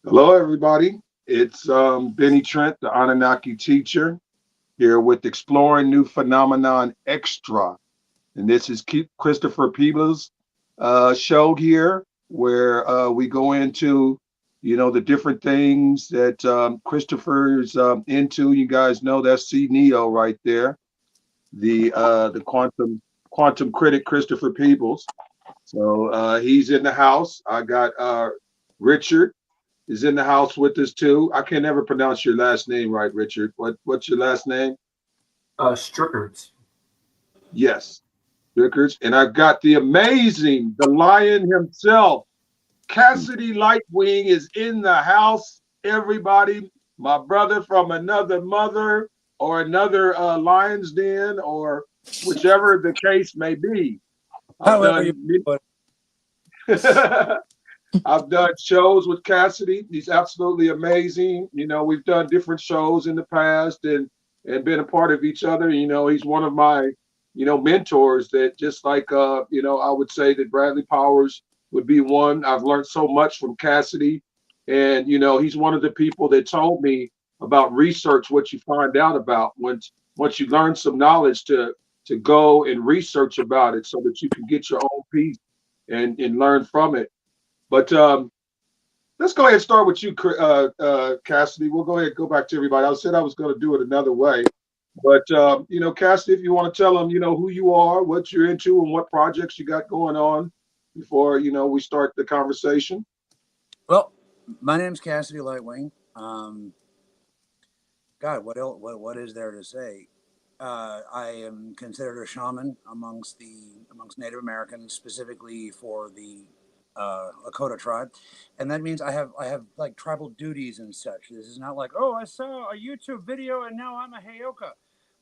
Hello, everybody. It's Benny Trent, the Anunnaki teacher, here with Exploring New Phenomenon Extra. And this is Christopher Peeble's show here, where we go into, the different things that Christopher's into. You guys know that's C Neo right there, the quantum critic Christopher Peebles. So he's in the house. I got Richard is in the house with us too. I can never pronounce your last name right, Richard. What's your last name? Strickards. Yes, Rickards. And I've got the lion himself, Cassidy Lightwing is in the house. Everybody, my brother from another mother or another lion's den or whichever the case may be. I've However you done put I've done shows with Cassidy. He's absolutely amazing. We've done different shows in the past and been a part of each other. He's one of my, mentors that just like I would say that Bradley Powers would be one. I've learned so much from Cassidy. And he's one of the people that told me about research what you find out about once you learn some knowledge to go and research about it so that you can get your own piece and learn from it. But let's go ahead and start with you, Cassidy. We'll go ahead and go back to everybody. I said I was going to do it another way. But, Cassidy, if you want to tell them, who you are, what you're into, and what projects you got going on before, we start the conversation. well, my name's Cassidy Lightwing. God, what is there to say? I am considered a shaman amongst Native Americans, specifically for the Lakota tribe, and that means I have like tribal duties and such. This is not like, oh, I saw a YouTube video and now I'm a Heyoka.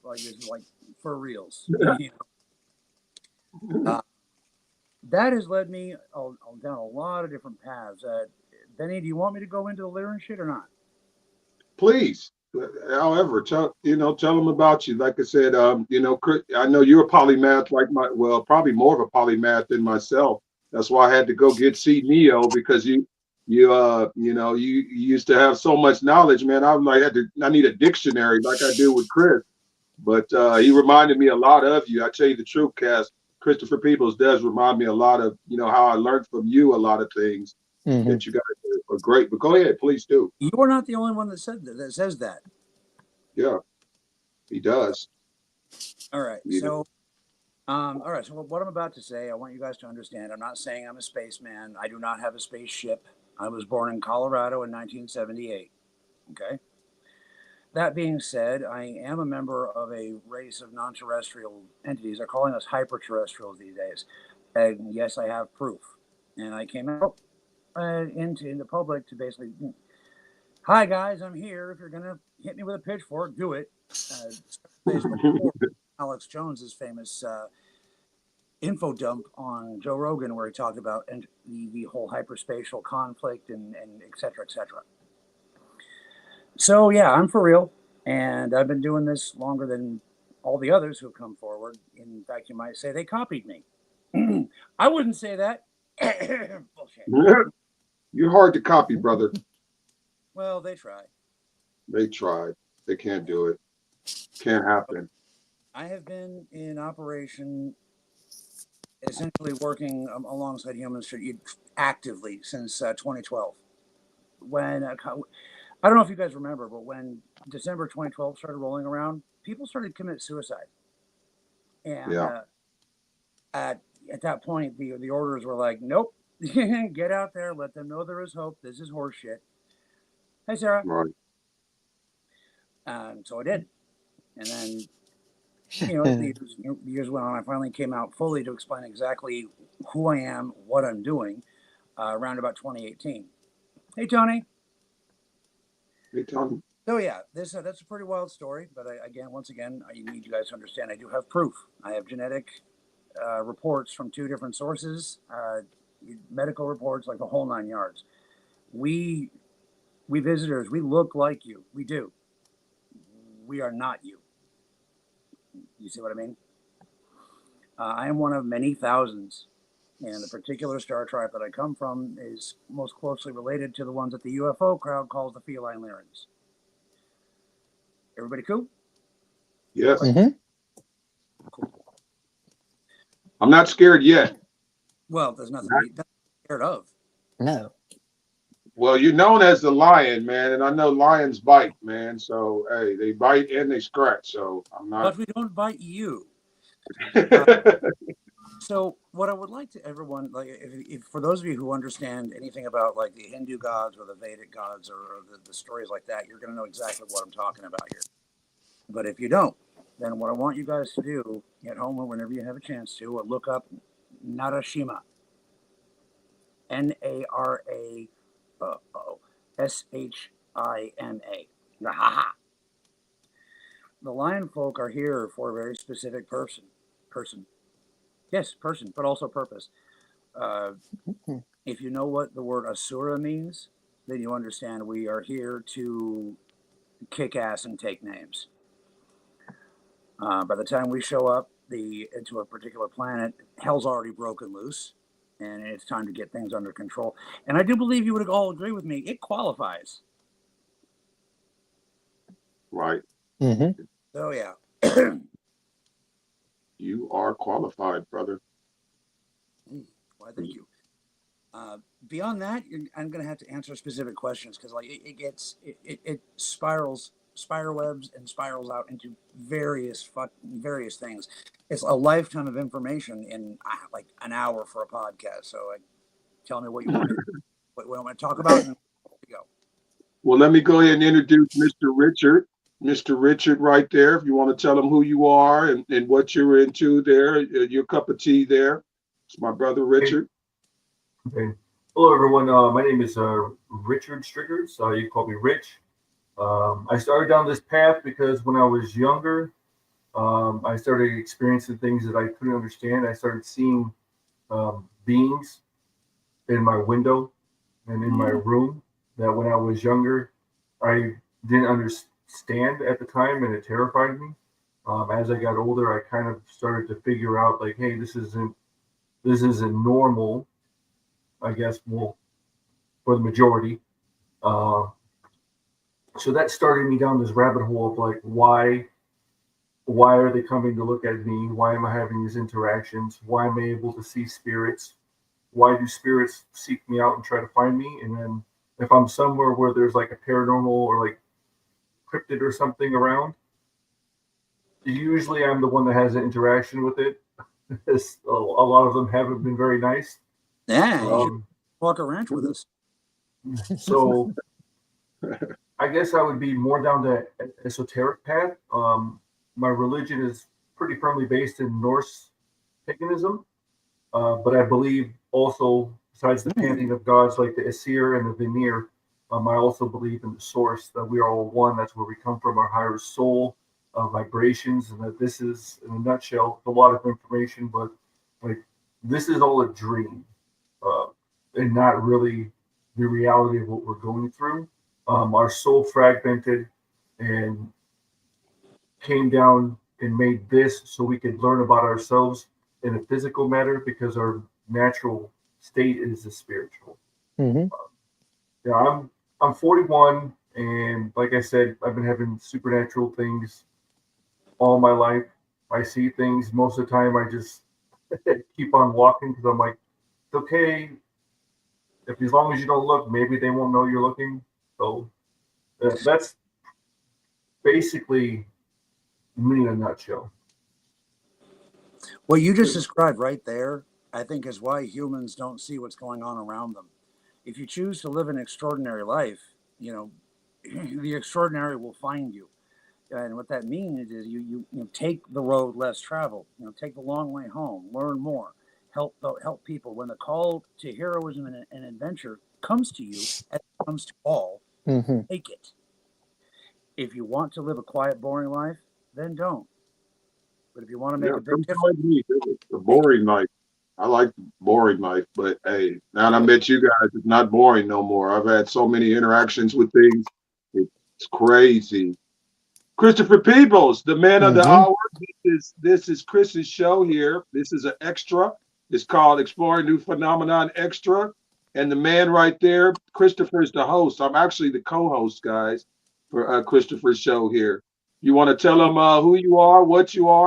Like it's like for reals. Uh, that has led me down a lot of different paths. Benny, do you want me to go into the lyric shit or not? Please. However, tell them about you. Like I said, I know you're a polymath probably more of a polymath than myself. That's why I had to go get C Neo because you used to have so much knowledge, man. I need a dictionary like I do with Chris. But he reminded me a lot of you. I tell you the truth, Cass. Christopher Peoples does remind me a lot of, how I learned from you a lot of things Hmm. that you guys are great. But go ahead, please do. You are not the only one that says that. Yeah, he does. All right, You know. so all right. So what I'm about to say, I want you guys to understand. I'm not saying I'm a spaceman. I do not have a spaceship. I was born in Colorado in 1978. Okay. That being said, I am a member of a race of non-terrestrial entities. They're calling us hyperterrestrials these days. And yes, I have proof. And I came out into the public to basically, hi guys, I'm here. If you're gonna hit me with a pitchfork, do it. Before Alex Jones's famous info dump on Joe Rogan where he talked about the whole hyperspatial conflict and et cetera, et cetera. So, yeah, I'm for real. And I've been doing this longer than all the others who've come forward. In fact, you might say they copied me. I wouldn't say that. Bullshit. You're hard to copy, brother. Well, they try. They tried. They can't do it. Can't happen. I have been in operation, essentially working alongside humans actively since 2012. When I don't know if you guys remember, but when December 2012 started rolling around, people started to commit suicide, and Yeah. at that point, the orders were like, "Nope, get out there, let them know there is hope. This is horseshit." Hey, Sarah. Right. So I did, and then the years went on. I finally came out fully to explain exactly who I am, what I'm doing, around about 2018. Hey, Tony. Hey, Tony. So yeah, that's a pretty wild story. But once again, I need you guys to understand. I do have proof. I have genetic reports from two different sources, medical reports, like the whole nine yards. We visitors, we look like you. We do. We are not you. You see what I mean? I am one of many thousands And the particular star type that I come from is most closely related to the ones that the UFO crowd calls the feline Lyrans. Everybody cool? Yes. Mm-hmm. Cool. I'm not scared yet. Well, there's nothing to be scared of. No. Well, you're known as the lion, man, and I know lions bite, man. So hey, they bite and they scratch. So I'm not. But we don't bite you. So what I would like to everyone, like, if for those of you who understand anything about like the Hindu gods or the Vedic gods or the stories like that, you're going to know exactly what I'm talking about here. But if you don't, then what I want you guys to do at home or whenever you have a chance to, look up Narashima. Narashima. The lion folk are here for a very specific person. Yes, person, but also purpose. If you know what the word asura means, then you understand we are here to kick ass and take names. By the time we show up into a particular planet, hell's already broken loose, and it's time to get things under control. And I do believe you would all agree with me. It qualifies. Right. Mm-hmm. So yeah. You are qualified, brother. Why, thank you. Beyond that, I'm going to have to answer specific questions because, like, it spirals, spider webs, and spirals out into various things. It's a lifetime of information in like an hour for a podcast. So, like, tell me what you want to talk about, and go. Well, let me go ahead and introduce Mr. Richard. Mr. Richard, right there. If you want to tell him who you are and what you're into there, your cup of tea there. It's my brother Richard. Okay. Hello, everyone. My name is Richard Striggers. You can call me Rich. I started down this path because when I was younger, I started experiencing things that I couldn't understand. I started seeing beings in my window and in my room that when I was younger, I didn't understand at the time, and it terrified me. As I got older, I kind of started to figure out, like, hey, this isn't normal, I guess, well, for the majority. So that started me down this rabbit hole of like, why are they coming to look at me? Why am I having these interactions? Why am I able to see spirits? Why do spirits seek me out and try to find me? And then if I'm somewhere where there's like a paranormal or like cryptid or something around, usually I'm the one that has an interaction with it. A lot of them haven't been very nice. Yeah, you should walk a ranch with us. So I guess I would be more down the esoteric path. My religion is pretty firmly based in Norse paganism, but I believe also, besides the pantheon of gods like the Aesir and the Vanir, I also believe in the source, that we are all one. That's where we come from, our higher soul, vibrations, and that this is, in a nutshell, a lot of information, but like this is all a dream, and not really the reality of what we're going through. Our soul fragmented and came down and made this so we could learn about ourselves in a physical matter, because our natural state is the spiritual. Mm-hmm. Yeah, I'm 41, and like I said, I've been having supernatural things all my life. I see things. Most of the time, I just keep on walking because I'm like, it's okay. If as long as you don't look, maybe they won't know you're looking. So that's basically me in a nutshell. What you just described right there, I think, is why humans don't see what's going on around them. If you choose to live an extraordinary life, the extraordinary will find you. And what that means is you take the road less traveled, take the long way home, learn more, help people. When the call to heroism and adventure comes to you, as it comes to all, take it. If you want to live a quiet, boring life, then don't. But if you want to make a big difference, It's a boring life. I like boring life, but hey, now that I met you guys, it's not boring no more. I've had so many interactions with things. It's crazy. Christopher Peebles, the man of the hour. This is Chris's show here. This is an extra. It's called Exploring New Phenomenon Extra. And the man right there, Christopher, is the host. I'm actually the co-host, guys, for Christopher's show here. You want to tell him who you are,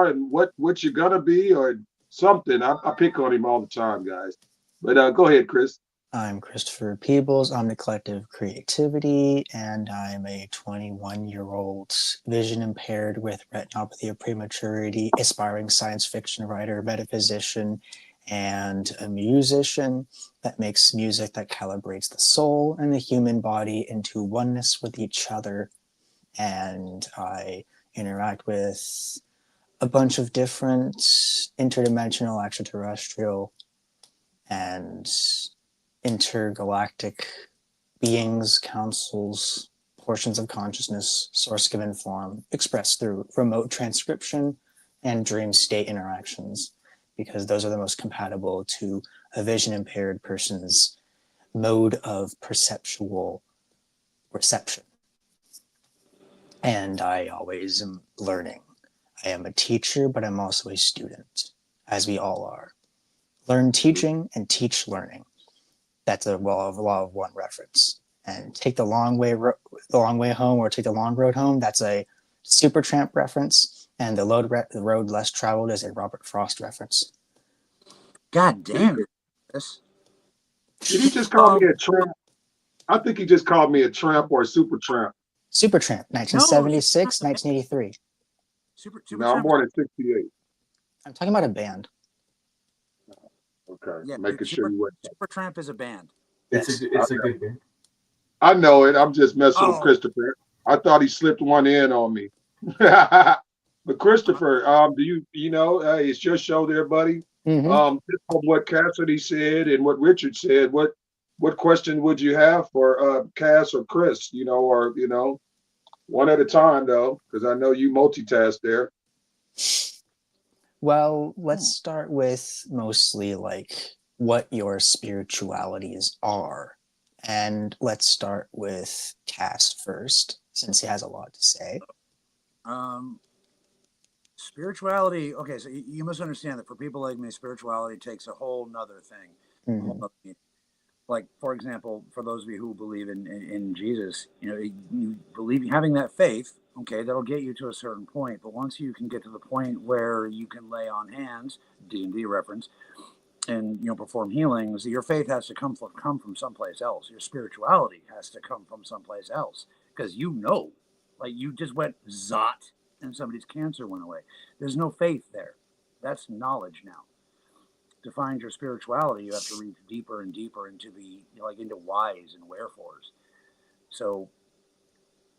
and what you're gonna be, or something. I pick on him all the time, guys. But go ahead, Chris. I'm Christopher Peebles. I'm the Collective Creativity, and I'm a 21-year-old vision impaired with retinopathy of prematurity, aspiring science fiction writer, metaphysician, and a musician that makes music that calibrates the soul and the human body into oneness with each other. And I interact with a bunch of different interdimensional, extraterrestrial, and intergalactic beings, councils, portions of consciousness, source given form, expressed through remote transcription and dream state interactions, because those are the most compatible to a vision impaired person's mode of perceptual reception. And I always am learning. I am a teacher, but I'm also a student, as we all are. Learn teaching and teach learning. That's a law of one reference. And take the long way home, or take the long road home. That's a Supertramp reference. And the road less traveled is a Robert Frost reference. God damn it. Did he just call me a tramp? I think he just called me a tramp or a super tramp. Supertramp, 1976, 1983. No, I'm born in 68. I'm talking about a band. Okay, yeah, making sure you went. Supertramp is a band. It's a good band. I know it. I'm just messing with Oh. Christopher. I thought he slipped one in on me. But Christopher, do you know? It's your show, there, buddy. Mm-hmm. From what Cassidy said and what Richard said, what question would you have for Cass or Chris? Or one at a time though, because I know you multitask there. Well, let's start with mostly like what your spiritualities are. And let's start with Cass first, since he has a lot to say. Spirituality, okay, so you must understand that for people like me, spirituality takes a whole nother thing. Mm-hmm. A whole nother meaning. Like, for example, for those of you who believe in Jesus, you believe, having that faith, okay, that'll get you to a certain point. But once you can get to the point where you can lay on hands, D&D reference, and perform healings, your faith has to come from someplace else. Your spirituality has to come from someplace else, because like you just went zot and somebody's cancer went away. There's no faith there. That's knowledge now. To find your spirituality, you have to reach deeper and deeper into into whys and wherefores. So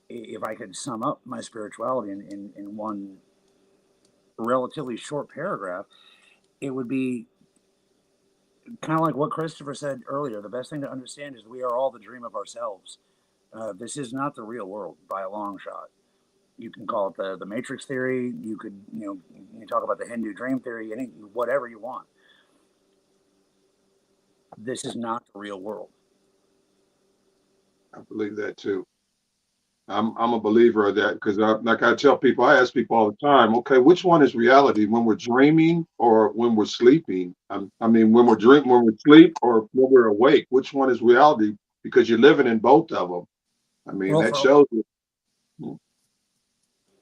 if I could sum up my spirituality in one relatively short paragraph, it would be kind of like what Christopher said earlier. The best thing to understand is we are all the dream of ourselves. This is not the real world by a long shot. You can call it the Matrix theory. You could, you talk about the Hindu dream theory, whatever you want. This is not the real world. I believe that too. I'm a believer of that, because like I tell people, I ask people all the time, okay, which one is reality, when we're dreaming or when we're sleeping? I mean, when we sleep or when we're awake, which one is reality? Because you're living in both of them. I mean, that shows it.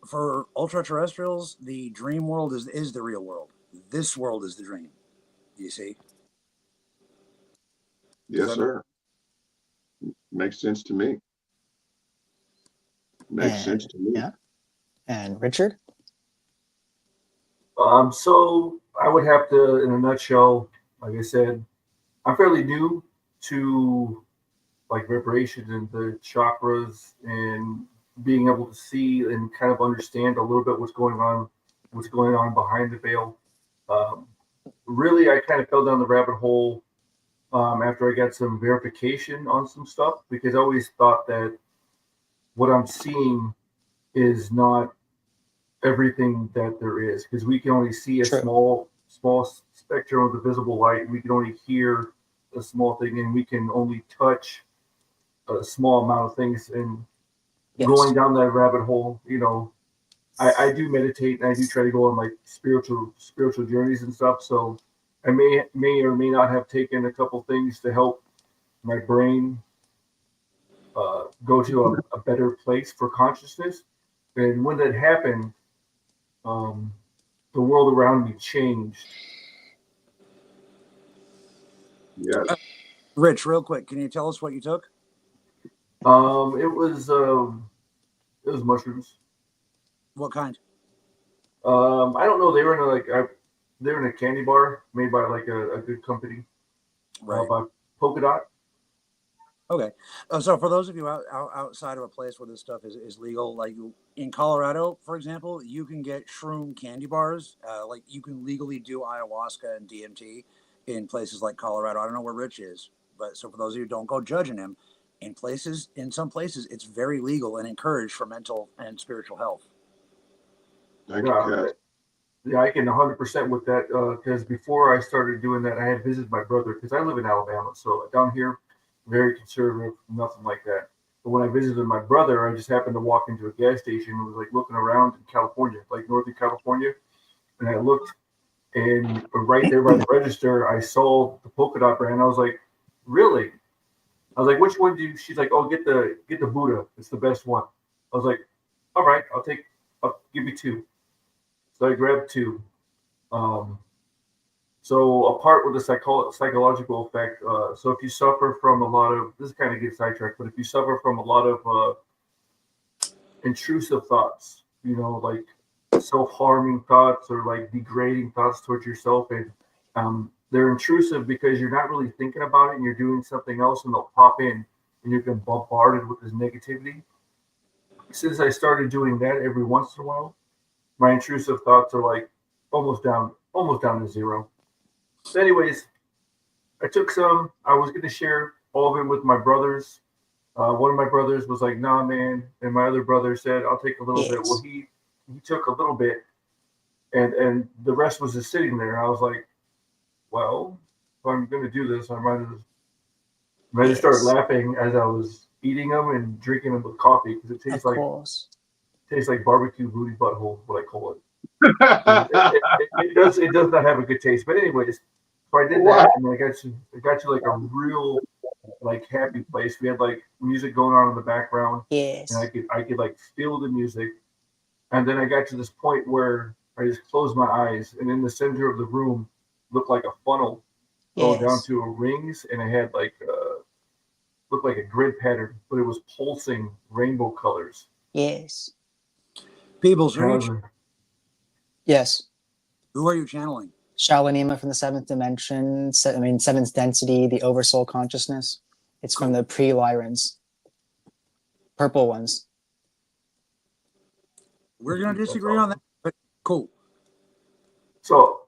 For ultra terrestrials, the dream world is the real world. This world is the dream. You see? Yes, sir. Makes sense to me. Makes sense to me. Yeah. And Richard? So I would have to, in a nutshell, like I said, I'm fairly new to like vibrations and the chakras and being able to see and kind of understand a little bit what's going on behind the veil. Really, I kind of fell down the rabbit hole after I got some verification on some stuff, because I always thought that what I'm seeing is not everything that there is, because we can only see a small spectrum of the visible light. We can only hear a small thing, and we can only touch a small amount of things. And going down that rabbit hole, I do meditate, and I do try to go on like spiritual journeys and stuff. So I may or may not have taken a couple things to help my brain go to a better place for consciousness. And when that happened, um, the world around me changed. Yes. Rich, real quick, can you tell us what you took? Um, it was um, it was mushrooms. What kind? I don't know. They were in they were in a candy bar made by like a good company Right. by Polka Dot. Okay. So for those of you outside of a place where this stuff is legal, like in Colorado, for example, you can get shroom candy bars. Like you can legally do ayahuasca and DMT in places like Colorado. I don't know where Rich is, but so for those of you who don't go judging him, in some places, it's very legal and encouraged for mental and spiritual health. Thank you, Yeah, Cass. yeah, I can 100% with that because before I started doing that, I had visited my brother because I live in Alabama. So down here, very conservative, nothing like that. But when I visited my brother, I just happened to walk into a gas station and was like looking around in California, like Northern California. And I looked and right there by the register, I saw the polka dot brand. I was like, really? I was like, which one do you? She's like, oh, get the Buddha. It's the best one. I was like, all right, I'll give you two. So I grabbed two. Um, so apart with the psychological effect, so if you suffer from a lot of this kind of gets sidetracked, but if you suffer from a lot of intrusive thoughts, like self-harming thoughts or like degrading thoughts towards yourself, and they're intrusive because you're not really thinking about it and you're doing something else, and they'll pop in, and you get bombarded with this negativity. Since I started doing that every once in a while, my intrusive thoughts are like almost down to zero. So anyways, I took some. I was going to share all of it with my brothers. One of my brothers was like, "Nah, man," and my other brother said, "I'll take a little bit." Well, Yes. he took a little bit, and the rest was just sitting there. I was like, "Well, if I'm going to do this, I might have started Yes. laughing as I was eating them and drinking them with coffee because it Of course. tastes like barbecue booty butthole, what I call it. It does not have a good taste. But anyways, so I did Wow. that, and I got you like a real like happy place. We had like music going on in the background, and I Yes. could I could like feel the music. And then I got to this point where I just closed my eyes, and in the center of the room looked like a funnel going down Yes. to a rings, and it had like looked like a grid pattern, but it was pulsing rainbow colors. Yes. Peebles, And I was like, Yes. who are you channeling? Shalanima from the seventh dimension. Seventh density, the oversoul consciousness. It's from the pre-Lyrans. Purple ones. We're going to that's disagree on that, awesome. but cool. So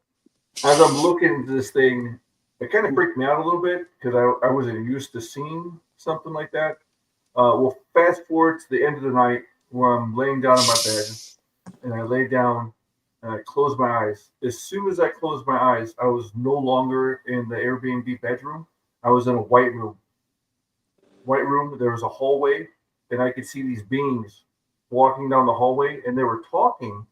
as I'm looking at this thing, it kind of freaked me out a little bit because I wasn't used to seeing something like that. Well, fast forward to the end of the night where I'm laying down in my bed, and I lay down and I close my eyes. As soon as I closed my eyes, I was no longer in the Airbnb bedroom. I was in a white room. White room. There was a hallway, and I could see these beings walking down the hallway, and they were talking,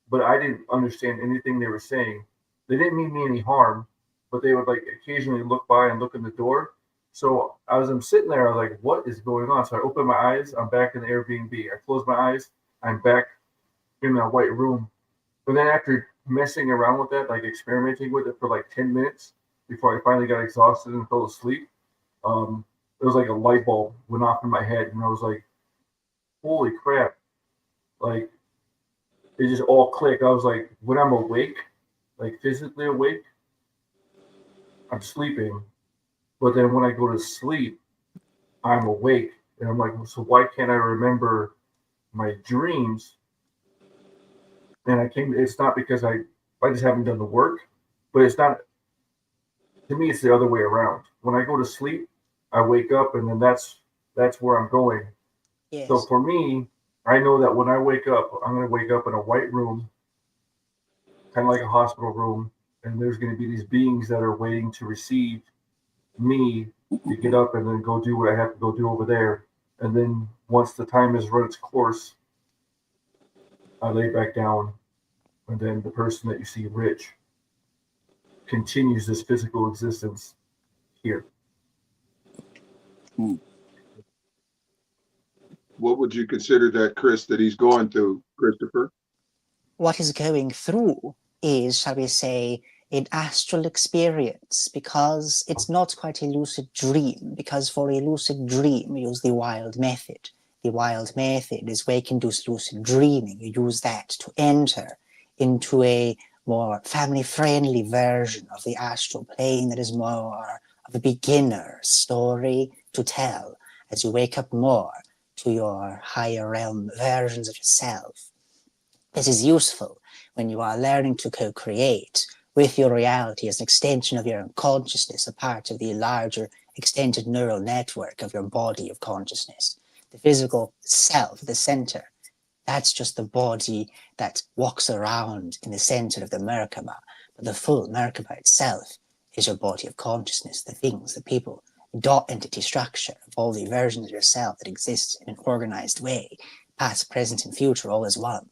but I didn't understand anything they were saying. They didn't mean me any harm, but they would like occasionally look by and look in the door. So as I'm sitting there, I was like, what is going on? So I open my eyes, I'm back in the Airbnb. I close my eyes, I'm back in that white room. But then after messing around with that, like experimenting with it for like 10 minutes before I finally got exhausted and fell asleep, it was like a light bulb went off in my head. And I was like, holy crap. Like it just all clicked. I was like, when I'm awake, like physically awake, I'm sleeping. But then when I go to sleep, I'm awake. And I'm like, so why can't I remember my dreams? And it's not because I just haven't done the work, but it's not, to me, it's the other way around. When I go to sleep, I wake up and then that's where I'm going. So Yes. for me, I know that when I wake up, I'm going to wake up in a white room, kind of like a hospital room, and there's going to be these beings that are waiting to receive me to get up and then go do what I have to go do over there. And then once the time has run its course, I lay back down, and then the person that you see, Rich, continues this physical existence here. What would you consider that, Chris, that he's going through, Christopher? What he's going through is, shall we say, an astral experience, because it's not quite a lucid dream, because for a lucid dream, we use the wild method. The wild method is where you can do lucid dreaming. You use that to enter into a more family-friendly version of the astral plane that is more of a beginner story to tell as you wake up more to your higher realm versions of yourself. This is useful when you are learning to co-create with your reality as an extension of your own consciousness, a part of the larger extended neural network of your body of consciousness. The physical self, the center, that's just the body that walks around in the center of the Merkaba. But the full Merkaba itself is your body of consciousness, the things, the people, dot entity structure of all the versions of yourself that exists in an organized way, past, present, and future, all as one.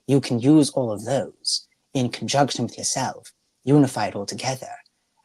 You can use all of those in conjunction with yourself, unify it all together,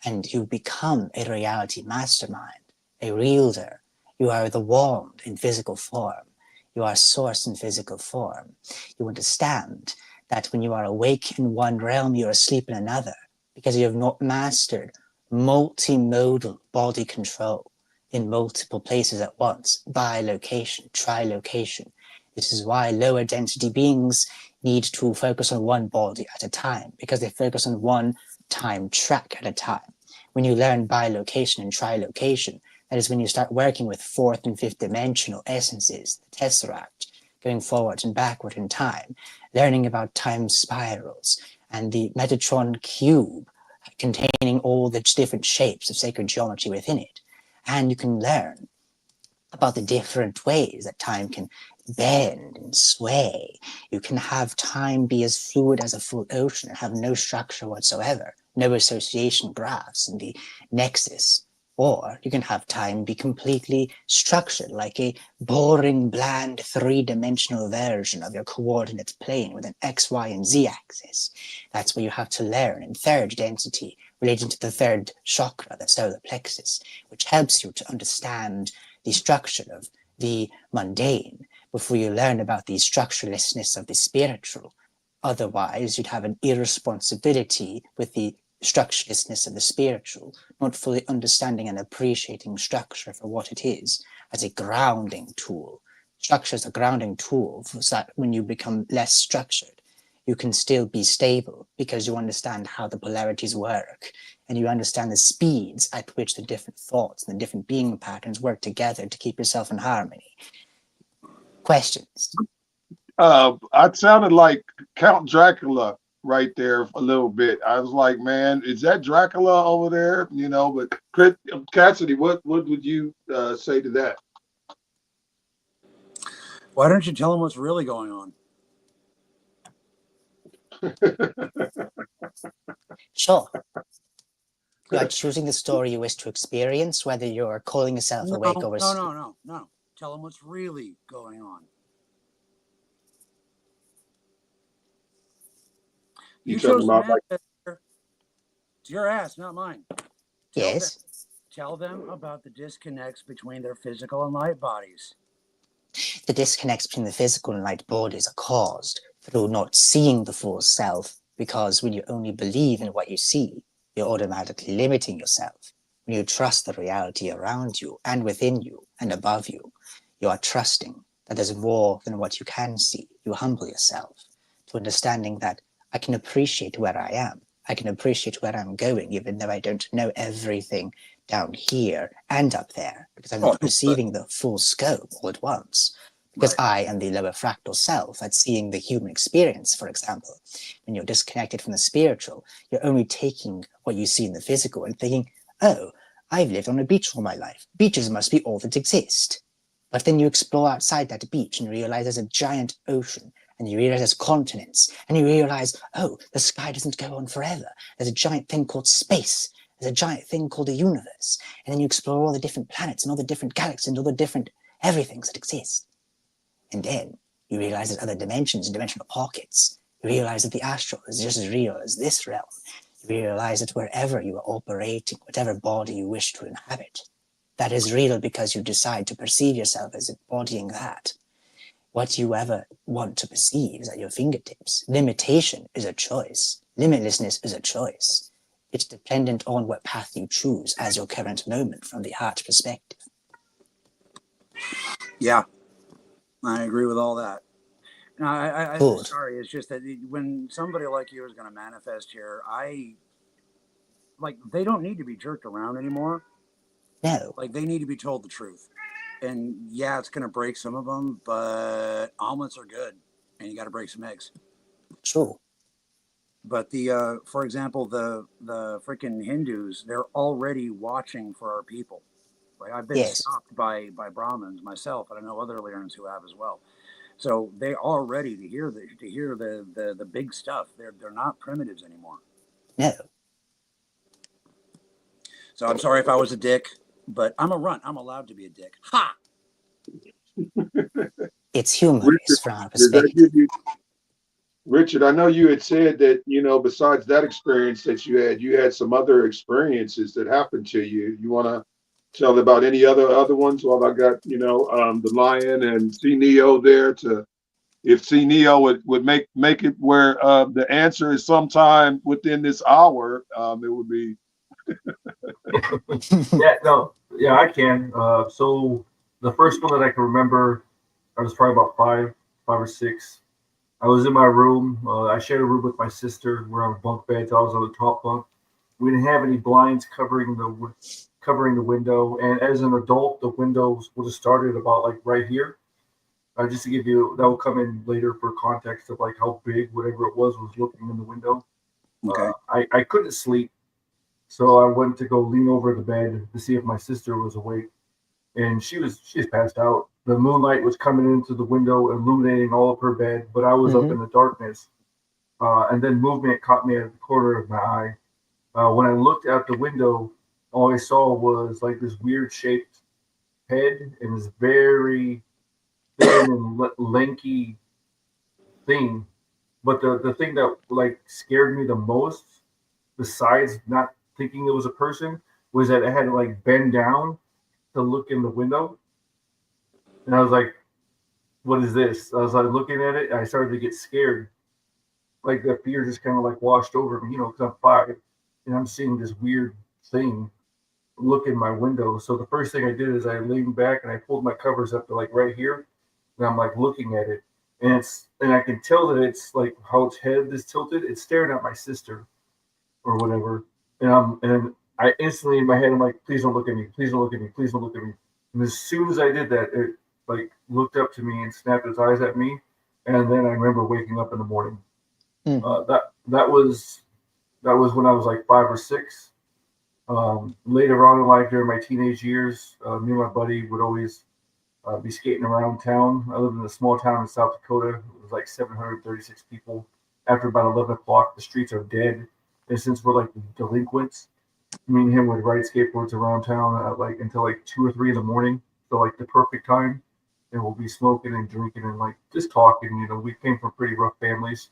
and you become a reality mastermind, a wielder. You are the wand in physical form. You are source in physical form. You understand that when you are awake in one realm, you are asleep in another, because you have not mastered multimodal body control in multiple places at once, bilocation, trilocation. This is why lower density beings need to focus on one body at a time, because they focus on one time track at a time. When you learn bilocation and trilocation, that is when you start working with fourth and fifth dimensional essences, the tesseract, going forward and backward in time, learning about time spirals and the Metatron cube containing all the different shapes of sacred geometry within it. And you can learn about the different ways that time can bend and sway. You can have time be as fluid as a full ocean and have no structure whatsoever, no association graphs in the nexus. Or you can have time be completely structured like a boring, bland, three-dimensional version of your coordinate plane with an X, Y, and Z axis. That's where you have to learn in third density, relating to the third chakra, the solar plexus, which helps you to understand the structure of the mundane before you learn about the structurelessness of the spiritual. Otherwise, you'd have an irresponsibility with the structurelessness of the spiritual, not fully understanding and appreciating structure for what it is as a grounding tool. Structure is a grounding tool so that when you become less structured, you can still be stable because you understand how the polarities work and you understand the speeds at which the different thoughts and the different being patterns work together to keep yourself in harmony. Questions? I sounded like Count Dracula right there a little bit. I was like, man, is that Dracula over there? You know, but Chris, Cassidy, what would you say to that? Why don't you tell them what's really going on? Sure. You are choosing the story you wish to experience, whether you're calling yourself awake or... No. Tell them what's really going on. You chose about like... It's your ass, not mine. Yes. Tell them about the disconnects between their physical and light bodies. The disconnects between the physical and light bodies are caused through not seeing the full self, because when you only believe in what you see, you're automatically limiting yourself. When you trust the reality around you and within you and above you, you are trusting that there's more than what you can see. You humble yourself to understanding that I can appreciate where I am. I can appreciate where I'm going, even though I don't know everything down here and up there, because I'm not perceiving the full scope all at once. Because I am the lower fractal self at seeing the human experience, for example. When you're disconnected from the spiritual, you're only taking what you see in the physical and thinking, oh, I've lived on a beach all my life. Beaches must be all that exist. But then you explore outside that beach and realize there's a giant ocean, and you realize there's continents, and you realize, oh, the sky doesn't go on forever. There's a giant thing called space. There's a giant thing called the universe. And then you explore all the different planets and all the different galaxies and all the different everythings that exist. And then you realize there's other dimensions and dimensional pockets. You realize that the astral is just as real as this realm. You realize that wherever you are operating, whatever body you wish to inhabit, that is real because you decide to perceive yourself as embodying that. What you ever want to perceive is at your fingertips. Limitation is a choice. Limitlessness is a choice. It's dependent on what path you choose as your current moment from the heart perspective. Yeah, I agree with all that. No, Good. sorry. It's just that when somebody like you is going to manifest here, they don't need to be jerked around anymore. No. Like, they need to be told the truth. And yeah, it's going to break some of them, but omelets are good, and you got to break some eggs. True. But for example, the freaking Hindus, they're already watching for our people. Like, I've been stopped by Brahmins myself, and I know other Lyrans who have as well. So they are ready to hear the big stuff. They're not primitives anymore. No. So I'm sorry if I was a dick, but I'm a runt. I'm allowed to be a dick. Ha! It's humorous Richard, from our does that perspective. give you, Richard, I know you had said that, besides that experience that you had some other experiences that happened to you. You want to tell about any other ones while I got, the lion and C Neo there to, if C Neo would make it where the answer is sometime within this hour, it would be. Yeah, I can. So the first one that I can remember, I was probably about five or six. I was in my room. I shared a room with my sister. We're on bunk beds. I was on the top bunk. We didn't have any blinds covering the window. And as an adult, the windows would have started about like right here. Just to give you, that will come in later for context of like how big whatever it was looking in the window. Okay. I couldn't sleep, so I went to go lean over the bed to see if my sister was awake, and she's passed out. The moonlight was coming into the window, illuminating all of her bed, but I was up in the darkness. And then movement caught me at the corner of my eye. When I looked out the window, all I saw was like this weird shaped head and this very thin and lanky thing. But the thing that like scared me the most, besides not thinking it was a person, was that it had to like bend down to look in the window. And I was like, what is this? I was like looking at it. I started to get scared. Like the fear just kind of like washed over me, because I'm 5 and I'm seeing this weird thing look in my window. So the first thing I did is I leaned back and I pulled my covers up to like right here. And I'm like looking at it. And I can tell that it's like how its head is tilted. It's staring at my sister or whatever. And I instantly in my head I'm like, please don't look at me, please don't look at me, please don't look at me. And as soon as I did that, it like looked up to me and snapped its eyes at me. And then I remember waking up in the morning. That was when I was like 5 or 6. Later on in life, during my teenage years, me and my buddy would always be skating around town. I lived in a small town in South Dakota. It was like 736 people. After about 11 o'clock, the streets are dead. And since we're like delinquents, me and him would ride skateboards around town at like until like 2 or 3 in the morning. So like the perfect time. And we'll be smoking and drinking and like just talking. We came from pretty rough families.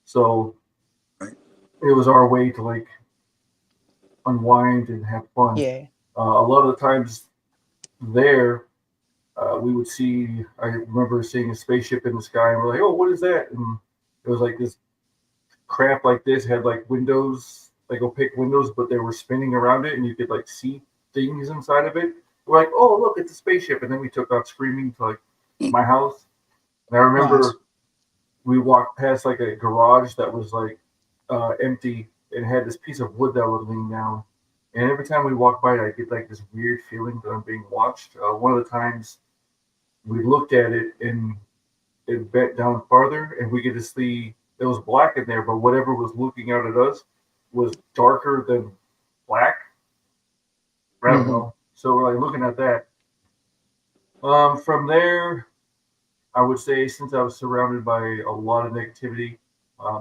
So it was our way to like unwind and have fun. Yeah. A lot of the times there, we would see, I remember seeing a spaceship in the sky and we're like, oh, what is that? And it was like this crap like this, had like windows, like opaque windows, but they were spinning around it and you could like see things inside of it. We're like, oh, look, it's a spaceship. And then we took off screaming to like my house. And I remember we walked past like a garage that was like empty and had this piece of wood that would lean down. And every time we walk by it, I get like this weird feeling that I'm being watched. One of the times we looked at it and it bent down farther and we could just see it was black in there, but whatever was looking out at us was darker than black. I don't know. So we're like looking at that. From there, I would say since I was surrounded by a lot of negativity,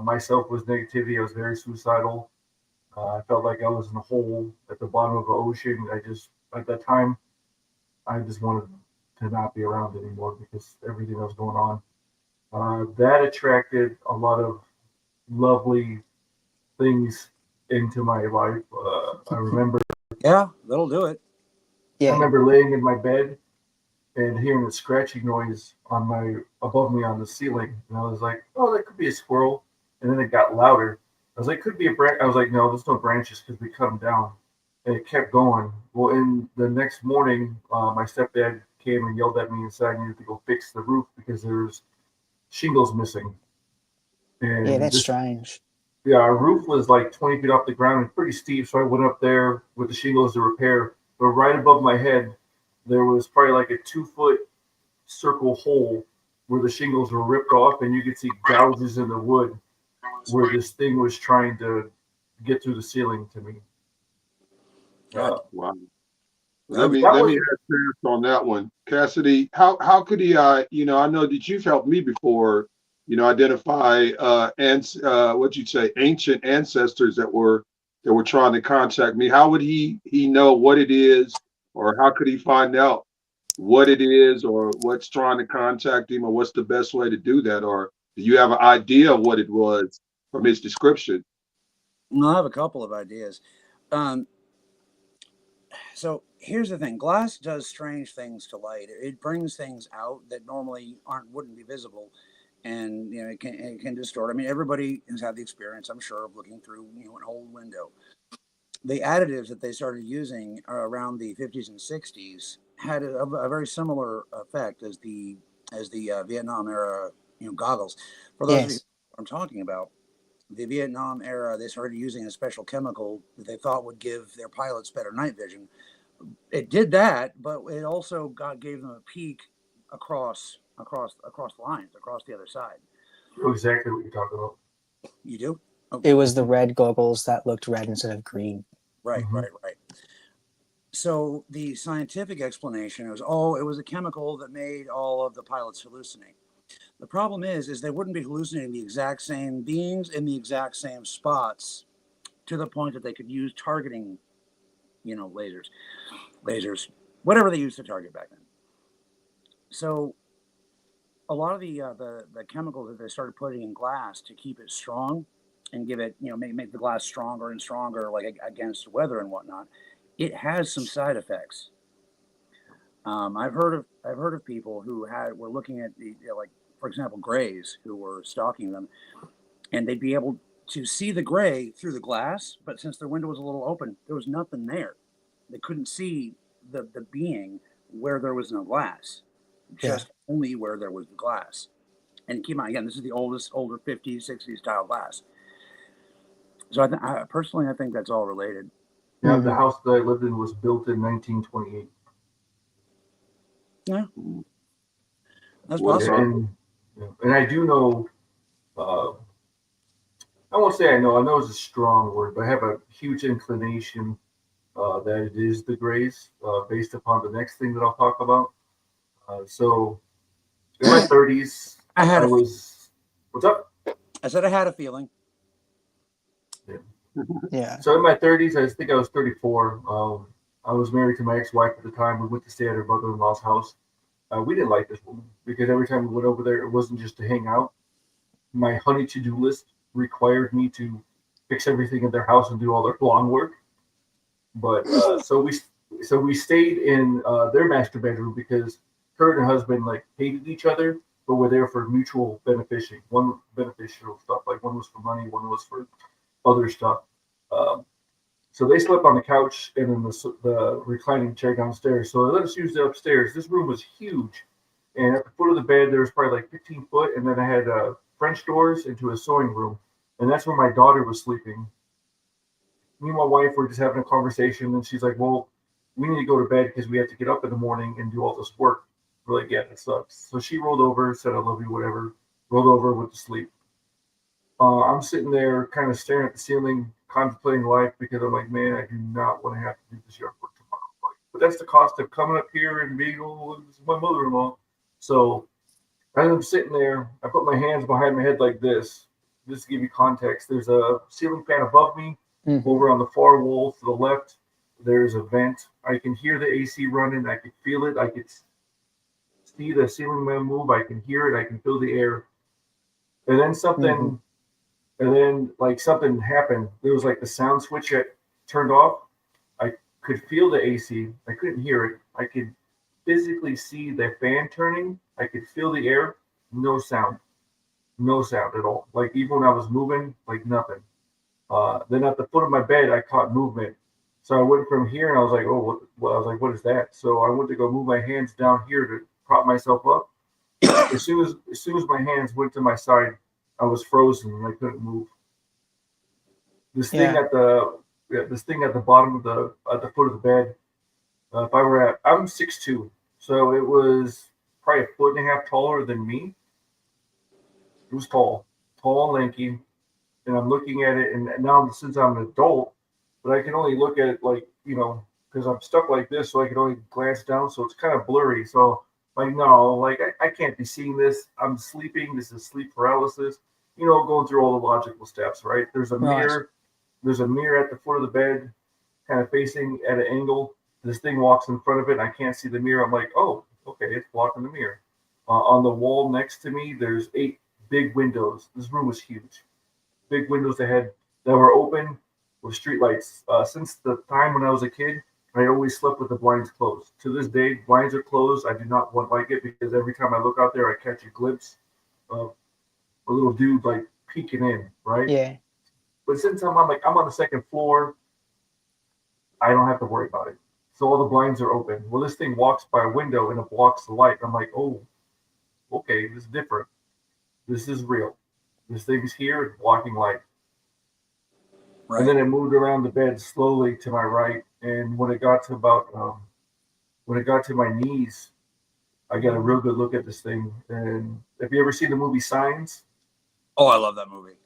myself was negativity. I was very suicidal. I felt like I was in a hole at the bottom of the ocean. At that time, I just wanted to not be around anymore because everything that was going on. That attracted a lot of lovely things into my life. I remember Yeah, that'll do it. I Yeah. remember laying in my bed and hearing a scratching noise above me on the ceiling, and I was like, "Oh, that could be a squirrel." And then it got louder. I was like, "Could be a branch." I was like, "No, there's no branches because we cut them down." And it kept going. Well, in the next morning, my stepdad came and yelled at me and said I needed to go fix the roof because there's shingles missing. Yeah, And that's this, strange. yeah, our roof was like 20 feet off the ground and pretty steep. So I went up there with the shingles to repair. But right above my head, there was probably like a 2 foot circle hole where the shingles were ripped off, and you could see gouges in the wood where this thing was trying to get through the ceiling to me. God, Wow. that would be, That Let me was ask Terrence on that one. Cassidy, how could he I know that you've helped me before, identify what you'd say ancient ancestors that were trying to contact me. How would he know what it is, or how could he find out what it is, or what's trying to contact him, or what's the best way to do that? Or do you have an idea of what it was from his description? I have a couple of ideas. Um, so here's the thing: glass does strange things to light. It brings things out that normally wouldn't be visible, and it can distort. I mean, everybody has had the experience, I'm sure, of looking through an old window. The additives that they started using around the 50s and 60s had a very similar effect as the Vietnam era goggles. For those of you Yes. who know what I'm talking about, the Vietnam era, they started using a special chemical that they thought would give their pilots better night vision. It did that, but it also gave them a peek across lines, across the other side. exactly what you're talking about. You do? Oh, It was the red goggles that looked red instead of green. right, Mm-hmm. right. So the scientific explanation was, it was a chemical that made all of the pilots hallucinate. The problem is they wouldn't be hallucinating the exact same beings in the exact same spots to the point that they could use targeting, lasers, whatever they used to target back then. So a lot of the chemicals that they started putting in glass to keep it strong and give it, make the glass stronger and stronger, like against weather and whatnot, it has some side effects. I've heard of people who were looking at like, for example, grays who were stalking them, and they'd be able to see the gray through the glass, but since their window was a little open, there was nothing there. They couldn't see the being where there was no glass, Yeah. just only where there was the glass. And keep in mind, again, this is the older 50s, 60s style glass. So personally, I think that's all related. Yeah, the Mhm. house that I lived in was built in 1928. Yeah, that's Well, Yeah, possible. and I do know. Uh, I won't say I know. I know is a strong word, but I have a huge inclination that it is the grays, based upon the next thing that I'll talk about. So in my 30s, I had I a, was. What's up? I said I had a feeling. Yeah. Yeah. So in my 30s, I think I was 34. I was married to my ex-wife at the time. We went to stay at her mother-in-law's house. We didn't like this woman because every time we went over there, it wasn't just to hang out. My honey to-do list required me to fix everything in their house and do all their lawn work. But so we stayed in their master bedroom because her and her husband like hated each other, but were there for mutual beneficial stuff. Like one was for money, one was for other stuff. Um, so they slept on the couch and in the reclining chair downstairs. So they let us use the upstairs. This room was huge, and at the foot of the bed there was probably like 15 foot, and then I had French doors into a sewing room, and that's where my daughter was sleeping. Me and my wife were just having a conversation, and she's like, "Well, we need to go to bed because we have to get up in the morning and do all this work." We're like, "Yeah, that sucks." So she rolled over, said, "I love you," whatever. Rolled over, went to sleep. I'm sitting there, kind of staring at the ceiling, contemplating life because I'm like, "Man, I do not want to have to do this yard work tomorrow." But that's the cost of coming up here and being my mother-in-law. So as I'm sitting there, I put my hands behind my head like this. Just to give you context, there's a ceiling fan above me. Mhm. Over on the far wall to the left, there's a vent. I can hear the AC running. I can feel it. I can see the ceiling fan move. I can hear it. I can feel the air. And then Mhm. something And then like something happened. There was like the sound switch that turned off. I could feel the AC. I couldn't hear it. I could physically see the fan turning. I could feel the air. No sound. No sound at all. Like even when I was moving, like nothing. Then at the foot of my bed, I caught movement. So I went from here, and I was like, "Oh, what?" Well, I was like, "What is that?" So I went to go move my hands down here to prop myself up. As soon as my hands went to my side, I was frozen and I couldn't move. This thing Yeah. at the this thing at the bottom of the at the foot of the bed. If I were at, I'm 6'2", so it was probably a foot and a half taller than me. It was tall, tall, lanky, and I'm looking at it, and now since I'm an adult, but I can only look at it like because I'm stuck like this, so I can only glance down, so it's kind of blurry. So like no, like I can't be seeing this. I'm sleeping. This is sleep paralysis. Going through all the logical steps, right? There's a Right. mirror. There's a mirror at the foot of the bed, kind of facing at an angle. This thing walks in front of it, and I can't see the mirror. I'm like, oh, okay, it's blocking the mirror. On the wall next to me, there's 8 big windows. This room was huge. Big windows that were open with street lights. Since the time when I was a kid, I always slept with the blinds closed. To this day, blinds are closed. I do not want like it because every time I look out there, I catch a glimpse of a little dude like peeking in, right? Yeah. But since I'm on the second floor, I don't have to worry about it. So all the blinds are open. Well, this thing walks by a window and it blocks the light. I'm like, oh, okay, this is different. This is real. This thing's here, it's blocking light. And Right. then it moved around the bed slowly to my right. And when it got to my knees, I got a real good look at this thing. And have you ever seen the movie Signs? Oh, I love that movie.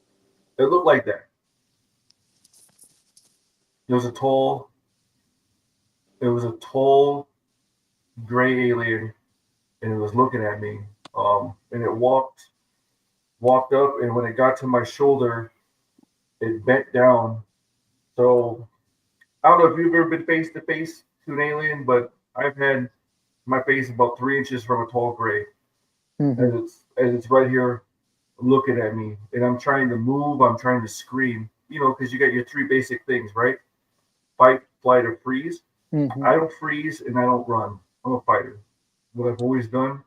It looked like that. It was a tall, it was a tall gray alien, and it was looking at me. And it walked up, and when it got to my shoulder, it bent down. So I don't know if you've ever been face to face to an alien, but I've had my face about 3 inches from a tall gray, Hmm. as it's right here looking at me, and I'm trying to move. I'm trying to scream, because you got your 3 basic things, right? Fight, flight, or freeze. Hmm. I don't freeze and I don't run. I'm a fighter. What I've always done.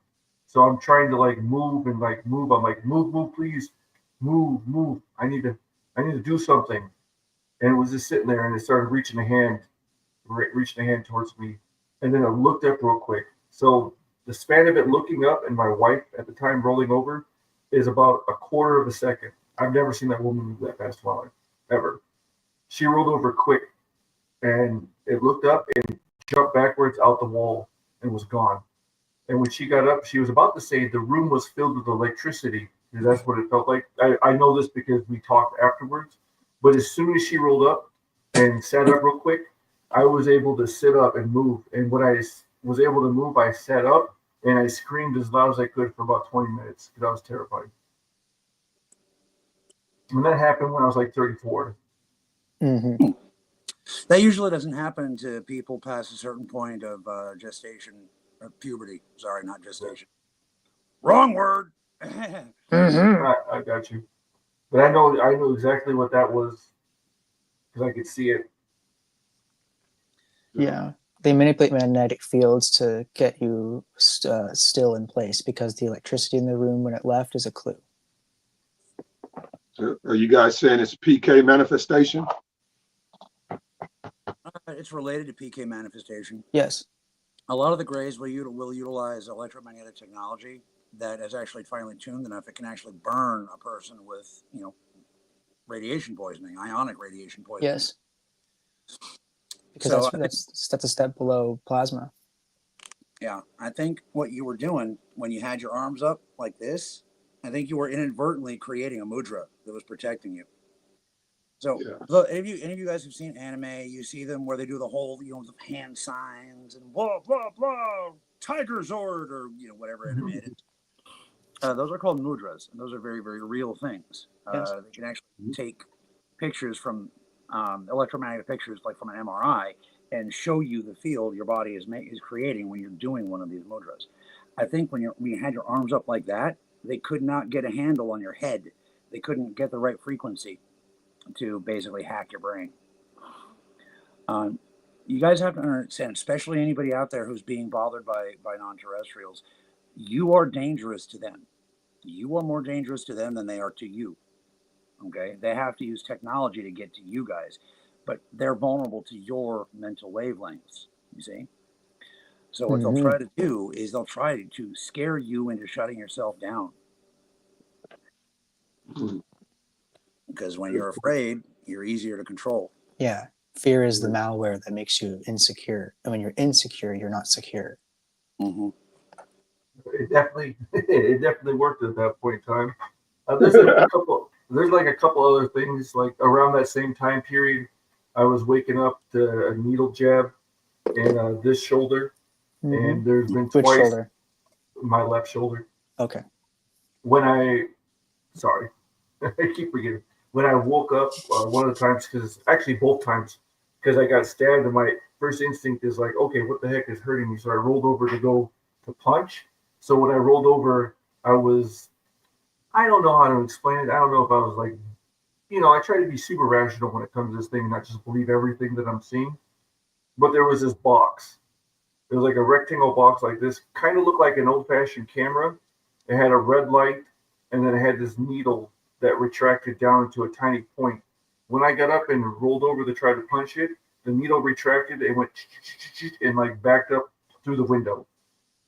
So I'm trying to like move and like move. I'm like, move, please, move. I need to do something. And it was just sitting there, and it started reaching a hand towards me, and then I looked up real quick. So the span of it looking up and my wife at the time rolling over is about a quarter of a second. I've never seen that woman move that fast in my life, ever. She rolled over quick, and it looked up and jumped backwards out the wall and was gone. And when she got up, she was about to say the room was filled with electricity, because that's what it felt like. I know this because we talked afterwards. But as soon as she rolled up and sat up real quick, I was able to sit up and move. And when was able to move, I sat up and I screamed as loud as I could for about 20 minutes because I was terrified. And that happened when I was like 34. Hmm. That usually doesn't happen to people past a certain point of gestation, or puberty. Sorry, not gestation. Wrong word. Hmm. I got you. But I know exactly what that was because I could see it. Yeah. They manipulate magnetic fields to get you still in place because the electricity in the room when it left is a clue. So are you guys saying it's a PK manifestation? It's related to PK manifestation. Yes. A lot of the grays will utilize electromagnetic technology that is actually finely tuned enough it can actually burn a person with radiation poisoning, ionic radiation poisoning. Yes. Because So that's a step below plasma. yeah, I think what you were doing when you had your arms up like this, I think you were inadvertently creating a mudra that was protecting you. So, Yeah. any of you guys have seen anime, you see them where they do the whole, the hand signs and blah blah blah, Tiger Zord or whatever anime it is. Those are called mudras, and those are very very real things. Yes. They can actually take pictures from electromagnetic pictures, like from an MRI, and show you the field your body is creating when you're doing one of these mudras. I think when you had your arms up like that, they could not get a handle on your head They couldn't get the right frequency to basically hack your brain. Um, you guys have to understand, especially anybody out there who's being bothered by non-terrestrials, you are dangerous to them. You are more dangerous to them than they are to you. Okay, they have to use technology to get to you guys, but they're vulnerable to your mental wavelengths. You see. So what they'll try to do is they'll try to scare you into shutting yourself down. Because when you're afraid, you're easier to control. Yeah. Fear is the malware that makes you insecure. And when you're insecure, you're not secure. Mm-hmm. It definitely worked at that point in time. There's like a couple other things like around that same time period. I was waking up to a needle jab in this shoulder, and there's been Which twice shoulder? my left shoulder. Okay. Sorry, I keep forgetting. When I woke up, one of the times, because actually both times, because I got stabbed, and my first instinct is like, okay, what the heck is hurting me? So I rolled over to go to punch. So when I rolled over, I don't know how to explain it. I don't know if I was like, I try to be super rational when it comes to this thing, and not just believe everything that I'm seeing. But there was this box. It was like a rectangle box like this, kind of looked like an old-fashioned camera. It had a red light, and then it had this needle that retracted down to a tiny point. When I got up and rolled over to try to punch it, the needle retracted and went and like backed up through the window.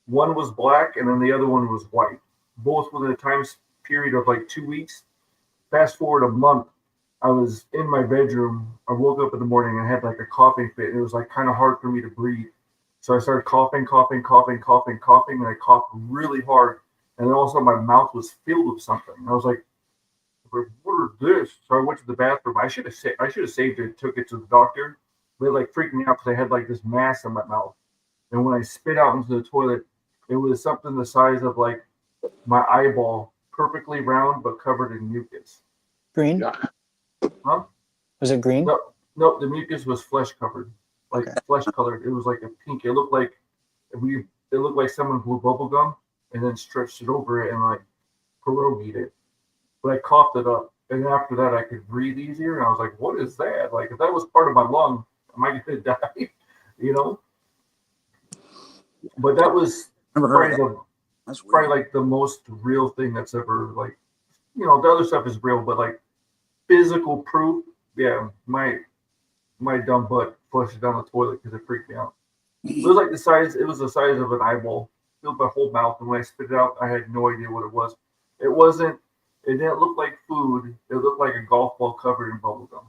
One was black, and then the other one was white. Both within a time period of like 2 weeks. Fast forward a month, I was in my bedroom. I woke up in the morning and I had like a coughing fit. It was like kind of hard for me to breathe. So I started coughing, and I coughed really hard. And then also my mouth was filled with something. And I was like, what is this? So I went to the bathroom. I should have saved it, took it to the doctor. But it like freaked me out because I had like this mass in my mouth. And when I spit out into the toilet, it was something the size of like my eyeball, perfectly round but covered in mucus. Green? Yeah. Huh? Was it green? No, the mucus was flesh covered, like flesh colored. It was like a pink. It looked like someone blew bubble gum and then stretched it over it and like pierogied it. But I coughed it up, and after that I could breathe easier. And I was like, "What is that? Like, if that was part of my lung, am I going to die?" But that was probably like the most real thing that's ever like, the other stuff is real, but like physical proof, yeah, my dumb butt flushed it down the toilet because it freaked me out. It was like the size of an eyeball, filled my whole mouth, and when I spit it out, I had no idea what it was. It didn't look like food. It looked like a golf ball covered in bubble gum.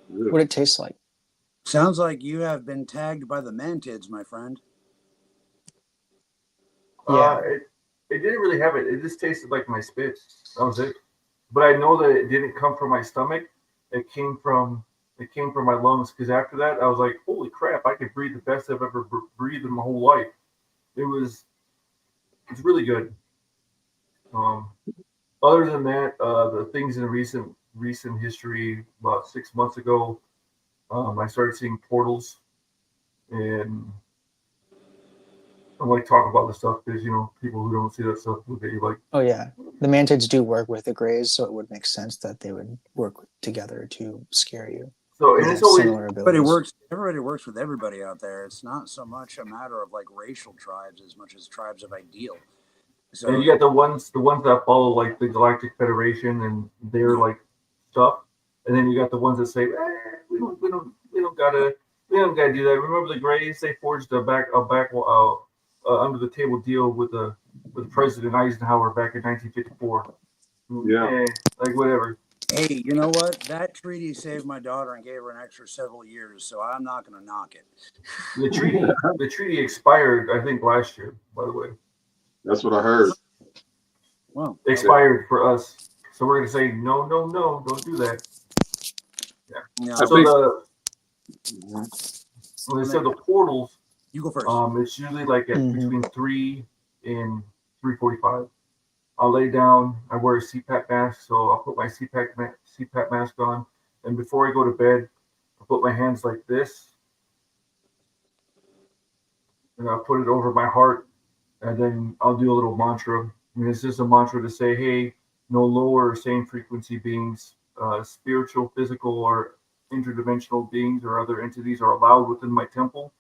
What did it taste like? Sounds like you have been tagged by the mantids, my friend. Yeah. It didn't really have it. It just tasted like my spit. That was it. But I know that it didn't come from my stomach. It came from my lungs. Because after that, I was like, "Holy crap! I could breathe the best I've ever breathed in my whole life." It's really good. Other than that, the things in recent history, about 6 months ago, I started seeing portals, and I like talk about the stuff because people who don't see that stuff look at you like, oh yeah, the mantids do work with the Greys, so it would make sense that they would work together to scare you. So and it's always similar abilities. Everybody works with everybody out there. It's not so much a matter of like racial tribes as much as tribes of ideal. So, and you got the ones that follow like the Galactic Federation and their like stuff, and then you got the ones that say, we don't gotta do that. Remember the Greys? They forged a back under the table deal with President Eisenhower back in 1954. Yeah, like whatever. Hey, you know what? That treaty saved my daughter and gave her an extra several years, so I'm not going to knock it. The treaty expired, I think, last year. By the way. That's what I heard. Well, expired for us, so we're gonna say no, don't do that. Yeah. No. So when they said the portals, you go first. It's usually like at between 3 and 3:45. I'll lay down. I wear a CPAP mask, so I'll put my CPAP mask on, and before I go to bed, I put my hands like this, and I'll put it over my heart. And then I'll do a little mantra. I mean, it's just a mantra to say, hey, no lower or same frequency beings, spiritual, physical, or interdimensional beings or other entities are allowed within my temple.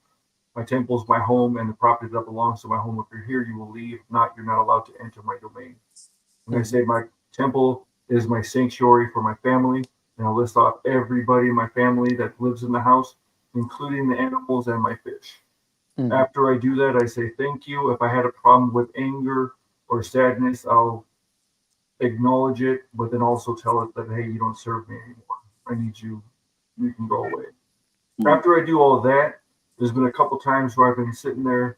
My temple is my home and the property that belongs to my home. If you're here, you will leave. If not, you're not allowed to enter my domain. And I say my temple is my sanctuary for my family. And I'll list off everybody in my family that lives in the house, including the animals and my fish. After I do that, I say thank you. If I had a problem with anger or sadness, I'll acknowledge it, but then also tell it that, hey, you don't serve me anymore. I need you. You can go away. After I do all of that, there's been a couple times where I've been sitting there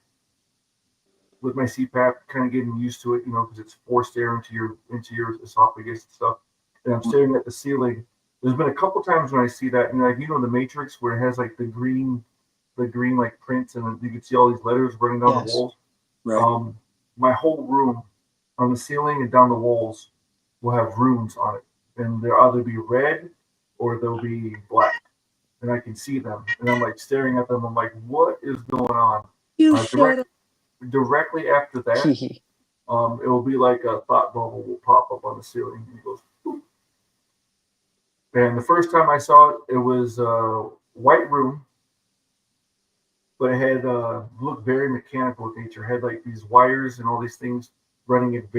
with my CPAP, kind of getting used to it, because it's forced air into your esophagus and stuff. And I'm staring at the ceiling. There's been a couple times when I see that, and like the Matrix, where it has like the green like prints, and you can see all these letters running down the walls. Right. My whole room, on the ceiling and down the walls, will have runes on it, and they'll either be red or they'll be black, and I can see them, and I'm like staring at them. I'm like, what is going on? You shut up. Directly after that, it will be like a thought bubble will pop up on the ceiling, and it goes. Boop. And the first time I saw it, it was a white room, but it had looked very mechanical in nature. It had like these wires and all these things running. It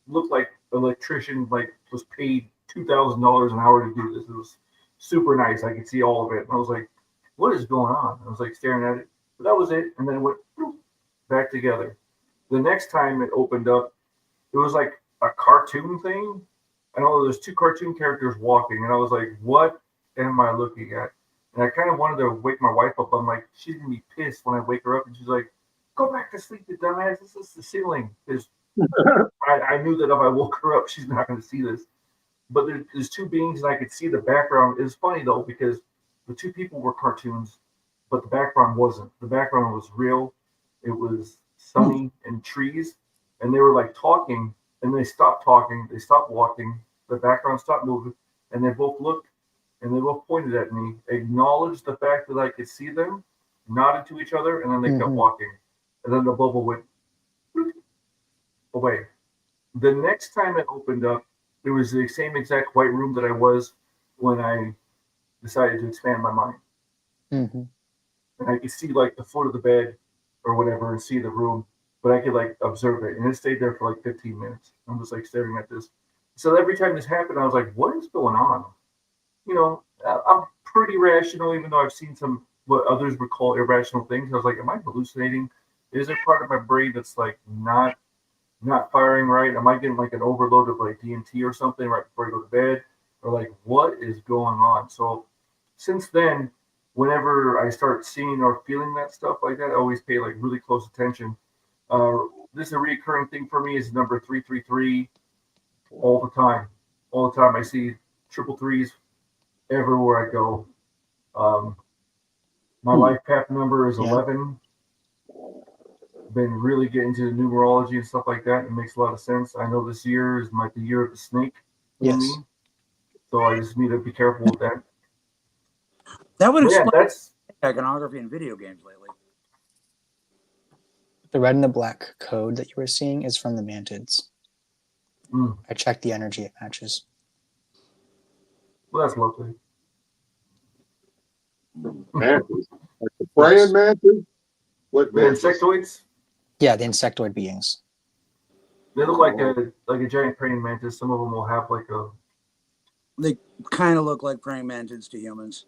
looked like electrician was paid $2,000 an hour to do this. It was super nice. I could see all of it, and I was like, "What is going on?" I was like staring at it, but that was it. And then it went back together. The next time it opened up, it was like a cartoon thing. I know there's two cartoon characters walking, and I was like, "What am I looking at?" And I kind of wanted to wake my wife up. I'm like, she's gonna be pissed when I wake her up, and she's like, "Go back to sleep, you dumbass. This is the ceiling." Because I knew that if I woke her up, she's not gonna see this. But there's two beings, and I could see the background. It was funny though because the two people were cartoons, but the background wasn't. The background was real. It was sunny and trees, and they were like talking, and they stopped talking. They stopped walking. The background stopped moving, and they both looked. And they both pointed at me, acknowledged the fact that I could see them, nodded to each other, and then they kept walking. And then the bubble went away. The next time it opened up, it was the same exact white room that I was when I decided to expand my mind. And I could see like the foot of the bed or whatever and see the room, but I could like observe it. And it stayed there for like 15 minutes. I'm just like staring at this. So every time this happened, I was like, what is going on? I'm pretty rational, even though I've seen some what others would call irrational things. I was like, am I hallucinating? Is there part of my brain that's like not firing right? Am I getting like an overload of like DMT or something right before I go to bed? Or like, what is going on? So since then, whenever I start seeing or feeling that stuff like that, I always pay like really close attention. This is a recurring thing for me is number 333 all the time. All the time I see triple threes everywhere I go. My life path number is 11. Been really getting into numerology and stuff like that. It makes a lot of sense. I know this year is the year of the snake for me, so I just need to be careful with that. That would explain that's iconography in video games lately. The red and the black code that you were seeing is from the mantids. I checked the energy, it matches. Well, that's lovely. Mantis. Like the praying mantis? What The insectoids? Yeah, the insectoid beings. They look like a giant praying mantis. Some of them will have like a. They kind of look like praying mantids to humans.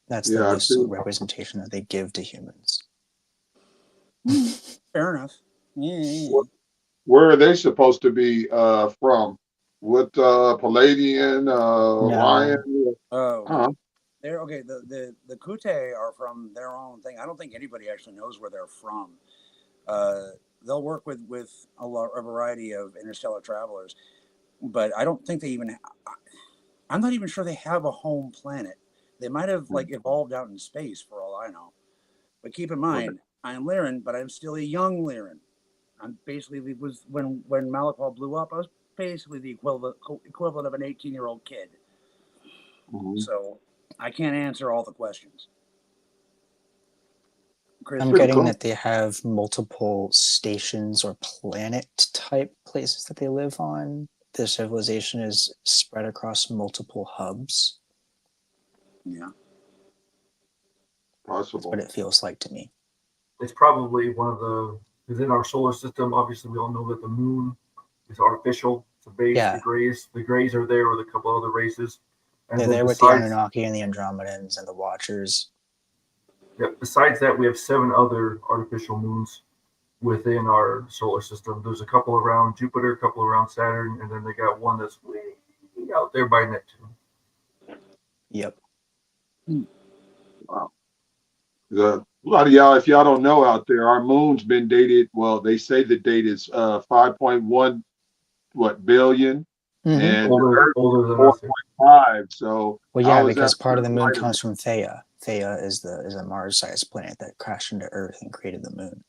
That's the visceral representation that they give to humans. Fair enough. Where are they supposed to be from? What Palladian, Ryan? They're okay. The Kute are from their own thing. I don't think anybody actually knows where they're from. They'll work with a variety of interstellar travelers, but I don't think they even. I'm not even sure they have a home planet. They might have like evolved out in space for all I know. But keep in mind, I'm Lyran, but I'm still a young Lyran. I'm basically when Malachal blew up, I was basically the equivalent of an 18-year-old kid. So I can't answer all the questions. Chris, I'm Pretty getting cool. that they have multiple stations or planet type places that they live on. Their civilization is spread across multiple hubs. yeah. That's what Possible. it feels like to me. It's probably one of the, because in our solar system, obviously we all know that the moon is artificial. It's a base. Yeah, The Greys are there with a couple other races, and they're then there with the Anunnaki and the Andromedans and the Watchers. besides that, we have 7 other artificial moons within our solar system. There's a couple around Jupiter, a couple around Saturn, and then they got one that's way out there by Neptune. Yep. Wow. A lot of y'all, if y'all don't know out there, our moon's been dated. Well, they say the date is 5.1 billion, Mm-hmm. and the Earth Older than us. 4.5. So Well, I yeah, was because at part of the moon light of comes from Theia. Theia is a Mars-sized planet that crashed into Earth and created the moon.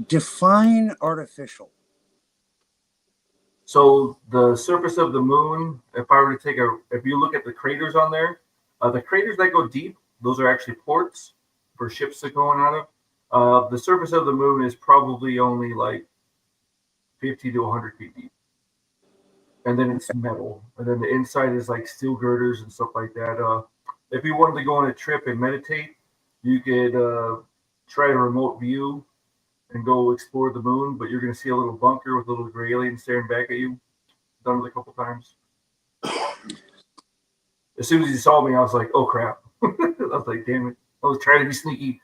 Define artificial. So the surface of the moon, if I were to if you look at the craters on there, the craters that go deep, those are actually ports for ships to go in out of. The surface of the moon is probably only like 50 to 100 feet deep. And then it's metal. And then the inside is like steel girders and stuff like that. If you wanted to go on a trip and meditate, you could try a remote view and go explore the moon, but you're going to see a little bunker with a little gray alien staring back at you. Done it a couple times. As soon as he saw me, I was like, "Oh crap!" I was like, "Damn it!" I was trying to be sneaky.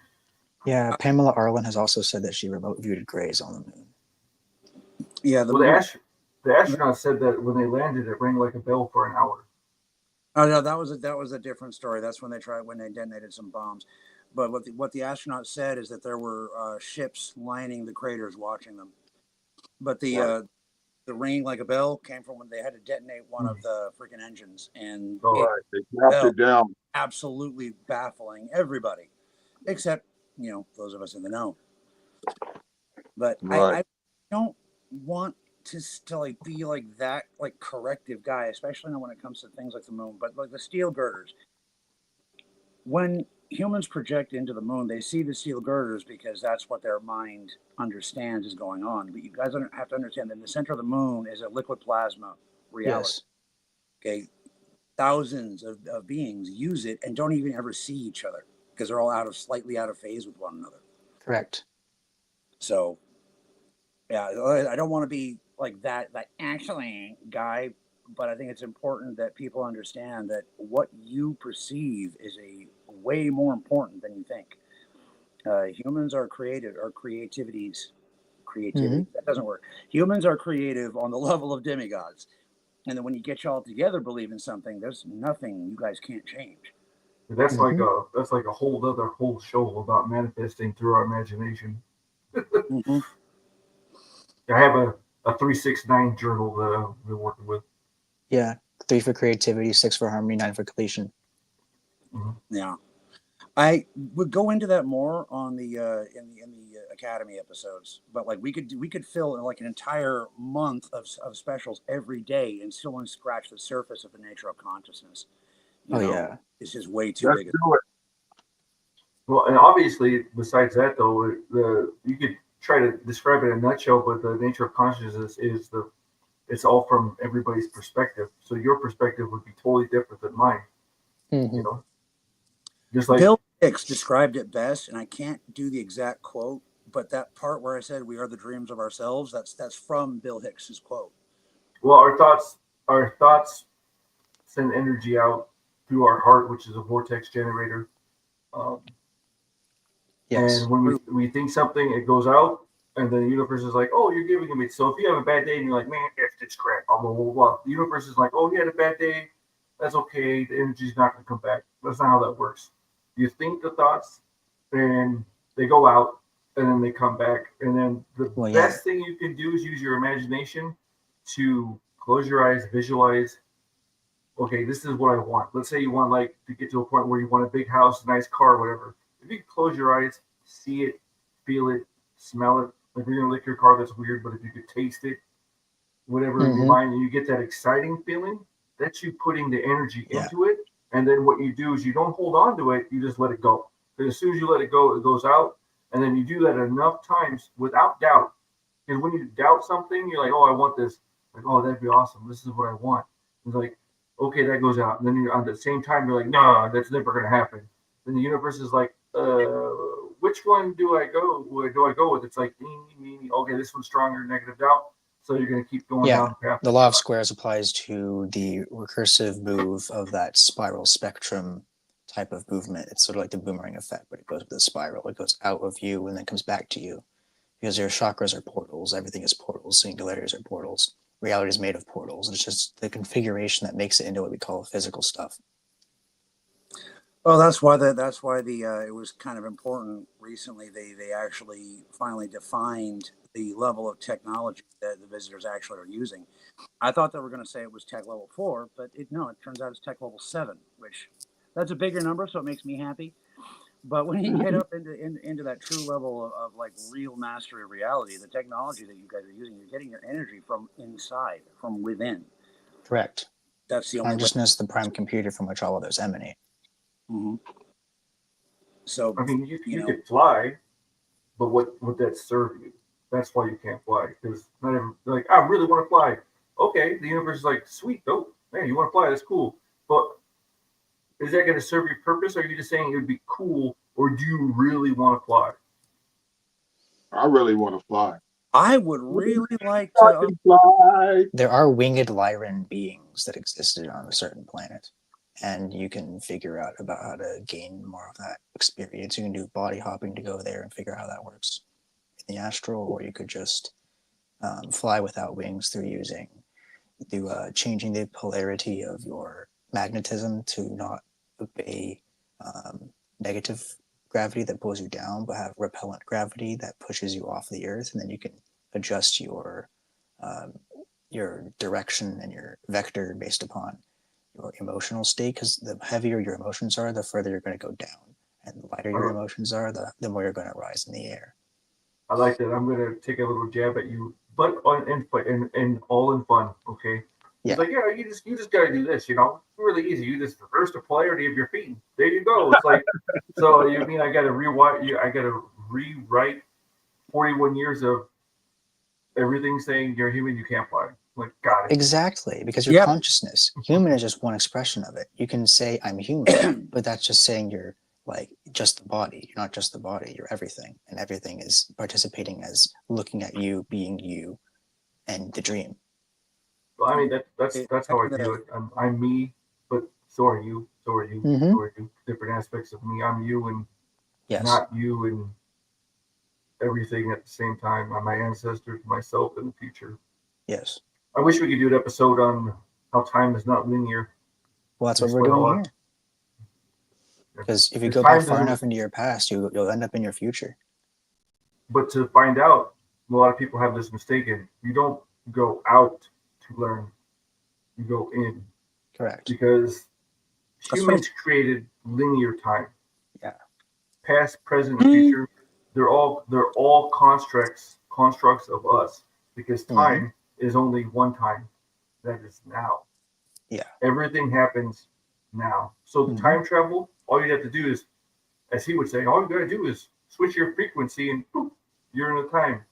Yeah, Pamela Arlen has also said that she remote viewed grays on the moon. Yeah, The astronaut said that when they landed, it rang like a bell for an hour. Oh no, that was a different story. That's when they detonated some bombs. But what the astronaut said is that there were ships lining the craters watching them. But the ringing like a bell came from when they had to detonate one of the freaking engines, and Oh, right. They dropped it down. absolutely baffling everybody, except those of us in the know. But Right. I don't want to like be like that corrective guy, especially when it comes to things like the moon. But like the steel girders, when humans project into the moon, they see the steel girders because that's what their mind understands is going on. But you guys have to understand that in the center of the moon is a liquid plasma reality. Yes. Okay, thousands of beings use it and don't even ever see each other because they're all slightly out of phase with one another. Correct. So, yeah, I don't want to be like that actually guy, but I think it's important that people understand that what you perceive is a way more important than you think. Humans are creative, or creativity. That doesn't work. Humans are creative on the level of demigods. And then when you get y'all together believe in something, there's nothing you guys can't change. That's like a whole show about manifesting through our imagination. I have a 369 journal that I've been working with. Yeah, 3 for creativity, 6 for harmony, 9 for completion. Yeah, I would go into that more on the in the Academy episodes, but like we could fill like an entire month of specials every day and still only scratch the surface of the nature of consciousness. Yeah, it's just way too Let's big. do it. Well, and obviously, besides that, though, you could try to describe it in a nutshell, but the nature of consciousness is it's all from everybody's perspective. So your perspective would be totally different than mine. You know, just like Bill Hicks described it best, and I can't do the exact quote, but that part where I said we are the dreams of ourselves, that's from Bill Hicks's quote. Well, our thoughts send energy out through our heart, which is a vortex generator. yes. And when we think something, it goes out, and the universe is like, "Oh, you're giving it me." So if you have a bad day and you're like, "Man, F this crap," blah blah blah blah, the universe is like, "Oh, you had a bad day. That's okay. The energy's not going to come back." That's not how that works. You think the thoughts, and they go out, and then they come back. And then the best thing you can do is use your imagination to close your eyes, visualize. Okay, this is what I want. Let's say you want to get to a point where you want a big house, a nice car, whatever. If you can close your eyes, see it, feel it, smell it. If you're gonna lick your car, that's weird. But if you could taste it, whatever in your mind, and you get that exciting feeling, that's you putting the energy into it. And then what you do is you don't hold on to it, you just let it go. Because as soon as you let it go, it goes out. And then you do that enough times without doubt. Because when you doubt something, you're like, oh, I want this. Like, oh, that'd be awesome. This is what I want. It's like, okay, that goes out. And then you're on the same time, you're like, no, that's never going to happen. Then the universe is like, which one do I go with? It's like, okay, this one's stronger, negative doubt. So you're going to keep going down the path. The law of squares applies to the recursive move of that spiral spectrum type of movement. It's sort of like the boomerang effect, but it goes with the spiral. It goes out of you and then comes back to you. Because your chakras are portals. Everything is portals. Singularities are portals. Reality is made of portals. It's just the configuration that makes it into what we call physical stuff. Well, that's why it was kind of important recently. They actually finally defined the level of technology that the visitors actually are using. I thought they were going to say it was tech level 4, but it turns out it's tech level 7, which that's a bigger number, so it makes me happy. But when you get up into that true level of like real mastery of reality, the technology that you guys are using, you're getting your energy from inside, from within. Correct. That's the only consciousness, the prime computer from which all of those emanate. Mm-hmm. So I mean, you could fly, but what would that serve you? That's why you can't fly. Because not every, like, I really want to fly. Okay, the universe is like, sweet, oh man, you want to fly? That's cool. But is that going to serve your purpose? Or are you just saying it would be cool, or do you really want to fly? I really want to fly. I would really like I to can fly. There are winged Lyran beings that existed on a certain planet, and you can figure out about how to gain more of that experience. You can do body hopping to go there and figure out how that works in the astral, or you could just fly without wings through changing the polarity of your magnetism to not obey negative gravity that pulls you down, but have repellent gravity that pushes you off the earth, and then you can adjust your direction and your vector based upon your emotional state, because the heavier your emotions are, the further you're going to go down, and the lighter your emotions are, the more you're going to rise in the air. I like that. I'm going to take a little jab at you, but in all in fun, okay? Yeah. It's like, yeah, you just got to do this, It's really easy. You just reverse the polarity of your feet. There you go. It's like, so you mean I got to rewrite 41 years of everything saying you're human, you can't fly. Like, got it. Exactly, because your consciousness, human is just one expression of it. You can say I'm human, but that's just saying you're like just the body. You're not just the body, you're everything. And everything is participating as looking at you, being you, and the dream. Well, I mean, that's how I view it. I'm me, but so are you. So are you. Mm-hmm. So are you. Different aspects of me. I'm you and not you and everything at the same time. I'm my ancestors, myself, and the future. Yes. I wish we could do an episode on how time is not linear. Well, that's what we're doing here. Because if you go back far enough into your past, you'll end up in your future. But to find out, a lot of people have this mistaken. You don't go out to learn. You go in. Correct. Because humans created linear time. Yeah. Past, present, future. They're all constructs of us. Because time is only one time. That is now. Yeah. Everything happens now. So the time travel, all you have to do is, as he would say, all you gotta do is switch your frequency and poof, you're in the time.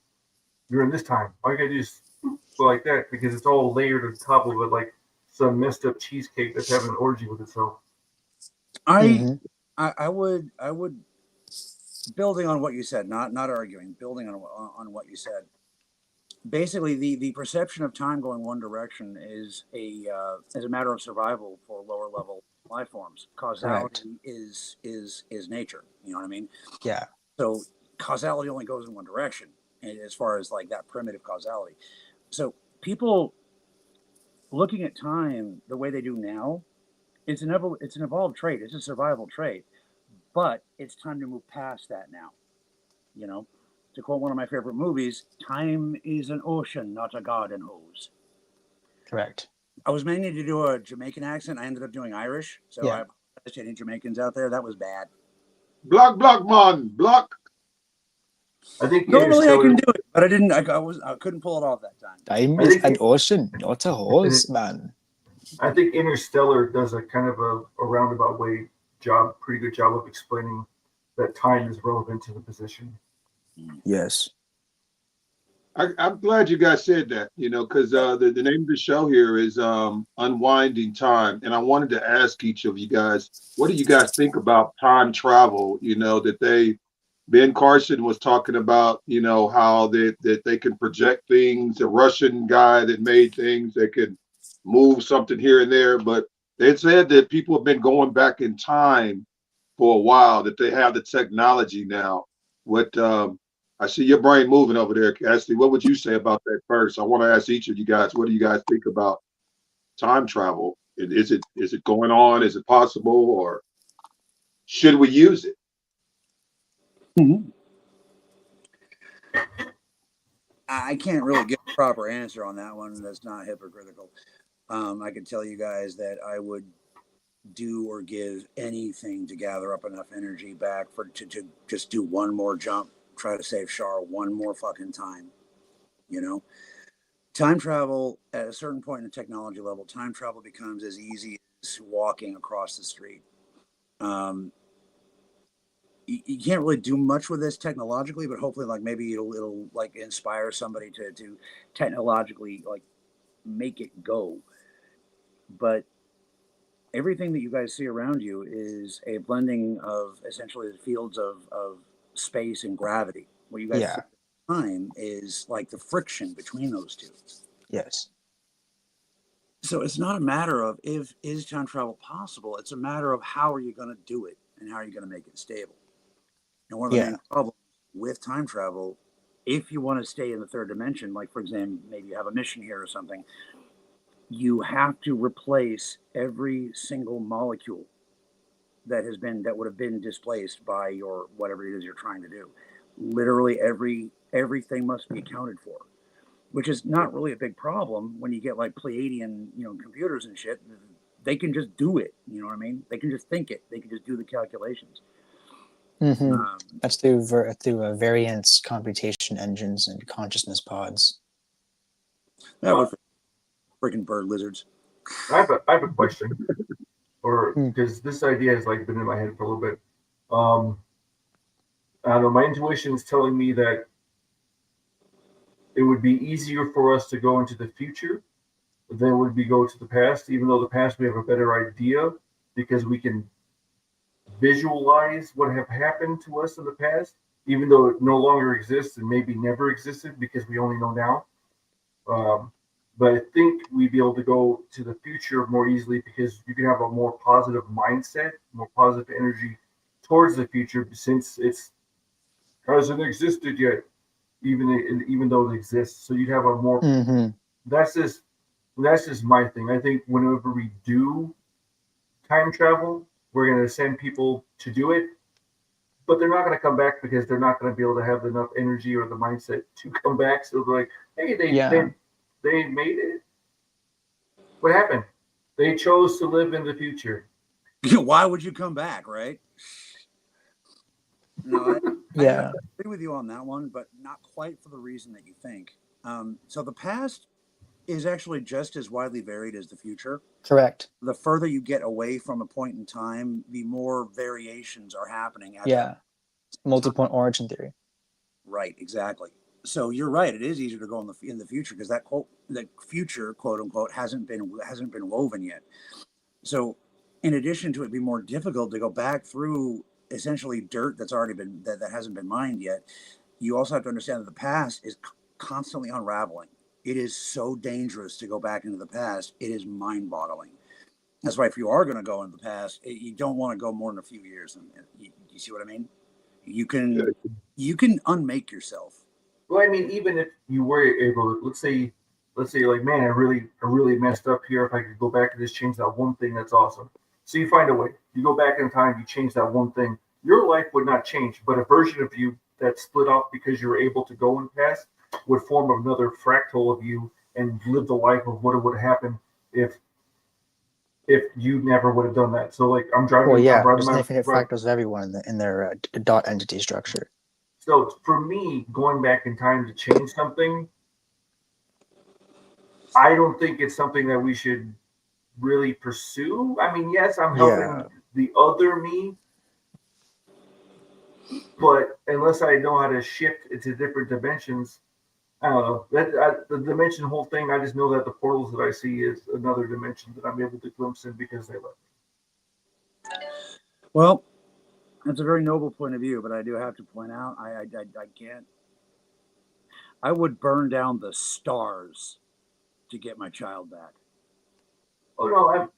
You're in this time. All you gotta do is poof, go like that, because it's all layered on top of it like some messed up cheesecake that's having an orgy with itself. I would building on what you said, not arguing, building on what you said. Basically, the perception of time going one direction is a matter of survival for lower level life forms. Causality is nature. You know what I mean? Yeah. So causality only goes in one direction, as far as like that primitive causality. So people looking at time the way they do now, it's an evolved trait. It's a survival trait, but it's time to move past that now. To quote one of my favorite movies, time is an ocean, not a garden hose. Correct. I was meaning to do a Jamaican accent. I ended up doing Irish. So I apologize to any Jamaicans out there. That was bad. Block, man. Block. I think normally I can do it, but I didn't. I couldn't pull it off that time. Time is an ocean, not a hose, man. I think Interstellar does a kind of a roundabout way pretty good job of explaining that time is relevant to the position. Yes. I'm glad you guys said that, because the name of the show here is Unwinding Time. And I wanted to ask each of you guys, what do you guys think about time travel? Ben Carson was talking about, how that they can project things, a Russian guy that made things that could move something here and there. But they said that people have been going back in time for a while, that they have the technology now. What I see your brain moving over there, Cassidy. What would you say about that first? I want to ask each of you guys, what do you guys think about time travel? Is it going on? Is it possible, or should we use it? Mm-hmm. I can't really give a proper answer on that one. That's not hypocritical. I could tell you guys that I would do or give anything to gather up enough energy back to just do one more jump, try to save Shar one more fucking time. Time travel at a certain point in the technology level, time travel becomes as easy as walking across the street. You can't really do much with this technologically, but hopefully, like, maybe it'll like inspire somebody to technologically like make it go. But everything that you guys see around you is a blending of essentially the fields of space and gravity. What you guys see time is like the friction between those two. Yes. So it's not a matter of if is time travel possible. It's a matter of how are you going to do it and how are you going to make it stable. And one of the main problems with time travel, if you want to stay in the third dimension, like for example, maybe you have a mission here or something, you have to replace every single molecule that would have been displaced by your whatever it is you're trying to do. Literally everything must be accounted for, which is not really a big problem when you get like Pleiadian, computers and shit. They can just do it. You know what I mean? They can just think it. They can just do the calculations. Mm-hmm. That's through variance computation engines and consciousness pods. That was freaking bird lizards. I have a question, or because this idea has like been in my head for a little bit. I don't know. My intuition is telling me that it would be easier for us to go into the future than it would be go to the past. Even though the past we have a better idea because we can visualize what have happened to us in the past, even though it no longer exists and maybe never existed because we only know now. But I think we'd be able to go to the future more easily because you can have a more positive mindset, more positive energy towards the future since it's hasn't existed yet, even though it exists. So you'd have a more. Mm-hmm. That's just my thing. I think whenever we do time travel, we're going to send people to do it, but they're not going to come back because they're not going to be able to have enough energy or the mindset to come back. So they're like, hey, they made it. What happened? They chose to live in the future. Why would you come back, right? No, I agree with you on that one, but not quite for the reason that you think. So the past is actually just as widely varied as the future. Correct. The further you get away from a point in time, the more variations are happening. Multi-point origin theory. Right, exactly. So you're right. It is easier to go in the future because that future, quote unquote, hasn't been woven yet. So, in addition to it being more difficult to go back through essentially dirt that's already been that hasn't been mined yet, you also have to understand that the past is constantly unraveling. It is so dangerous to go back into the past. It is mind-boggling. That's why if you are going to go into the past, you don't want to go more than a few years. You see what I mean? You can unmake yourself. Well, I mean, even if you were able to, let's say, like, man, I really messed up here. If I could go back and just change that one thing, that's awesome. So you find a way. You go back in time, you change that one thing. Your life would not change, but a version of you that split off because you were able to go in the past would form another fractal of you and live the life of what would happen if you never would have done that. So, like, I'm driving. Well, yeah, there's infinite fractals of everyone in their dot entity structure. So for me, going back in time to change something, I don't think it's something that we should really pursue. I mean, yes, I'm helping the other me, But unless I know how to shift into different dimensions, I don't know. The dimension whole thing, I just know that the portals that I see is another dimension that I'm able to glimpse in because they let Well, that's a very noble point of view, but I do have to point out, I can't. I would burn down the stars to get my child back. Oh no,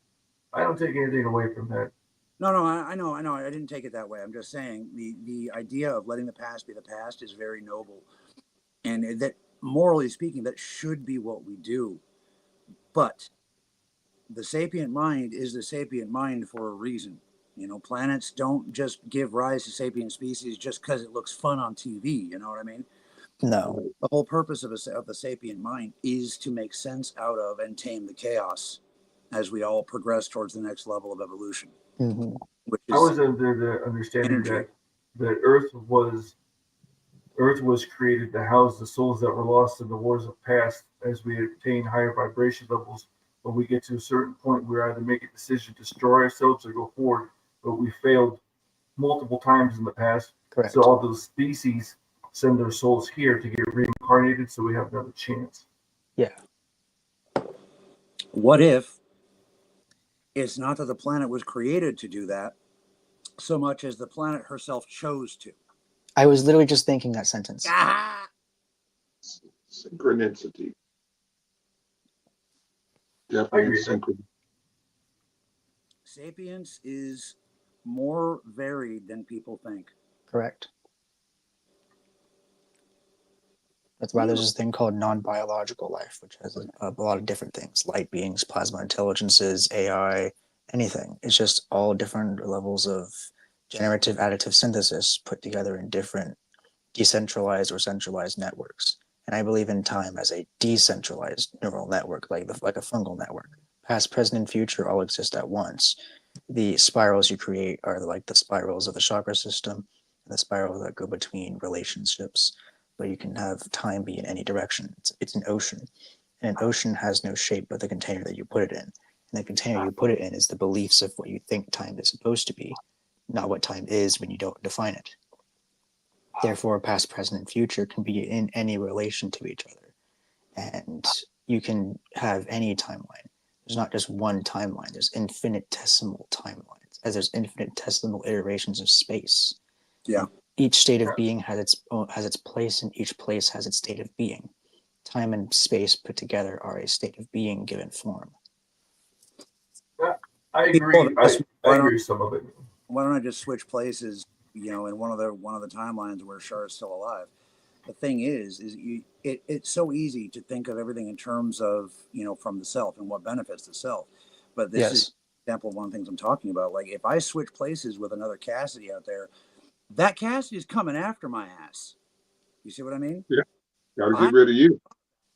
I don't take anything away from that. No, no, I know. I didn't take it that way. I'm just saying the idea of letting the past be the past is very noble, and that morally speaking, that should be what we do. But the sapient mind is the sapient mind for a reason. You know, planets don't just give rise to sapient species just because it looks fun on TV. You know what I mean? No. The whole purpose of the sapient mind is to make sense out of and tame the chaos as we all progress towards the next level of evolution, Hmm. which I is was under the understanding energy. that Earth was created to house the souls that were lost in the wars of past. As we attain higher vibration levels, when we get to a certain point, we either make a decision to destroy ourselves or go forward. But we failed multiple times in the past, Correct. so all those species send their souls here to get reincarnated, so we have another chance. Yeah. What if it's not that the planet was created to do that so much as the planet herself chose to? I was literally just thinking that sentence. Ah! Synchronicity. I Definitely agree with that. synchronicity. Sapience is more varied than people think. Correct. That's why there's this thing called non-biological life, which has a lot of different things: light beings, plasma intelligences, AI, anything. It's just all different levels of generative additive synthesis put together in different decentralized or centralized networks. And I believe in time as a decentralized neural network, like a fungal network. Past, present, and future all exist at once. The spirals you create are like the spirals of the chakra system, and the spirals that go between relationships. But you can have time be in any direction. It's an ocean, and an ocean has no shape but the container that you put it in. And the container you put it in is the beliefs of what you think time is supposed to be, not what time is when you don't define it. Therefore, past, present, and future can be in any relation to each other. And you can have any timeline. There's not just one timeline, there's infinitesimal timelines, as there's infinitesimal iterations of space. Yeah. Each state of being has its place, and each place has its state of being. Time and space put together are a state of being given form. I agree. I agree with some of it. Why don't I just switch places? You know, in one of the timelines where Char is still alive. The thing is it's so easy to think of everything in terms of, you know, from the self and what benefits the self. But this is an example of one of the things I'm talking about. Like, if I switch places with another Cassidy out there, that Cassidy is coming after my ass. You see what I mean? Yeah. Gotta get rid of you.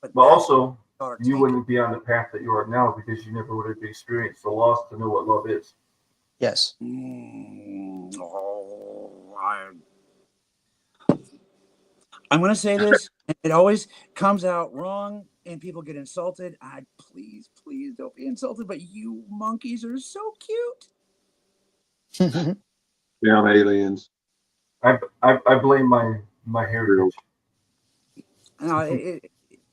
But also, you wouldn't be on the path that you are now because you never would have experienced the loss to know what love is. Yes. I'm going to say this, and it always comes out wrong, and people get insulted. Please don't be insulted, but you monkeys are so cute. Damn aliens. I blame my heritage. No,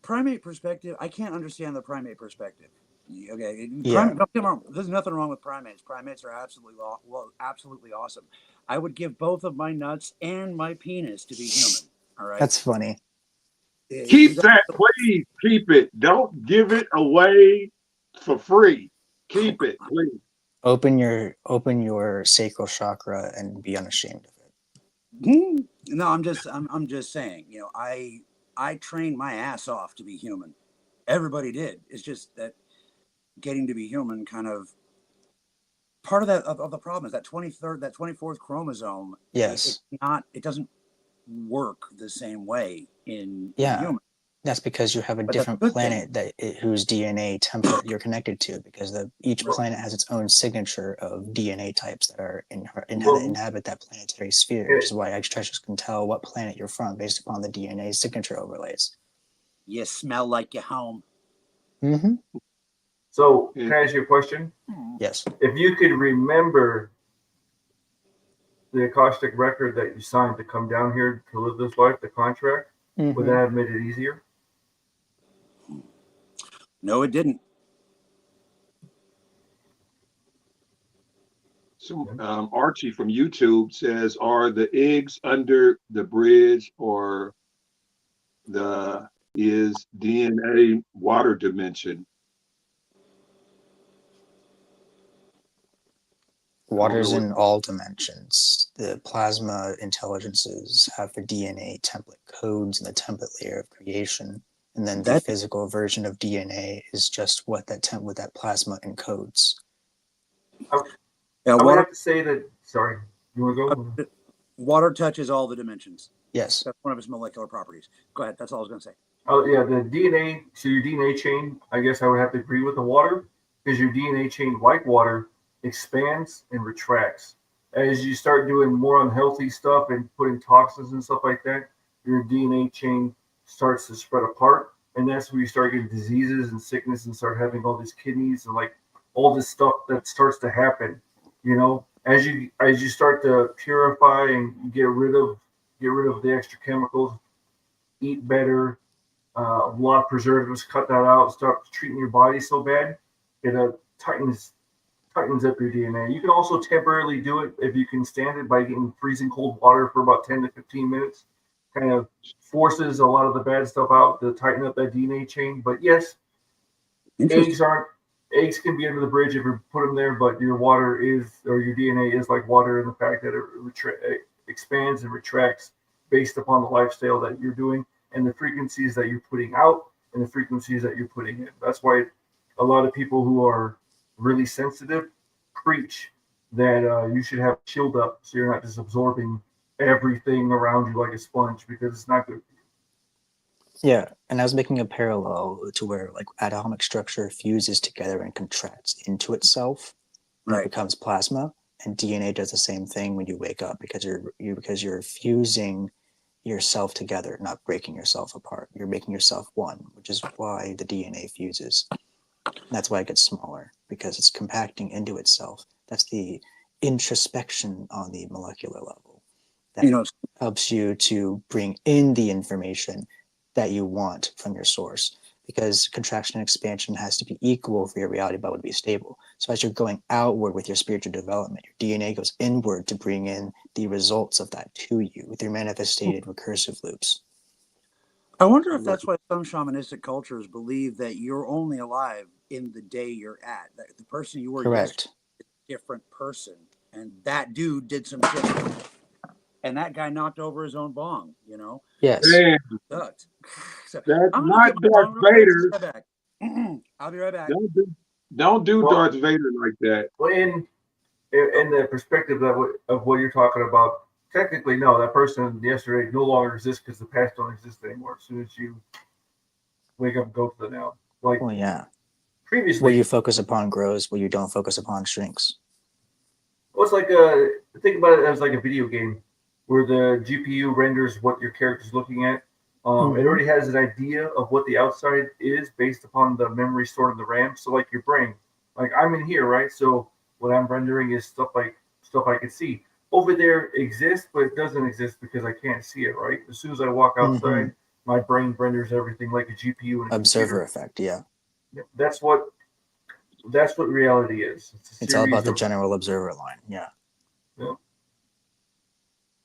primate perspective, I can't understand the primate perspective. Okay, Yeah. There's nothing wrong with primates. Primates are absolutely awesome. I would give both of my nuts and my penis to be human. All right. That's funny. Keep that, please. Keep it. Don't give it away for free. Keep it, please. Open your sacral chakra and be unashamed of it. No, I'm just saying. You know, I trained my ass off to be human. Everybody did. It's just that getting to be human kind of part of that of the problem is that 24th chromosome. Yes. It doesn't work the same way in Yeah. human. That's because you have a different planet whose DNA template you're connected to, because each planet has its own signature of DNA types that are inhabit that planetary sphere, which is why extraterrestrials can tell what planet you're from based upon the DNA signature overlays. You smell like you're home. Mm-hmm. So, can I ask you a question? Yes. If you could remember the Akashic record that you signed to come down here to live this life, the contract, would that have made it easier? No, it didn't. So Archie from YouTube says, are the eggs under the bridge or is DNA water dimension? Water's in all dimensions. The plasma intelligences have the DNA template codes and the template layer of creation. And then the physical version of DNA is just what that plasma encodes. I would have to say that, sorry, you want to go? Water touches all the dimensions. Yes. That's one of its molecular properties. Go ahead. That's all I was going to say. Oh, yeah, the DNA, so your DNA chain, I guess I would have to agree with the water, because your DNA chain, like water, expands and retracts. As you start doing more unhealthy stuff and putting toxins and stuff like that, your DNA chain starts to spread apart. And that's where you start getting diseases and sickness and start having all these kidneys and like all this stuff that starts to happen. You know, as you start to purify and get rid of the extra chemicals, eat better, a lot of preservatives, cut that out, start treating your body so bad, it tightens up your DNA. You can also temporarily do it if you can stand it by getting freezing cold water for about 10 to 15 minutes. Kind of forces a lot of the bad stuff out to tighten up that DNA chain. But yes, eggs can be under the bridge if you put them there, but your DNA is like water in the fact that it expands and retracts based upon the lifestyle that you're doing and the frequencies that you're putting out and the frequencies that you're putting in. That's why a lot of people who are really sensitive preach that you should have chilled up so you're not just absorbing everything around you like a sponge, because it's not good. Yeah, and I was making a parallel to where like atomic structure fuses together and contracts into itself, and it becomes plasma. And DNA does the same thing when you wake up because you're fusing yourself together, not breaking yourself apart. You're making yourself one, which is why the DNA fuses. That's why it gets smaller, because it's compacting into itself. That's the introspection on the molecular level that helps you to bring in the information that you want from your source, because contraction and expansion has to be equal for your reality bubble to be stable. So as you're going outward with your spiritual development, your DNA goes inward to bring in the results of that to you with your manifested recursive loops. I wonder if that's why some shamanistic cultures believe that you're only alive in the day you're at. That the person you were yesterday is a different person, and that dude did some shit, and that guy knocked over his own bong. You know. Yes. Sucked. So, that's not Darth Vader. I'll be right back. Don't do Darth Vader like that. Well, in the perspective of what you're talking about, technically, no, that person yesterday no longer exists because the past don't exist anymore. As soon as you wake up and go to the now. Like, well, yeah. Previously, what you focus upon grows, what you don't focus upon shrinks. Well, it's like think about it as like a video game where the GPU renders what your character's looking at. It already has an idea of what the outside is based upon the memory stored in the RAM. So, like your brain, like I'm in here, right? So what I'm rendering is stuff I can see. Over there exists, but it doesn't exist because I can't see it, right? As soon as I walk outside, my brain renders everything like a GPU and a observer computer. effect. Yeah, that's what reality is. It's all about the general observer line. Yeah.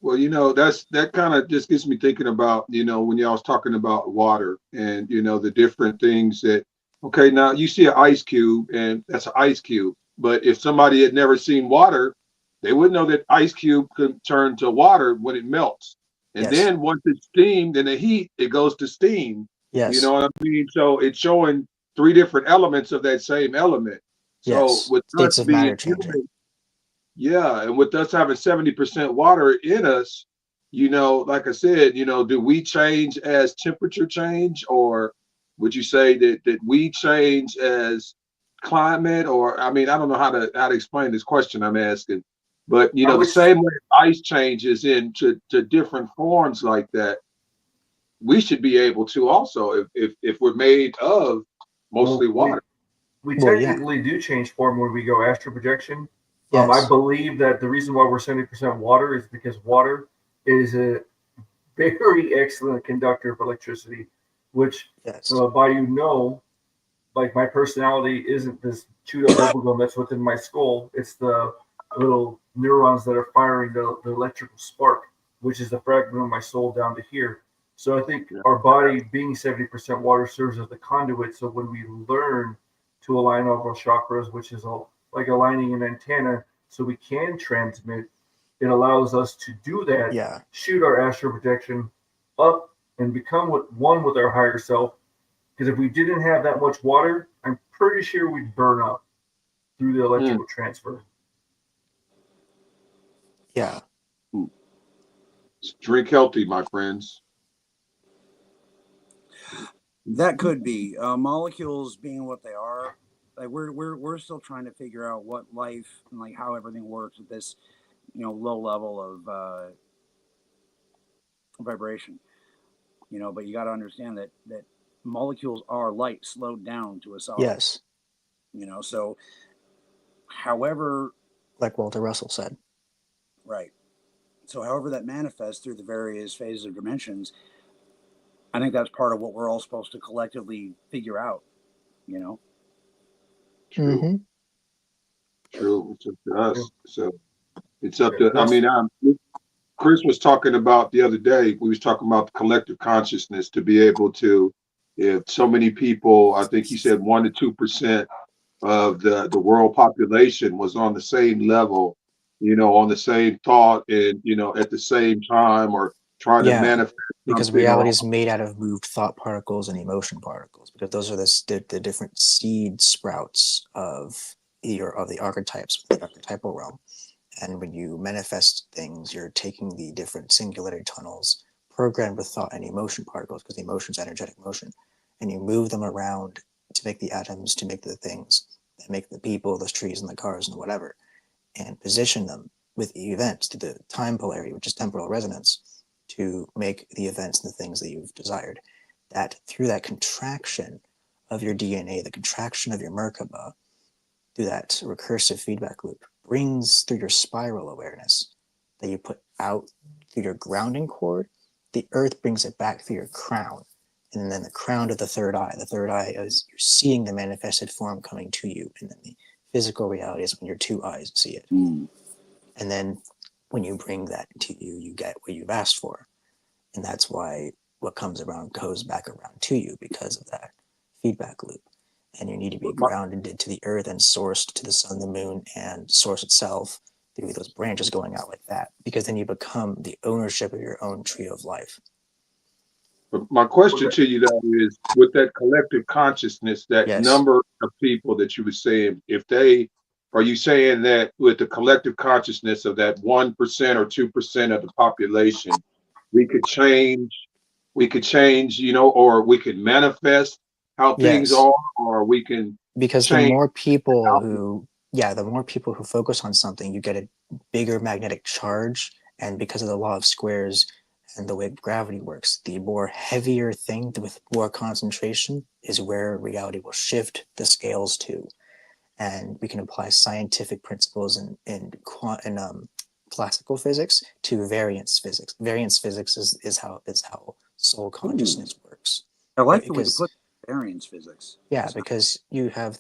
Well, that kind of just gets me thinking about, when y'all was talking about water and, the different things that, okay, now you see an ice cube and that's an ice cube. But if somebody had never seen water, they wouldn't know that ice cube could turn to water when it melts. And then once it's steamed in the heat, it goes to steam. Yes. You know what I mean? So it's showing three different elements of that same element. So with states us of matter being changing. human, and with us having 70% water in us, like I said, do we change as temperature change, or would you say that we change as climate? Or I mean, I don't know how to explain this question I'm asking, but the same way ice changes into different forms like that, we should be able to also, if we're made of mostly water. We technically do change form when we go astral projection. I Yes. believe that the reason why we're 70% water is because water is a very excellent conductor of electricity, which, Yes. by like my personality isn't this chewed up bubblegum that's within my skull. It's the little neurons that are firing the electrical spark, which is the fragment of my soul down to here. So I think Yeah. our body being 70% water serves as the conduit. So when we learn to align all our chakras, which is all like aligning an antenna, so we can transmit, it allows us to do that, Yeah. shoot our astral projection up and become one with our higher self, because if we didn't have that much water, I'm pretty sure we'd burn up through the Mm. electrical transfer. Yeah. Drink healthy, my friends. That could be molecules being what they are. Like we're still trying to figure out what life and like how everything works at this low level of vibration. But you got to understand that molecules are light slowed down to a solid. Yes. So however, Like Walter Russell said. right. So however that manifests through the various phases of dimensions, I think that's part of what we're all supposed to collectively figure out. You know. True, Mm-hmm. true. It's up to Yeah. us. So it's up to. I That's mean, Chris was talking about the other day. We was talking about the collective consciousness to be able to, if so many people, I think he said 1 to 2% of the world population was on the same level, on the same thought, and at the same time, or trying to Yeah. manifest Because something, reality or is made out of moved thought particles and emotion particles, because those are the different seed sprouts of the archetypes, the archetypal realm. And when you manifest things, you're taking the different singularity tunnels programmed with thought and emotion particles, because the emotion is energetic motion, and you move them around to make the atoms, to make the things that make the people, the trees, and the cars, and whatever, and position them with the events to the time polarity, which is temporal resonance, to make the events and the things that you've desired. That through that contraction of your DNA, the contraction of your Merkaba, through that recursive feedback loop, brings through your spiral awareness that you put out through your grounding cord, the earth brings it back through your crown. And then the crown of the third eye. The third eye is you're seeing the manifested form coming to you. And then the physical reality is when your two eyes see it. Mm. And then when you bring that to you, you get what you've asked for. And that's why what comes around goes back around to you, because of that feedback loop. And you need to be my, grounded to the earth and sourced to the sun, the moon, and source itself through those branches going out like that, because then you become the ownership of your own tree of life. my question okay. to you though is, with that collective consciousness, that Yes. number of people that you were saying, if they, are you saying that with the collective consciousness of that 1% or 2% of the population, we could change, or we could manifest how things Yes. are, or we can Because change outcome? the more people who focus on something, you get a bigger magnetic charge. And because of the law of squares and the way gravity works, the more heavier thing with more concentration is where reality will shift the scales to. And we can apply scientific principles in classical physics to variance physics. Variance physics is how soul Ooh, consciousness works, I right? like the way you Because put variance physics. yeah, That's not, because you have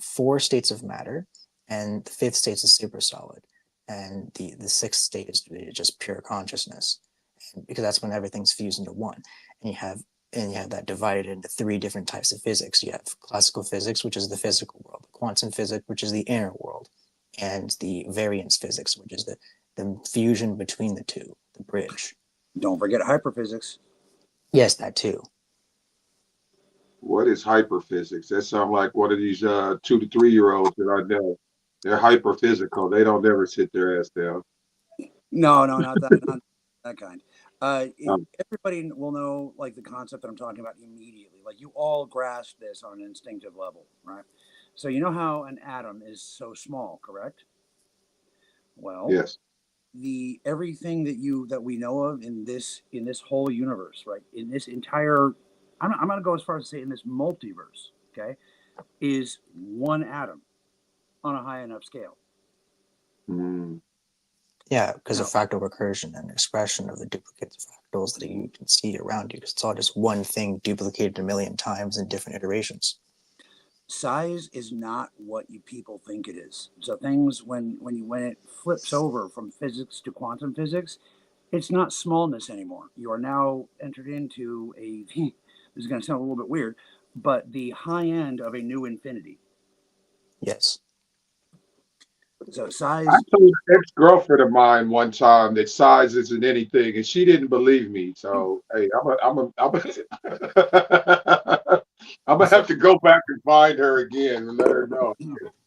four states of matter, and the fifth state is super solid, and the sixth state is just pure consciousness, because that's when everything's fused into one, and you have that divided into three different types of physics. You have classical physics, which is the physical world; quantum physics, which is the inner world; and the variance physics, which is the fusion between the two, the bridge. don't forget hyperphysics. Yes, that too. What is hyperphysics? That sounds like one of these 2 to 3 year olds that I know. They're hyperphysical. They don't ever sit their ass down. No, no, not that kind. Um, Everybody will know like the concept that I'm talking about immediately. Like you all grasp this on an instinctive level, right? So you know how an atom is so small, correct? Well, yes. the everything that we know of in this whole universe, right? In this entire, I'm going to go as far as to say in this multiverse, okay, is one atom on a high enough scale. Mm. Yeah, because No. of fractal recursion and expression of the duplicates of fractals that you can see around you. It's all just one thing duplicated a million times in different iterations. Size is not what you people think it is. So things when it flips over from physics to quantum physics, it's not smallness anymore. You are now entered into a this is going to sound a little bit weird, but the high end of a new infinity. Yes. So I size, told an ex-girlfriend of mine one time that size isn't anything, and she didn't believe me. So, hey, I'm gonna have to go back and find her again and let her know.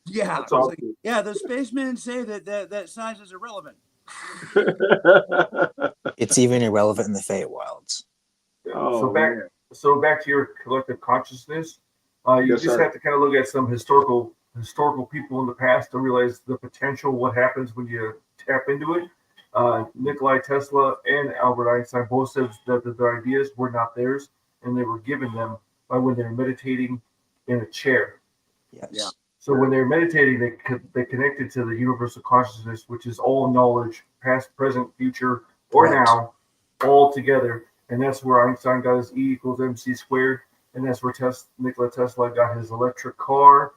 yeah, I'll it's talk like, yeah, the spacemen say that size is irrelevant. to It's even irrelevant in the Feywilds. Yeah. Oh man. So back to your collective consciousness. You Yes, just sir. have to kind of look at some historical people in the past to realize the potential. What happens when you tap into it? Nikolai Tesla and Albert Einstein both said that their ideas were not theirs, and they were given them by when they were meditating in a chair. Yeah. Yes. So when they're meditating, they connected to the universal consciousness, which is all knowledge, past, present, future, or Correct. now, all together. And that's where Einstein got his E equals MC squared, and that's where Nikola Tesla got his electric car,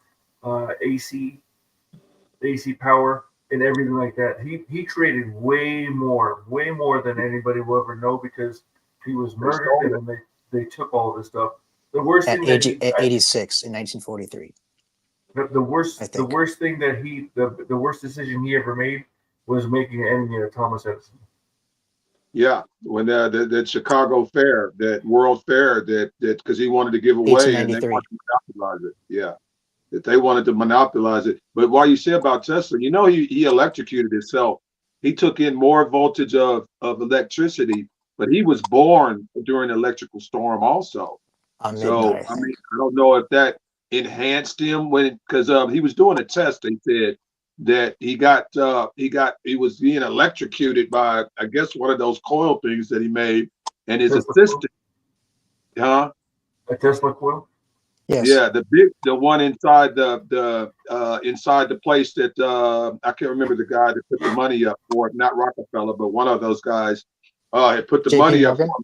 AC, AC power, and everything like that. He created way more than anybody will ever know because he was They murdered, stole and it. then they took all of this stuff. The worst At thing that age he, at 86 in 1943, the I the think. worst thing that the worst decision he ever made was making an enemy of Thomas Edison. Yeah, when that Chicago Fair, that World Fair, that because he wanted to give away and they 1893. wanted to monopolize it. Yeah, that they wanted to monopolize it. But while you say about Tesla, you know he electrocuted himself. He took in more voltage of electricity, but he was born during an electrical storm also. On midnight, So I I mean, think. I don't know if that enhanced him when because he was doing a test. They said that he was being electrocuted by I guess one of those coil things that he made, and A his Tesla coil. assistant, huh? A Tesla coil. Yes. Yeah, the one inside the place that I can't remember the guy that put the money up for it, not Rockefeller, but one of those guys had put the J.P. money up for Morgan. him.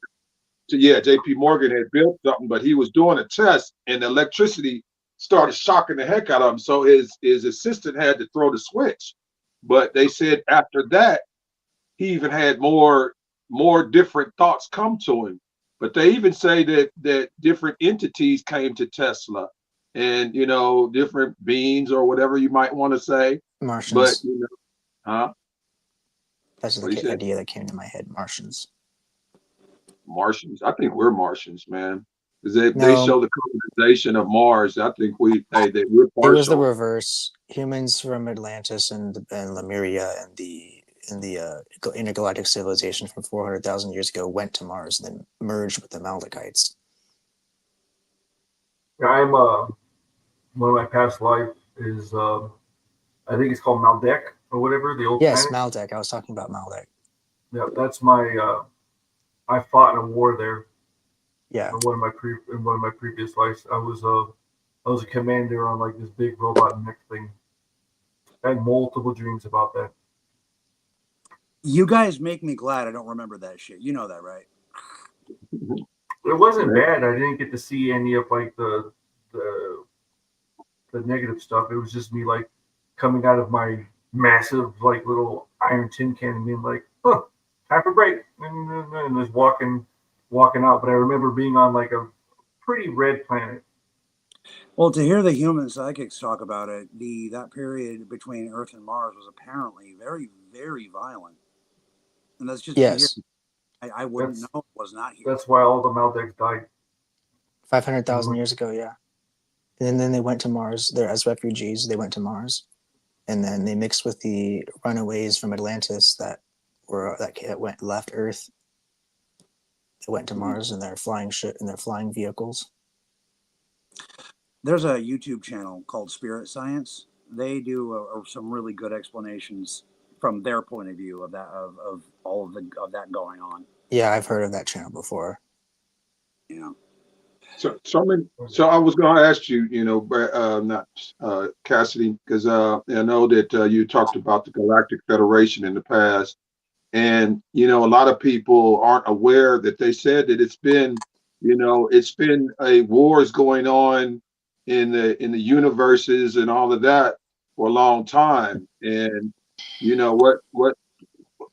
So, yeah, J.P. Morgan had built something, but he was doing a test, and the electricity started shocking the heck out of him. So his assistant had to throw the switch. But they said after that, he even had more different thoughts come to him. But they even say that different entities came to Tesla, and different beings or whatever you might want to say. But Martians. huh? That's What do you the say? idea that came to my head. Martians. Martians. I think we're Martians, man. Because they No, show the colonization of Mars. I think we're it was the partial. reverse. Humans from Atlantis and Lemuria and the intergalactic civilization from 400,000 years ago went to Mars and then merged with the Maldikites. Yeah, I'm one of my past life is I think it's called Maldek or whatever the old Yes, planet. Maldek. I was talking about Maldek. Yeah, that's my I fought in a war there Yeah. in one of my previous lives. I was a commander on like this big robot mech thing. I had multiple dreams about that. You guys make me glad I don't remember that shit. You know that, right? It wasn't bad. I didn't get to see any of like the the negative stuff. It was just me like coming out of my massive like little iron tin can and being like, huh, time for break, and just walking out. But I remember being on like a pretty red planet. Well, to hear the human psychics talk about it, that period between Earth and Mars was apparently very, very violent, and that's just to hear. Yes. I wouldn't That's know it was not here. that's why all the Maldecs died. 500,000 years ago, yeah. And then they went to Mars. They're as refugees. They went to Mars, and then they mixed with the runaways from Atlantis that went left Earth. They went to Mars in their flying vehicles. There's a YouTube channel called Spirit Science. They do some really good explanations from their point of view of that of all of that going on. Yeah, I've heard of that channel before. You know, So I was going to ask you, not Cassidy, because I know that you talked about the Galactic Federation in the past, and a lot of people aren't aware that they said that it's been a wars going on in the universes and all of that for a long time, and what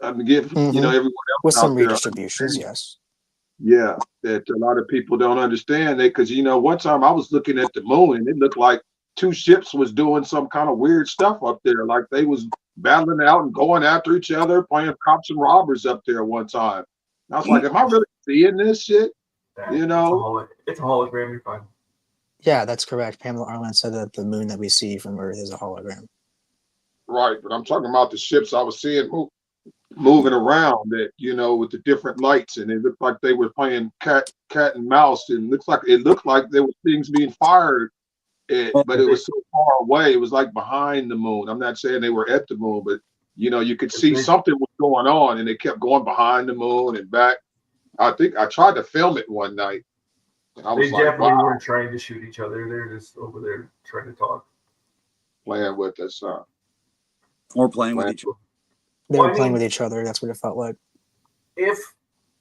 I'm give Hmm. everyone With else some out there. redistributions, yes. Yeah, that a lot of people don't understand that because one time I was looking at the moon and it looked like two ships was doing some kind of weird stuff up there, like they was battling out and going after each other, playing cops and robbers up there one time. And I was like, am I really seeing this shit? Yeah, You know, it's a hologram. You're fine. Yeah, that's correct. Pamela Arlen said that the moon that we see from Earth is a hologram. right? But I'm talking about the ships I was seeing moving around that with the different lights, and it looked like they were playing cat and mouse, and it looked like there was things being fired. But Yeah, it was so far away. It was like behind the moon. I'm not saying they were at the moon, but you could see they, something was going on, and they kept going behind the moon and back. I think I tried to film it one night, and I they was like, definitely "Wow, weren't trying to shoot each other. They're just over there trying to talk. playing with us, Or playing with playing." each other. They Well, were I playing mean, with each other. That's what it felt like. if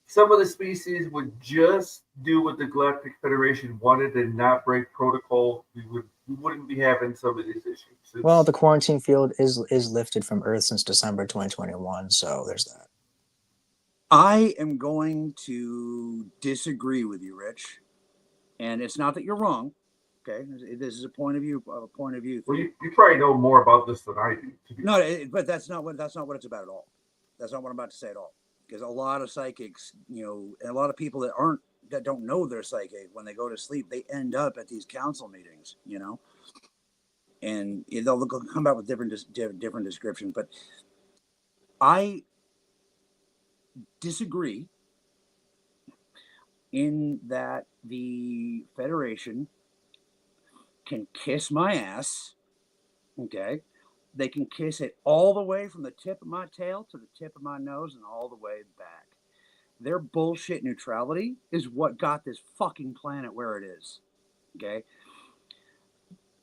some of the species would just do what the Galactic Federation wanted and not break protocol, we wouldn't be having some of these issues. Well, the quarantine field is lifted from Earth since December 2021, so there's that. I am going to disagree with you, Rich. And it's not that you're wrong. Okay, this is a point of view. Well, you probably know more about this than I do. No, but that's not what it's about at all. That's not what I'm about to say at all. Because a lot of psychics, and a lot of people that don't know they're psychic, when they go to sleep, they end up at these council meetings, and they'll come out with different descriptions. But I disagree in that the Federation can kiss my ass. Okay, they can kiss it all the way from the tip of my tail to the tip of my nose and all the way back. Their bullshit neutrality is what got this fucking planet where it is. Okay.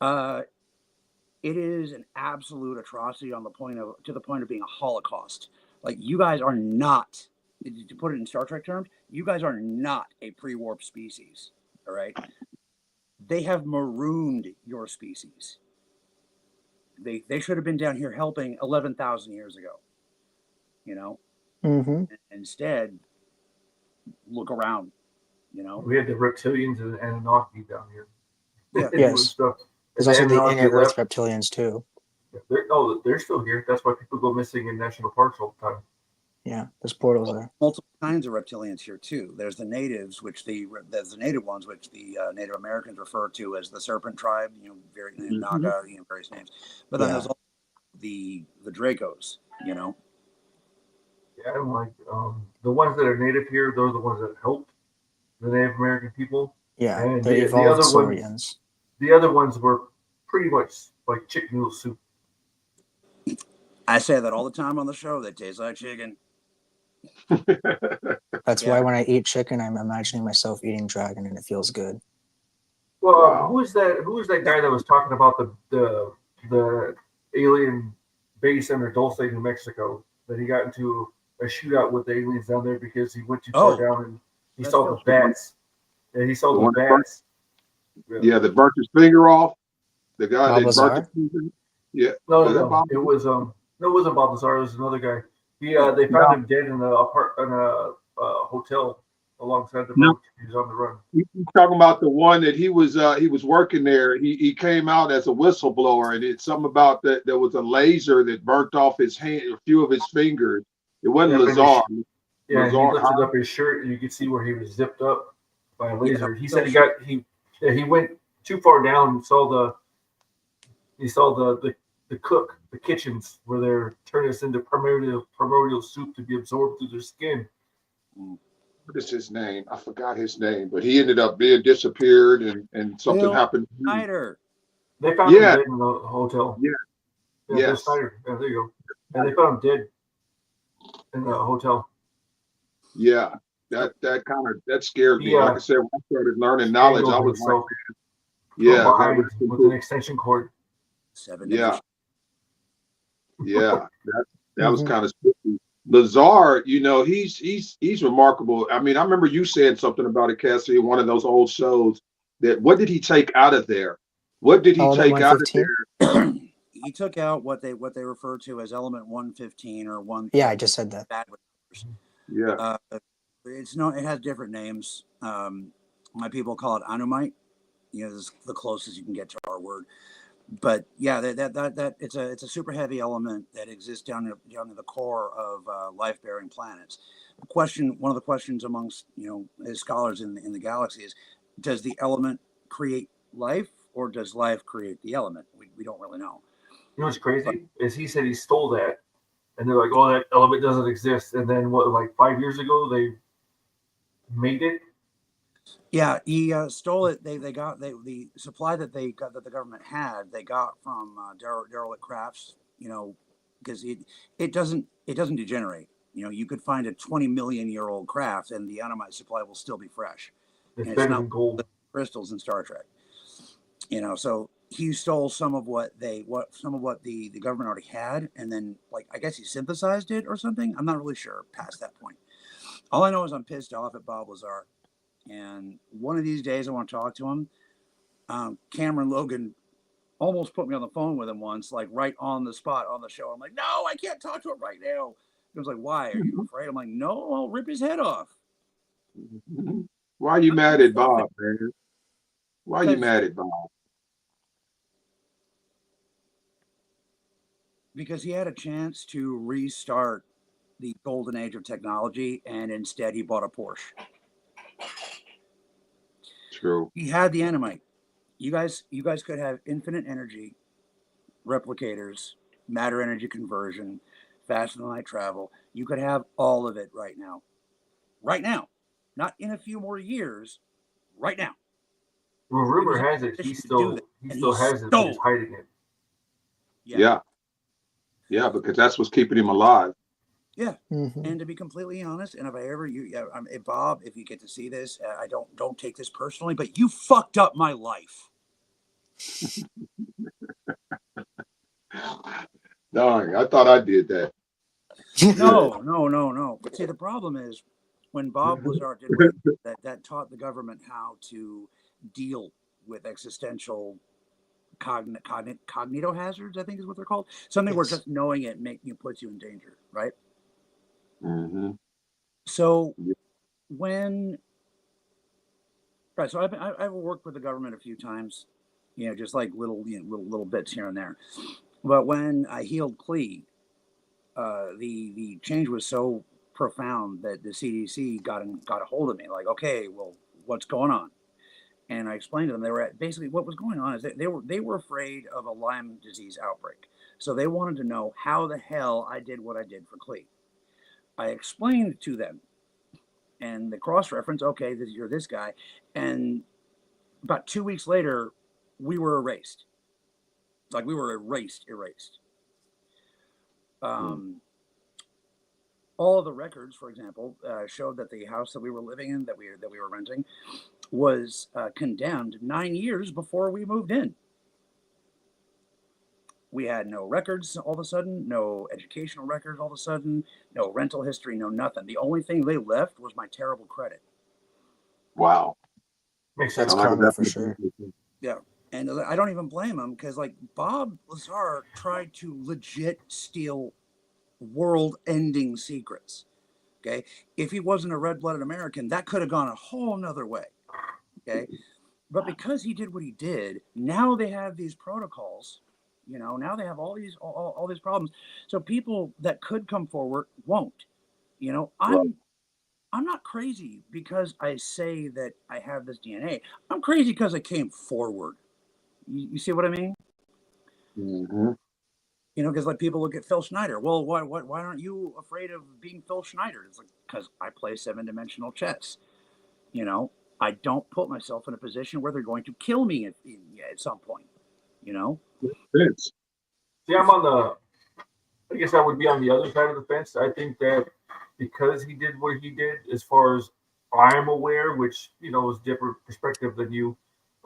Uh, it is an absolute atrocity to the point of being a Holocaust. Like, you guys are not, to put it in Star Trek terms, you guys are not a pre-warp species. All right. They have marooned your species. They should have been down here helping 11,000 years ago. Mm-hmm. Instead, look around. We had the reptilians and Anunnaki down here. Yeah. doing Yes. stuff. There's And also the Anunnaki inner Earth left. reptilians too. They're still here. That's why people go missing in national parks all the time. Yeah, there's portals there. Multiple kinds of reptilians here too. There's the natives, there's the native ones, which the Native Americans refer to as the Serpent Tribe. Very Naga, various names. But then there's also the Dracos. Yeah, and like the ones that are native here, those are the ones that helped the Native American people. Yeah, and the evolved Saurians. The other ones were pretty much like chicken noodle soup. I say that all the time on the show. They taste like chicken. That's why when I eat chicken, I'm imagining myself eating dragon, and it feels good. Well, Wow. who was that guy that was talking about the alien base under Dulce, New Mexico? That he got into a shootout with the aliens down there because he went too far down and he saw the bats. And he saw the bats. Yeah, that burnt his finger off. The guy that Balthazar? burnt his finger. Yeah. No. It was no, it wasn't Balthazar. It was another guy. They found him dead in a hotel alongside the boat. He was on the run. He's talking about the one that he was working there. He came out as a whistleblower, and it's something about that there was a laser that burnt off his hand, a few of his fingers. It wasn't Lazar. Yeah, he lifted up his shirt, and you could see where he was zipped up by a laser. He said he went too far down and saw the cook, the kitchens where they're turning us into primordial soup to be absorbed through their skin. What is his name? I forgot his name, but he ended up being disappeared, and something Bill happened. Snyder. They found him dead in the hotel. Yeah. Bill Snyder. Yeah, there you go. And they found him dead in the hotel. Yeah, that scared me. Like Yeah, I said, when I started learning knowledge, I strangled was like, himself from yeah, that behind with an was extension cord. 7 yeah, dimensions. yeah. That was Mhm. kind of spooky. Lazard, he's remarkable. I mean, I remember you saying something about it, Cassie, in one of those old shows. That what did he take out of there? What did he Element take out of 115. He took out what they refer to as element 115 or one. Yeah, I just said that. Bad with numbers. there? It's no, it has different names. My people call it anumite. This is the closest you can get to our word. But yeah, that it's a super heavy element that exists down in the core of life bearing planets. One of the questions amongst as scholars in the galaxy is, does the element create life, or does life create the element? We don't really know. You know what's But crazy is he said he stole that, and they're like, "Oh, that element doesn't exist." And then what? Like 5 years ago, they made it. yeah, he stole it. They got the supply that they got, that the government had. They got from derelict crafts. Because it doesn't degenerate. You could find a 20 million-year-old craft, and the animite supply will still be fresh. It's And it's better not than gold. the crystals in Star Trek. So he stole some of what the government already had, and then, like, I guess he synthesized it or something. I'm not really sure past that point. All I know is I'm pissed off at Bob Lazar. And one of these days I want to talk to him. Cameron Logan almost put me on the phone with him once, like right on the spot on the show. I'm like, no, I can't talk to him right now. He was like, why? Are you afraid? I'm like, no, I'll rip his head off. Yeah. Why are you I'm mad too at fluffy. Bob, man? Why are you Because mad at Bob? he had a chance to restart the golden age of technology, and instead he bought a Porsche. True. He had the Animite. You guys could have infinite energy, replicators, matter energy conversion, faster than light travel. You could have all of it right now. Right now. Not in a few more years, right now. Well, He was rumor in has a it position to do that, he and he still has it, but he's stole. hiding it. Yeah. Yeah. Yeah, because that's what's keeping him alive. Yeah. Mhm. And to be completely honest, and if I ever Bob, if you get to see this, I don't take this personally, but you fucked up my life. Darn, I thought I did that. No. But see, the problem is when Bob Lazar did what he did, that taught the government how to deal with existential cognito hazards, I think is what they're called. Something where Yes. just knowing it puts you in danger, right? hmm So when right, so I've worked with the government a few times, just like little bits here and there. But when I healed Clee, the change was so profound that the CDC got a hold of me. Like, okay, well, what's going on? And I explained to them, they were basically, what was going on is they were afraid of a Lyme disease outbreak, so they wanted to know how the hell I did what I did for Clee. I explained to them, and the cross reference, okay, you're this guy, and about 2 weeks later, we were erased. Like, we were erased. Um, all of the records, for example, showed that the house that we were living in, that we were renting, was condemned 9 years before we moved in. We had no records all of a sudden, no educational records all of a sudden, no rental history, no nothing. The only thing they left was my terrible credit. Wow. Makes That's sense. Sound like karma a for sure. Yeah. And I don't even blame him, because, like, Bob Lazar tried to legit steal world-ending secrets. Okay, if he wasn't a red-blooded American, that could have gone a whole nother way. Okay, but because he did what he did, now they have these protocols. Now they have all these problems. So people that could come forward won't. Right. I'm not crazy because I say that I have this DNA. I'm crazy because I came forward. You see what I mean? hmm Because, like, people look at Phil Schneider. Well, why aren't you afraid of being Phil Schneider? It's like, because I play 7-dimensional chess. I don't put myself in a position where they're going to kill me at some point. Fence. See, I'm on the. I guess I would be on the other side of the fence. I think that because he did what he did, as far as I'm aware, which is different perspective than you.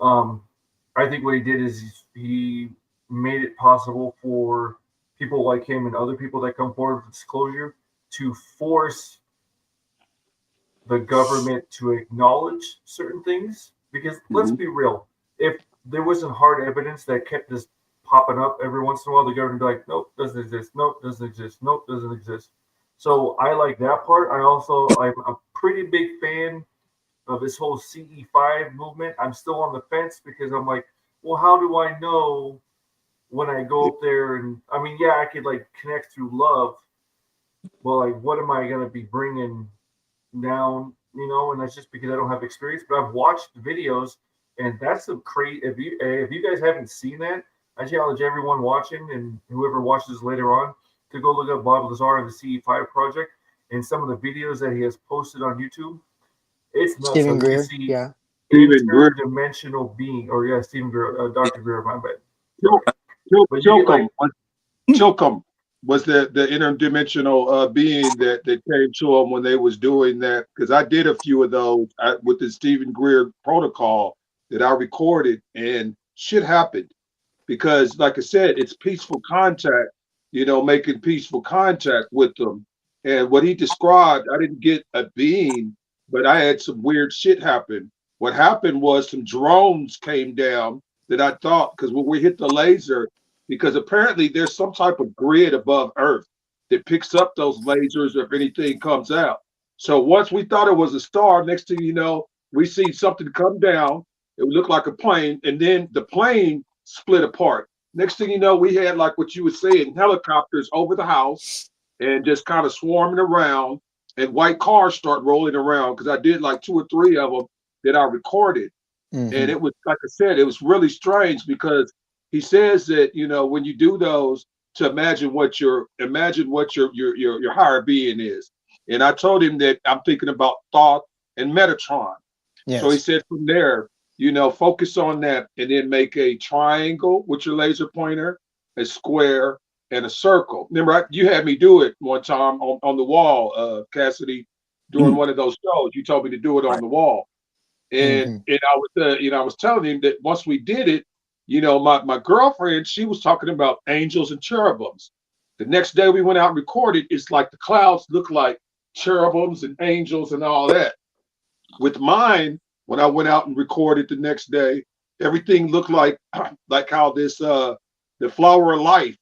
I think what he did is he made it possible for people like him and other people that come forward with disclosure to force the government to acknowledge certain things. Because let's be real, if there wasn't hard evidence that kept this popping up every once in a while, the government would be like, nope, doesn't exist, nope, doesn't exist, nope, doesn't exist. So I like that part. I'm a pretty big fan of this whole CE5 movement. I'm still on the fence because I'm like, well, how do I know when I go up there? And I mean, yeah, I could like connect through love. Well, like, what am I gonna be bringing down? And that's just because I don't have experience. But I've watched the videos, and that's some crazy. If you guys haven't seen that, I challenge everyone watching and whoever watches later on to go look up Bob Lazar and the CE5 project and some of the videos that he has posted on YouTube. It's nuts. Stephen You can Greer, see yeah. Stephen Greer, interdimensional being, or yeah, Stephen Greer, Dr. Greer, my bad. But you get like, Chilcom was the interdimensional being that came to him when they was doing that. Because I did a few of those with the Stephen Greer protocol that I recorded, and shit happened. Because, like I said, it's peaceful contact. Making peaceful contact with them. And what he described, I didn't get a being, but I had some weird shit happen. What happened was some drones came down that I thought, because when we hit the laser, because apparently there's some type of grid above Earth that picks up those lasers if anything comes out. So once we thought it was a star, next thing you know, we see something come down. It would look like a plane, and then the plane split apart. Next thing you know, we had, like what you were saying, helicopters over the house and just kind of swarming around, and white cars start rolling around because I did like two or three of them that I recorded. And it was, like I said, it was really strange because he says that, when you do those, to imagine what your higher being is. And I told him that I'm thinking about thought and Metatron. So he Yes. said from there, focus on that and then make a triangle with your laser pointer, a square, and a circle. Remember, you had me do it one time on the wall, Cassidy, during one of those shows. You told me to do it on the wall. And I was telling him that once we did it, my girlfriend, she was talking about angels and cherubims. The next day we went out and recorded, it's like the clouds look like cherubims and angels and all that. With mine, when I went out and recorded the next day, everything looked like like how this the flower of life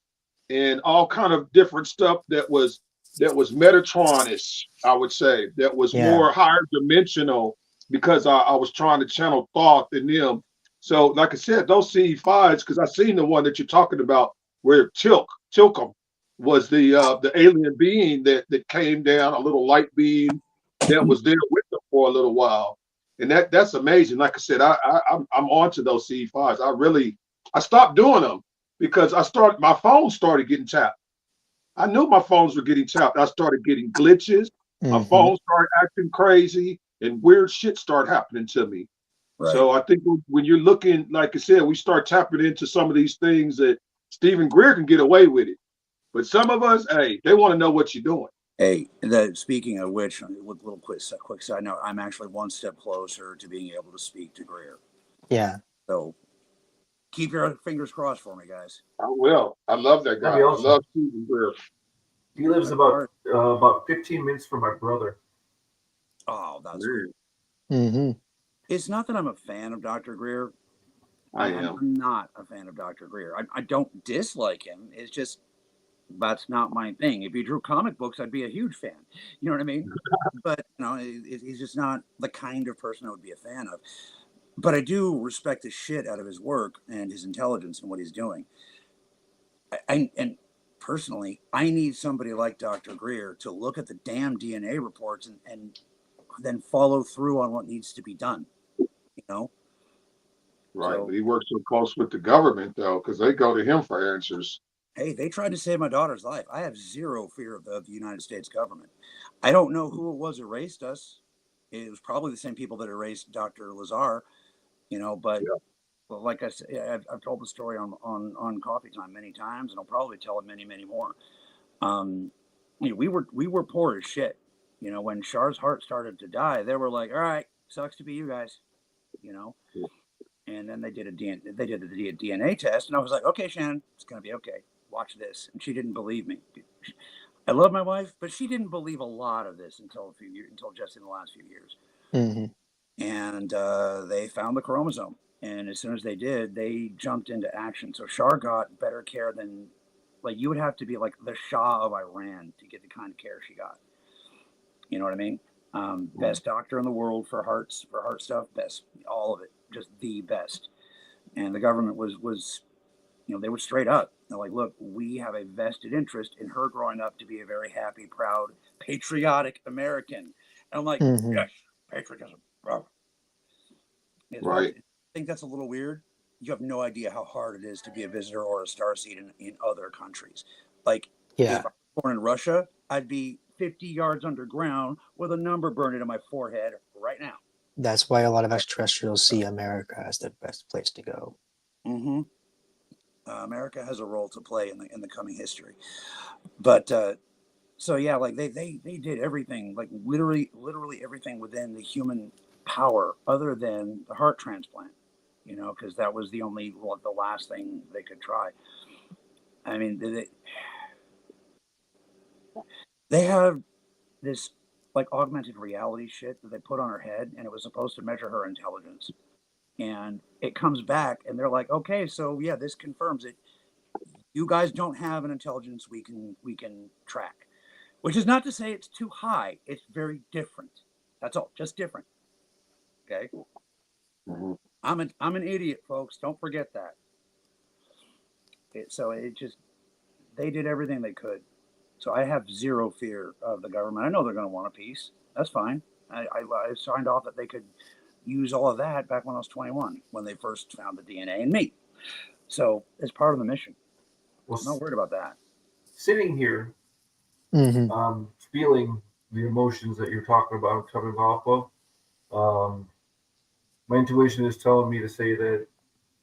and all kind of different stuff that was Metatronish, I would say, that was Yeah. more higher dimensional because I was trying to channel thought in them. So, like I said, those CE5s, because I seen the one that you're talking about where Tilcum was the alien being that came down, a little light being that was there with them for a little while. And that's amazing. Like I said, I'm on to those CE5s. I stopped doing them because my phone started getting tapped. I knew my phones were getting tapped. I started getting glitches. My phone started acting crazy, and weird shit started happening to me. Right. So I think when you're looking, like I said, we start tapping into some of these things that Stephen Greer can get away with it. But some of us, hey, they want to know what you're doing. Hey, speaking of which, with a little quick side note, I'm actually one step closer to being able to speak to Greer. Yeah. So keep your fingers crossed for me, guys. I will. I love that guy. That'd be awesome. I love Stephen Greer. He lives about 15 minutes from my brother. Oh, that's weird. Mm-hmm. It's not that I'm a fan of Dr. Greer. I am. I'm not a fan of Dr. Greer. I don't dislike him. It's just that's not my thing. If he drew comic books, I'd be a huge fan. You know what I mean? But he's just not the kind of person I would be a fan of. But I do respect the shit out of his work and his intelligence and what he's doing. And personally, I need somebody like Dr. Greer to look at the damn DNA reports and then follow through on what needs to be done. Right. So, But he works so close with the government, though, because they go to him for answers. hey, they tried to save my daughter's life. I have zero fear of the United States government. I don't know who it was erased us. It was probably the same people that erased Dr. Lazar, but Yeah. well, like I said, I've told the story on Coffee Time many times, and I'll probably tell it many, many more. We were poor as shit. You know, when Char's heart started to die, they were like, "All right, sucks to be you guys," you know. And then they did the DNA test, and I was like, "Okay, Shannon, it's gonna be okay. Watch this." And she didn't believe me. I love my wife, but she didn't believe a lot of this until until just in the last few years. Mm-hmm. And they found the chromosome, and as soon as they did, they jumped into action. So Char got better care than, like, you would have to be like the Shah of Iran to get the kind of care she got. You know what I mean? Best doctor in the world for heart stuff, best, all of it, just the best. And the government was, they were straight up. They're like, look, we have a vested interest in her growing up to be a very happy, proud, patriotic American. And I'm like, Mm-hmm. yes, patriotism. Bro. Right. I think that's a little weird. You have no idea how hard it is to be a visitor or a starseed in other countries. Like, Yeah, if I was born in Russia, I'd be 50 yards underground with a number burned into my forehead right now. that's why a lot of extraterrestrials see America as the best place to go. Mm-hmm. America has a role to play in the coming history, but so yeah, like they did everything, like literally everything within the human power, other than the heart transplant. You know, because that was the last thing they could try. I mean, they have this like augmented reality shit that they put on her head, and it was supposed to measure her intelligence. And it comes back, and they're like, okay, so yeah, this confirms it. You guys don't have an intelligence we can track, which is not to say it's too high. It's very different. That's all, just different. Okay, Mm-hmm. I'm an idiot, folks. Don't forget that. So it just they did everything they could. So I have zero fear of the government. I know they're going to want a piece. That's fine. I signed off that they could use all of that back when I was 21, when they first found the DNA in me. So it's part of the mission. Well, I'm not worried about that. sitting here, Mm-hmm. feeling the emotions that you're talking about coming off of, um, my intuition is telling me to say that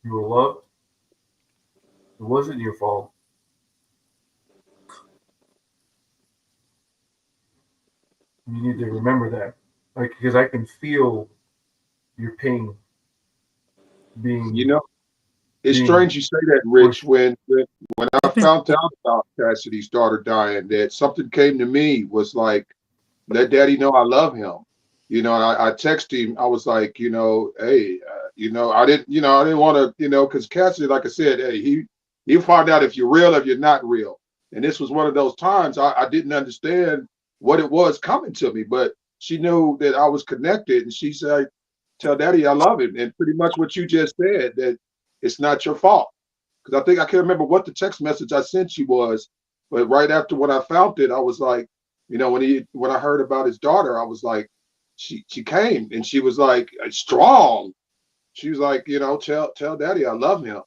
you were loved. It wasn't your fault. You need to remember that, like, because I can feel your pain You being know, it's being strange you say that, Rich. pushed. When I I've been found out about Cassidy's daughter dying, that something came to me was like, let Daddy know I love him. I texted him. I was like, hey, I didn't want to, because Cassidy, like I said, hey, he'll find out if you're real, if you're not real. And this was one of those times I didn't understand what it was coming to me, but she knew that I was connected, and she said, tell Daddy I love him, and pretty much what you just said, that it's not your fault. Because I think I can't remember what the text message I sent you was, but right after when I found it, I was like, when I heard about his daughter, I was like, she came and she was like strong. She was like, tell Daddy I love him,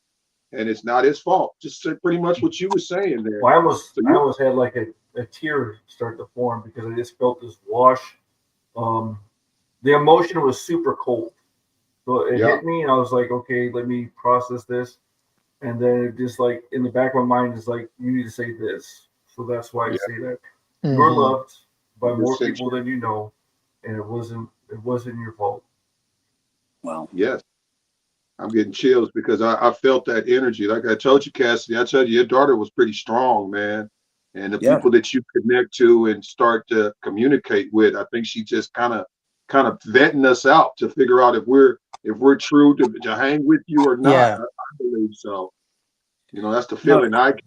and it's not his fault. Just pretty much what you were saying there. Well, I almost So I you, almost had like a tear start to form because I just felt this wash. Um, the emotion was super cold, so it yeah, hit me, and I was like, okay, let me process this. And then it just like in the back of my mind is like, you need to say this. So that's why I yeah, say that you're Mm-hmm. loved by you're more six. people than you know, and it wasn't your fault. well, Yes, I'm getting chills because I felt that energy. Like I told you, Cassidy, I told you your daughter was pretty strong, man. And the yeah, people that you connect to and start to communicate with, I think she just kind of vetting us out to figure out if we're true to hang with you or not. Yeah. I believe so. That's the no, feeling I get.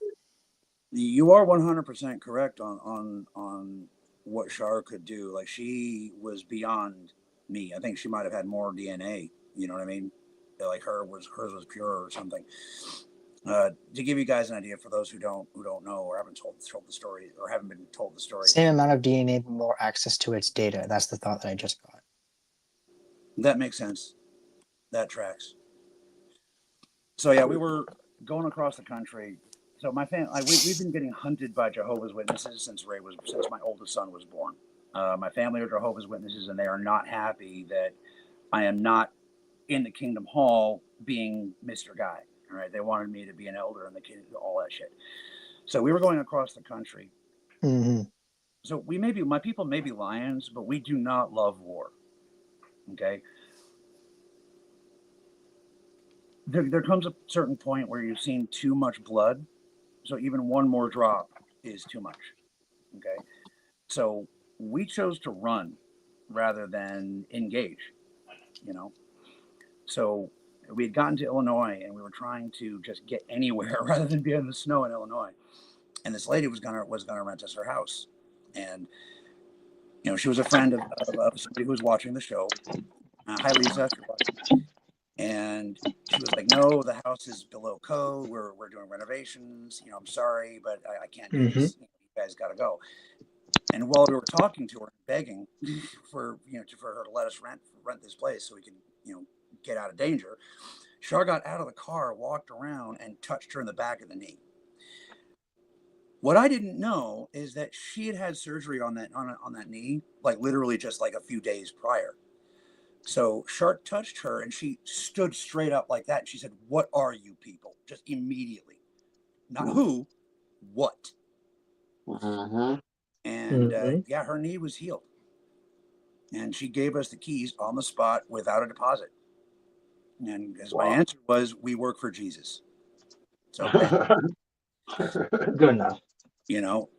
you are 100% correct on what Shar could do. Like, she was beyond me. I think she might have had more DNA. You know what I mean? Like, hers was pure or something. To give you guys an idea, for those who don't know or haven't told the story or haven't been told the story, Same amount of DNA, but more access to its data. That's the thought that I just got. that makes sense. That tracks. So yeah, we were going across the country. So my family, like, we've been getting hunted by Jehovah's Witnesses since my oldest son was born. My family are Jehovah's Witnesses, and they are not happy that I am not in the Kingdom Hall being Mr. Guy. All right, they wanted me to be an elder in the kingdom, all that shit. So we were going across the country, Mm-hmm. So my people may be lions, but we do not love war. Okay. There comes a certain point where you've seen too much blood. So even one more drop is too much. Okay. So we chose to run rather than engage, you know. So we had gotten to Illinois and we were trying to just get anywhere rather than be in the snow in Illinois. And this lady was gonna rent us her house. And she was a friend of somebody who was watching the show. Hi Lisa, if you're watching. And she was like, "No, the house is below code. We're doing renovations. I'm sorry, but I can't do Mm-hmm. this. You guys got to go." And while we were talking to her, begging for for her to let us rent this place so we can get out of danger, Char got out of the car, walked around, and touched her in the back of the knee. What I didn't know is that she had had surgery on that knee, like literally just like a few days prior. So Shark touched her and she stood straight up like that. And she said, "What are you people?" Just immediately. Not who, what. Mm-hmm. And Mm-hmm. yeah, her knee was healed. And she gave us the keys on the spot without a deposit. And as my Wow. answer was, we work for Jesus. So, bam, Good enough. you know,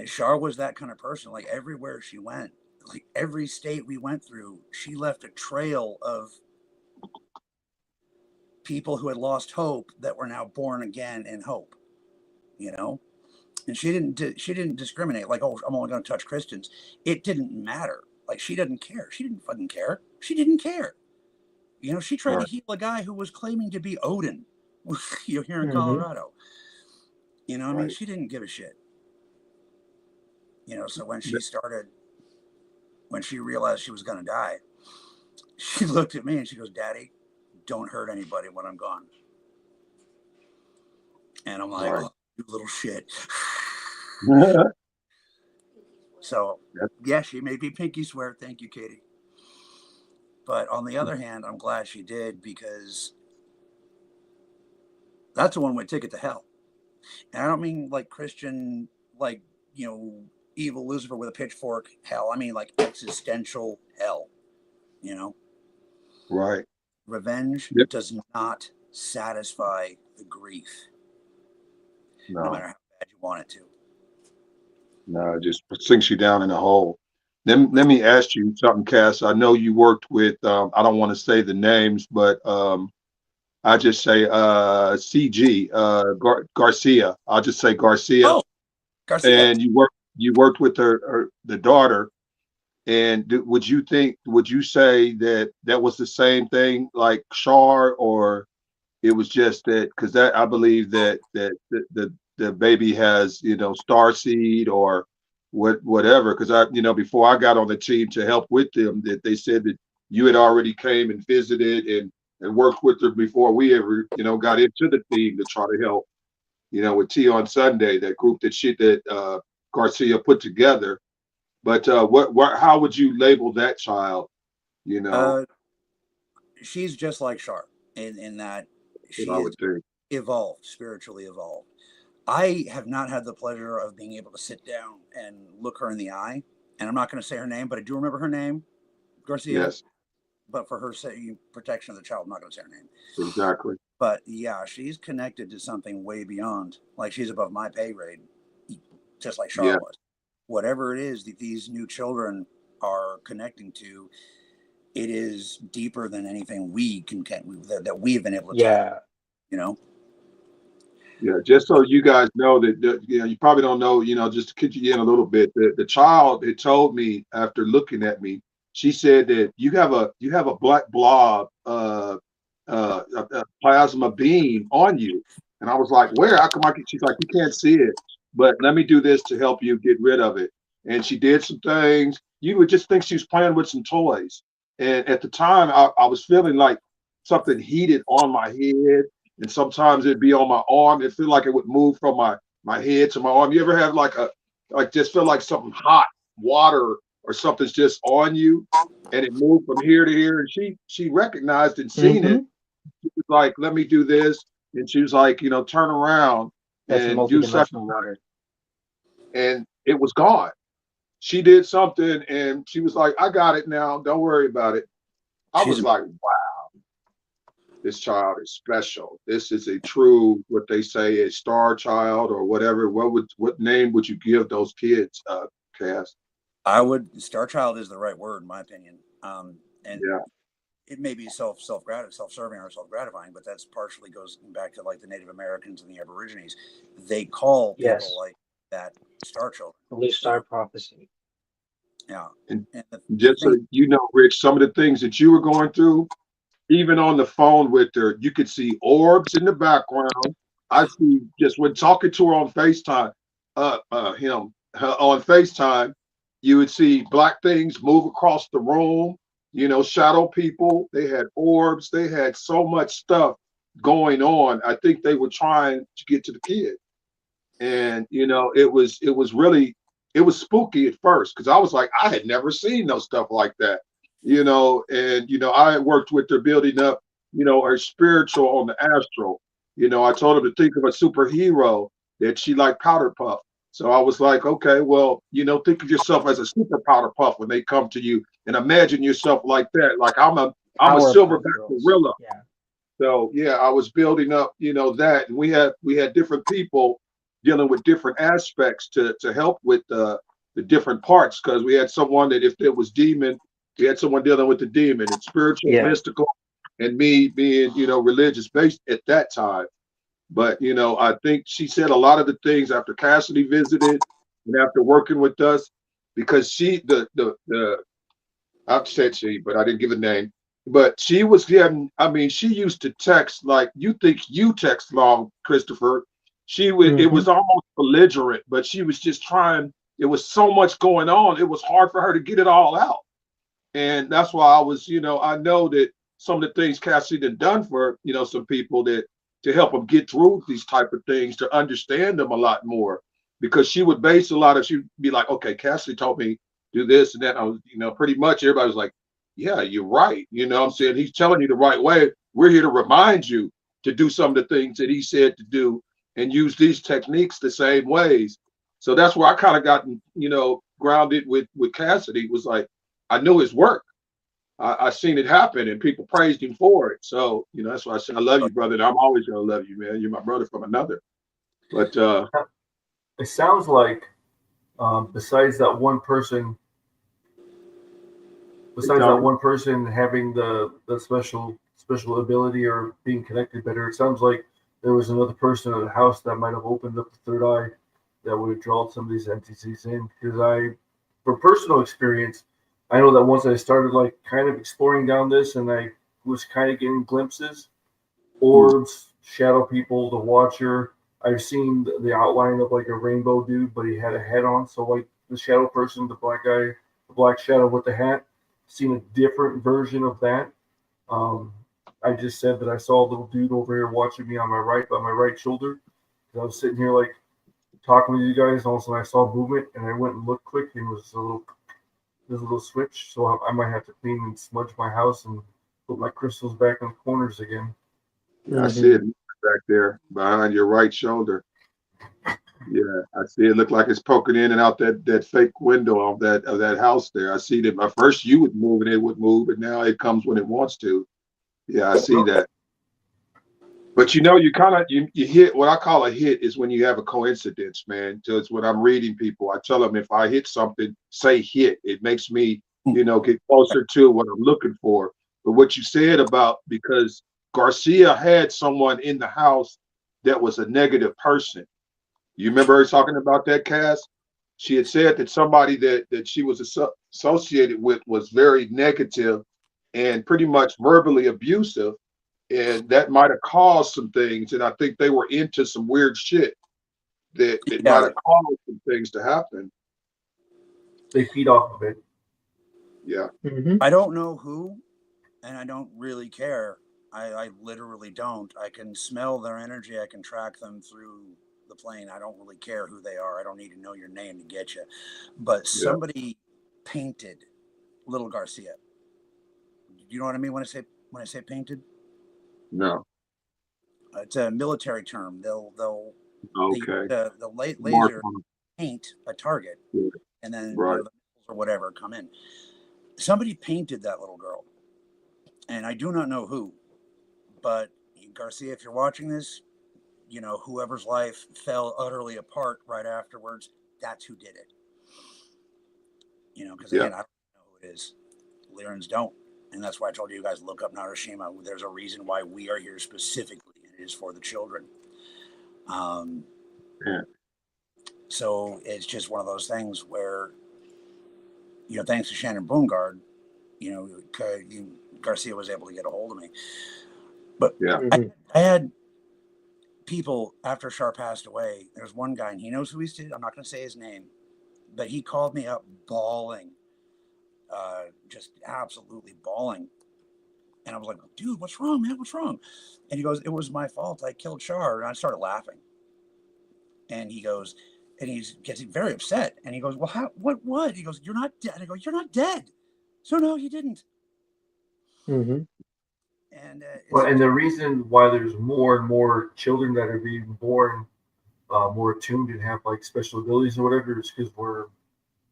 Shar was that kind of person. Like everywhere she went, like every state we went through, she left a trail of people who had lost hope that were now born again in hope. You know, and she didn't discriminate. Like, oh, I'm only going to touch Christians. It didn't matter. Like she doesn't care. She didn't fucking care. She didn't care. She tried to Right. heal a guy who was claiming to be Odin. Here in Mm-hmm. Colorado. I mean, Right. she didn't give a shit. So when she realized she was going to die, she looked at me and she goes, "Daddy, don't hurt anybody when I'm gone." And I'm like, Right. "Oh, you little shit." That's So, yeah, she made me pinky swear. Thank you, Katie. But on the other hand, I'm glad she did because that's a one-way ticket to hell. And I don't mean like Christian, like, evil Lucifer with a pitchfork hell. I mean like existential hell, you know? right. Revenge Yep. does not satisfy the grief, no No, matter how bad you want it to. no, it just sinks you down in a hole. Let me ask you something, Cass. I know you worked with I don't want to say the names, but I just say CG Garcia. I'll just say Garcia. Oh, Garcia. And you worked with the daughter. And would you say that that was the same thing like Shar, or it was just that because that I believe that the baby has star seed or whatever because before I got on the team to help with them that they said that you had already came and visited and worked with her before we ever got into the team to try to help with Tea on Sunday, that group that Garcia put together. But how would you label that child? You know, Uh, she's just like Char in that what I she is would think. evolved, spiritually evolved. I have not had the pleasure of being able to sit down and look her in the eye. And I'm not going to say her name, but I do remember her name, Garcia. Yes, But for her protection of the child, I'm not going to say her name. exactly. But yeah, she's connected to something way beyond. Like she's above my pay grade, just like Char Yeah, was. Whatever it is that these new children are connecting to, it is deeper than anything that we've been able to tap. Yeah. You know. yeah. Just so But you guys know that you probably don't know. Just to kid you in a little bit, the child had told me after looking at me, she said that you have a black blob a plasma beam on you, and I was like, where? How come I can? She's like, you can't see it, but let me do this to help you get rid of it. And she did some things. You would just think she was playing with some toys. And at the time, I was feeling like something heated on my head, and sometimes it'd be on my arm. It felt like it would move from my head to my arm. You ever have like just feel like something hot water or something's just on you, and it moved from here to here. And she recognized and seen it. Mm-hmm. She was like, "Let me do this," and she was like, "Turn around That's and do something." multidimensional water. and it was gone. She did something and she was like, I got it now. Don't worry about it. I She's was like, wow, this child is special. This is a true, what they say, a star child or whatever. What name would you give those kids, Cass? I would Star Child is the right word in my opinion. And Yeah. it may be self-serving or self-gratifying, but that's partially goes back to like the Native Americans and the Aborigines. They call people Yes, like that star children. the Blue You Star know, Prophecy. yeah. And And the just so thing, you know, Rich, some of the things that you were going through, even on the phone with her, you could see orbs in the background. I see just when talking to her on FaceTime, her on FaceTime, you would see black things move across the room, shadow people. They had orbs, they had so much stuff going on. I think they were trying to get to the kid. And it was really, it was spooky at first because I was like, I had never seen no stuff like that. And I had worked with her building up, her spiritual on the astral. I told her to think of a superhero that she liked, Powder Puff. So I was like, okay, well, think of yourself as a super Powder Puff when they come to you, and imagine yourself like that. Like I'm a Powerpuff silverback Girls. gorilla. Yeah. So yeah, I was building up, that, and we had different people dealing with different aspects to help with the different parts, because we had someone that, if there was demon, we had someone dealing with the demon and spiritual, Yeah. mystical, and me being religious based at that time. But I think she said a lot of the things after Cassidy visited and after working with us, because she the I've said she, but I didn't give a name. But she was getting, I mean, she used to text like you think you text long, Christopher. It Hmm. was almost belligerent, but she was just trying. It was so much going on. It was hard for her to get it all out. And that's why I know that some of the things Cassidy had done for, some people, that to help them get through these type of things, to understand them a lot more. Because she would base a lot of, she'd be like, okay, Cassidy told me do this and that. I was, pretty much everybody was like, yeah, you're right. What I'm saying, he's telling you the right way. We're here to remind you to do some of the things that he said to do and use these techniques the same ways. So that's where I kind of got, grounded with Cassidy. Was like, I knew his work. I seen it happen, and people praised him for it. So that's why I said I love you, brother. And I'm always gonna love you, man. You're my brother from another. But It sounds like besides that one person, tell me. having the special ability or being connected better, it sounds like there was another person in the house that might have opened up the third eye that would have drawn some of these entities in. Because for personal experience, I know that once I started like kind of exploring down this, and I was kind of getting glimpses, Mm. orbs, shadow people, the Watcher. I've seen the outline of like a rainbow dude, but he had a hat on. So like the shadow person, the black guy, the black shadow with the hat. Seen a different version of that. Um, I just said that I saw a little dude over here watching me on my right, by my right shoulder. I was sitting here like talking with you guys, and all of a sudden I saw movement, and I went and looked quick, and there's a little switch. So I might have to clean and smudge my house and put my crystals back in the corners again. Yeah, I see Hmm. it back there behind your right shoulder. Yeah, I see it. Look like it's poking in and out that fake window of that house there. I see that. At first you would move and it would move, and now it comes when it wants to. Yeah, I see that. But you kind of you hit what I call a hit is when you have a coincidence, man. So it's when I'm reading people, I tell them if I hit something, say hit. It makes me, get closer to what I'm looking for. But what you said about, because Garcia had someone in the house that was a negative person. You remember her talking about that, Cass? She had said that somebody that she was associated with was very negative and pretty much verbally abusive, and that might have caused some things. And I think they were into some weird shit that might yeah, have caused some things to happen. They feed off of it. Yeah, Hmm. I don't know who, and I don't really care. I literally don't. I can smell their energy. I can track them through the plane. I don't really care who they are. I don't need to know your name to get you. But yeah, somebody painted Little Garcia. You know what I mean when I say painted? no, It's a military term. They'll they use okay. the Mark laser on 'em. paint a target, Yeah. and then Right. the missiles or whatever come in. Somebody painted that little girl, and I do not know who, but Garcia, if you're watching this, whoever's life fell utterly apart right afterwards, that's who did it. Because again, I don't know who it is. Lyrans don't. And that's why I told you guys, look up Narushima. There's a reason why we are here specifically, and it is for the children. Yeah. So it's just one of those things where, thanks to Shannon Boongard, Garcia was able to get a hold of me. But Yeah. I had people after Shar passed away. There's one guy, and he knows who he's to. I'm not going to say his name, but he called me up bawling, just absolutely bawling. And I was like, dude, what's wrong, man? What's wrong? And he goes, it was my fault. I killed Shar. And I started laughing. And he goes, and he gets very upset. And he goes, well, what? He goes, you're not dead. And I go, you're not dead. So no, you didn't. Mm-hmm. And and the reason why there's more and more children that are being born more attuned and have like special abilities or whatever is because we're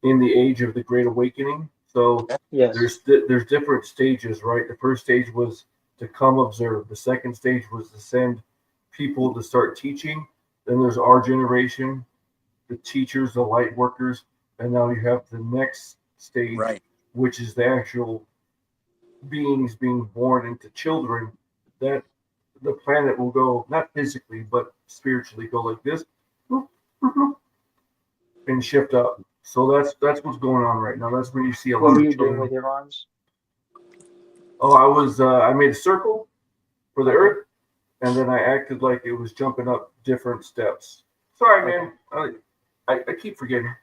in the age of the Great Awakening. So Yes. there's different stages, right? The first stage was to come observe. The second stage was to send people to start teaching. Then there's our generation, the teachers, the light workers, and now you have the next stage, right. which is the actual beings being born into children. That the planet will go not physically but spiritually go like this, and shift up. So that's what's going on right now. That's where you see a lot What of are you children. doing with your arms? Oh, I made a circle for the Earth, and then I acted like it was jumping up different steps. Sorry, man. I keep forgetting.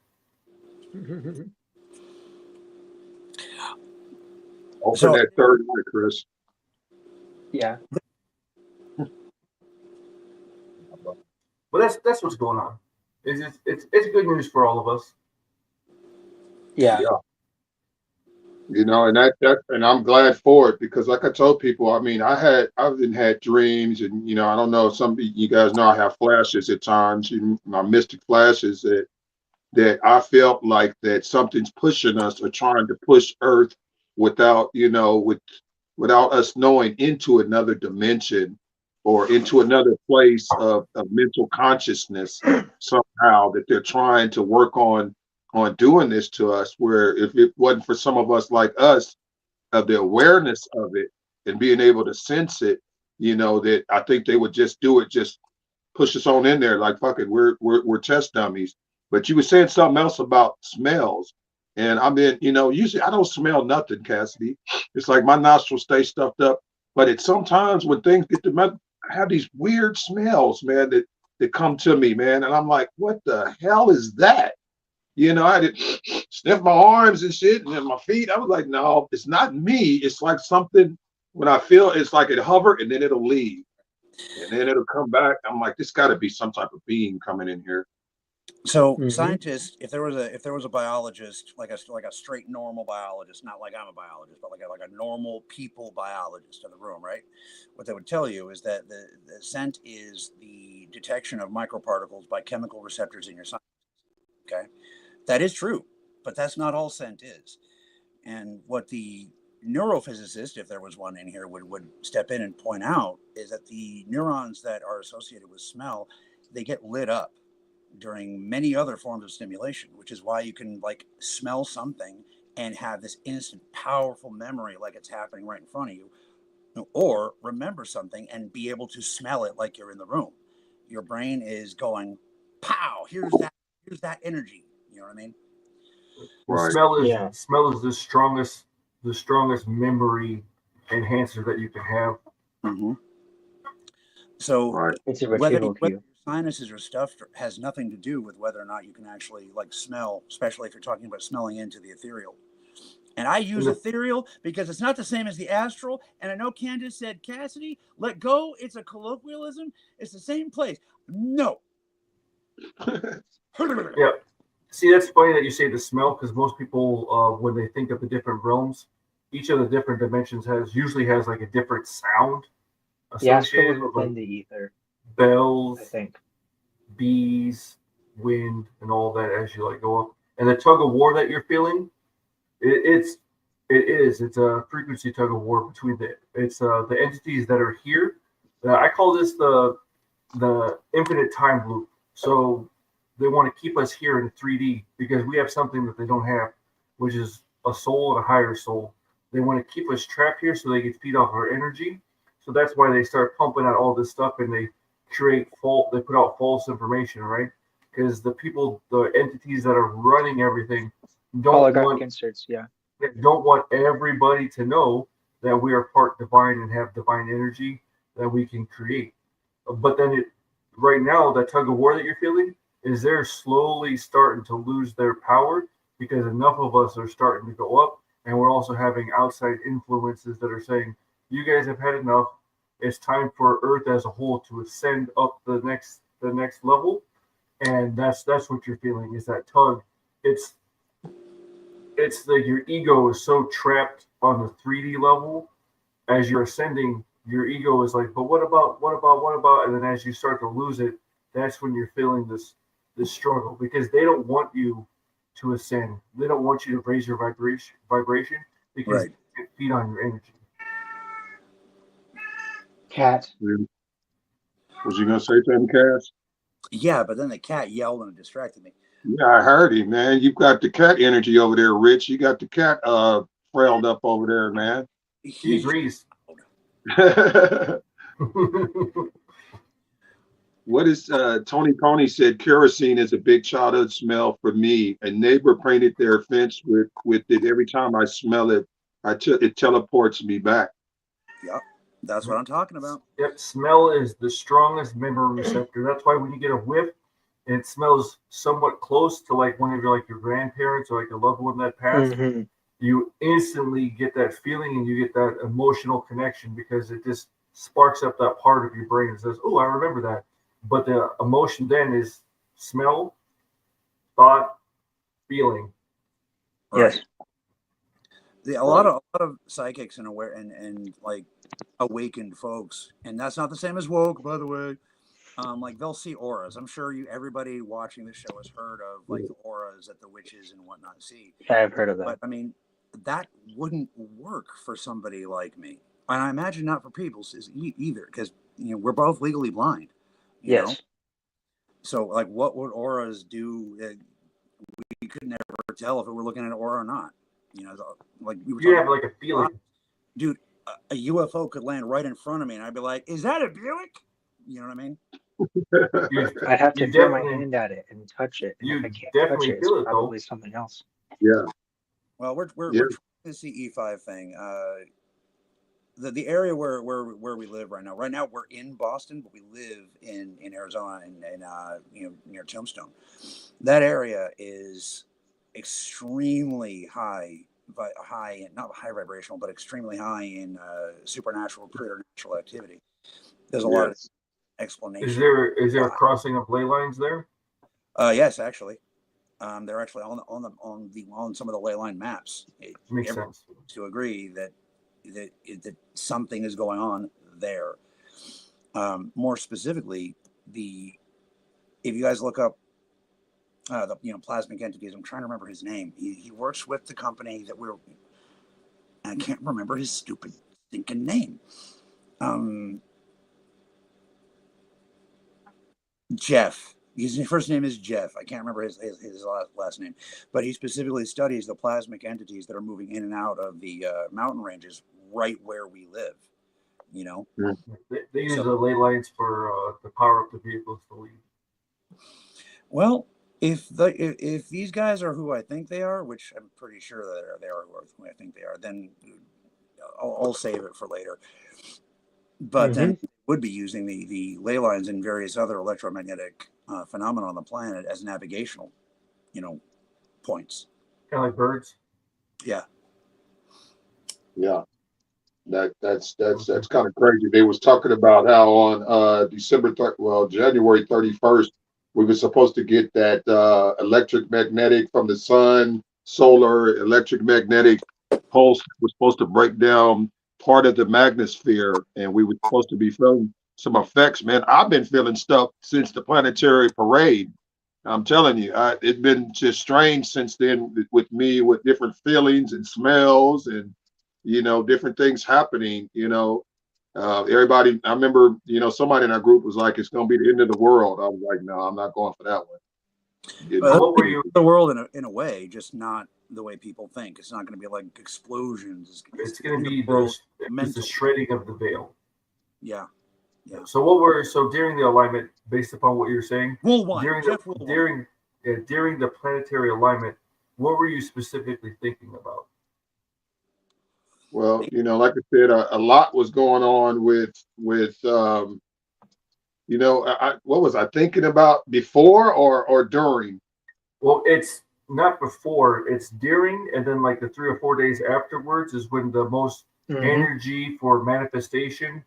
Open that third eye, Chris. Yeah. But that's what's going on. It's good news for all of us. Yeah. And I'm glad for it because, like I told people, I mean, I've had dreams, and I don't know if some of you guys know I have flashes at times, my mystic flashes that I felt like that something's pushing us or trying to push Earth without us knowing into another dimension or into another place of mental consciousness somehow, that they're trying to work on doing this to us, where if it wasn't for some of us like us of the awareness of it and being able to sense it, that I think they would just do it, just push us on in there like, fuck it, we're test dummies. But you were saying something else about smells. And I mean, usually I don't smell nothing, Cassidy. It's like my nostrils stay stuffed up. But it's sometimes when things get to I have these weird smells, man, that come to me, man. And I'm like, what the hell is that? I did sniff my arms and shit, and then my feet. I was like, no, it's not me. It's like something when I feel it's like it hover and then it'll leave. And then it'll come back. I'm like, this got to be some type of being coming in here. So scientists, if there was a biologist, like a straight normal biologist, not like I'm a biologist, but like a normal people biologist in the room, right? What they would tell you is that the scent is the detection of microparticles by chemical receptors in your sinus. Okay, that is true, but that's not all scent is. And what the neurophysicist, if there was one in here, would step in and point out is that the neurons that are associated with smell, they get lit up during many other forms of stimulation, which is why you can like smell something and have this instant powerful memory like it's happening right in front of you, or remember something and be able to smell it like you're in the room. Your brain is going, pow, here's that energy. You know what I mean? Right. Smell is the strongest memory enhancer that you can have. Mm-hmm. So right. It's a whether retrieval cue. sinuses are stuffed has nothing to do with whether or not you can actually like smell, especially if you're talking about smelling into the ethereal. And I use ethereal because it's not the same as the astral. And I know Candace said, Cassidy, let go. It's a colloquialism. It's the same place. No. Yeah. See, that's funny that you say the smell, because most people, when they think of the different realms, each of the different dimensions usually has like a different sound The astral associated is with within like the ether, bells, I think. bees, wind and all that as you like go up. And the tug of war that you're feeling, it's a frequency tug of war between the entities that are here. I call this the infinite time loop. So they want to keep us here in 3D because we have something that they don't have, which is a soul and a higher soul. They want to keep us trapped here so they can feed off our energy. So that's why they start pumping out all this stuff and they they put out false information, right? Because the entities that are running everything Holographic inserts, yeah. they don't want everybody to know that we are part divine and have divine energy that we can create. But then right now, that tug of war that you're feeling is they're slowly starting to lose their power because enough of us are starting to go up, and we're also having outside influences that are saying, "You guys have had enough. It's time for Earth as a whole to ascend up the next level." And that's what you're feeling is that tug. It's like your ego is so trapped on the 3D level. As you're ascending, your ego is like, but what about? And then as you start to lose it, that's when you're feeling this struggle because they don't want you to ascend. They don't want you to raise your vibration because Right. they feed on your energy. Cat. Was you gonna say something, Cass? Yeah, but then the cat yelled and it distracted me. Yeah, I heard him, man. You've got the cat energy over there, Rich. You got the cat frailed up over there, man. He agrees. What is Tony Pony said kerosene is a big childhood smell for me. A neighbor painted their fence with it. Every time I smell it, it teleports me back. Yep, that's what I'm talking about. Yep, smell is the strongest memory receptor. That's why when you get a whiff and it smells somewhat close to like one of your grandparents or like a loved one that passed, Mm-hmm. you instantly get that feeling and you get that emotional connection because it just sparks up that part of your brain and says, "Oh, I remember that." But the emotion then is smell, thought, feeling. Yes. A lot of psychics and aware and like awakened folks, and that's not the same as woke, by the way. Like they'll see auras. I'm sure everybody watching this show has heard of like the auras that the witches and whatnot see. Yeah, I've heard of that. But I mean, that wouldn't work for somebody like me, and I imagine not for people either, because we're both legally blind. You know? Yes. So like, what would auras do? We could never tell if we were looking at an aura or not. Like we were You talking have about, like a feeling. dude. A UFO could land right in front of me, and I'd be like, "Is that a Buick?" You know what I mean? I'd have to You throw my definitely- hand at it and touch it. And you if I can't definitely touch it, it's feel it, though. probably something else. Yeah. Well, we're Yeah. trying to see E5 thing. The area where we live right now. Right now we're in Boston, but we live in Arizona and near Tombstone. That area is extremely high, not high vibrational, but extremely high in supernatural, preternatural activity. There's a lot of explanation. Is there a crossing of ley lines there? Yes, actually. They're actually on some of the ley line maps. Makes sense. To agree that something is going on there. More specifically, if you guys look up the plasmic entities, I'm trying to remember his name. He works with the company that I can't remember his stupid stinking name. Jeff. His first name is Jeff. I can't remember his last name, but he specifically studies the plasmic entities that are moving in and out of the mountain ranges right where we live. They use the ley lines for to power up the vehicles to leave. Well, if these guys are who I think they are, which I'm pretty sure that they are who I think they are, then I'll save it for later. But then would be using the ley lines and various other electromagnetic phenomena on the planet as navigational, points. Kind of like birds. Yeah. Yeah. That's kind of crazy. They was talking about how on January 31st, we were supposed to get that electric magnetic from the sun, solar electric magnetic pulse was supposed to break down part of the magnetosphere, and we were supposed to be feeling some effects, man. I've been feeling stuff since the planetary parade. I'm telling you, it's been just strange since then with me, with different feelings and smells and, different things happening, everybody, I remember, somebody in our group was like, it's going to be the end of the world. I was like, no, I'm not going for that one. Well, What were you? the world in a way, just not the way people think. It's not going to be like explosions. It's going to be world the shredding of the veil. Yeah. Yeah. So during the alignment, based upon what you're saying, Rule one. during Jeff, rule one. during the planetary alignment, what were you specifically thinking about? Well, like I said, a lot was going on with what was I thinking about before or during? Well, it's not before, it's during, and then like the 3 or 4 days afterwards is when the most energy for manifestation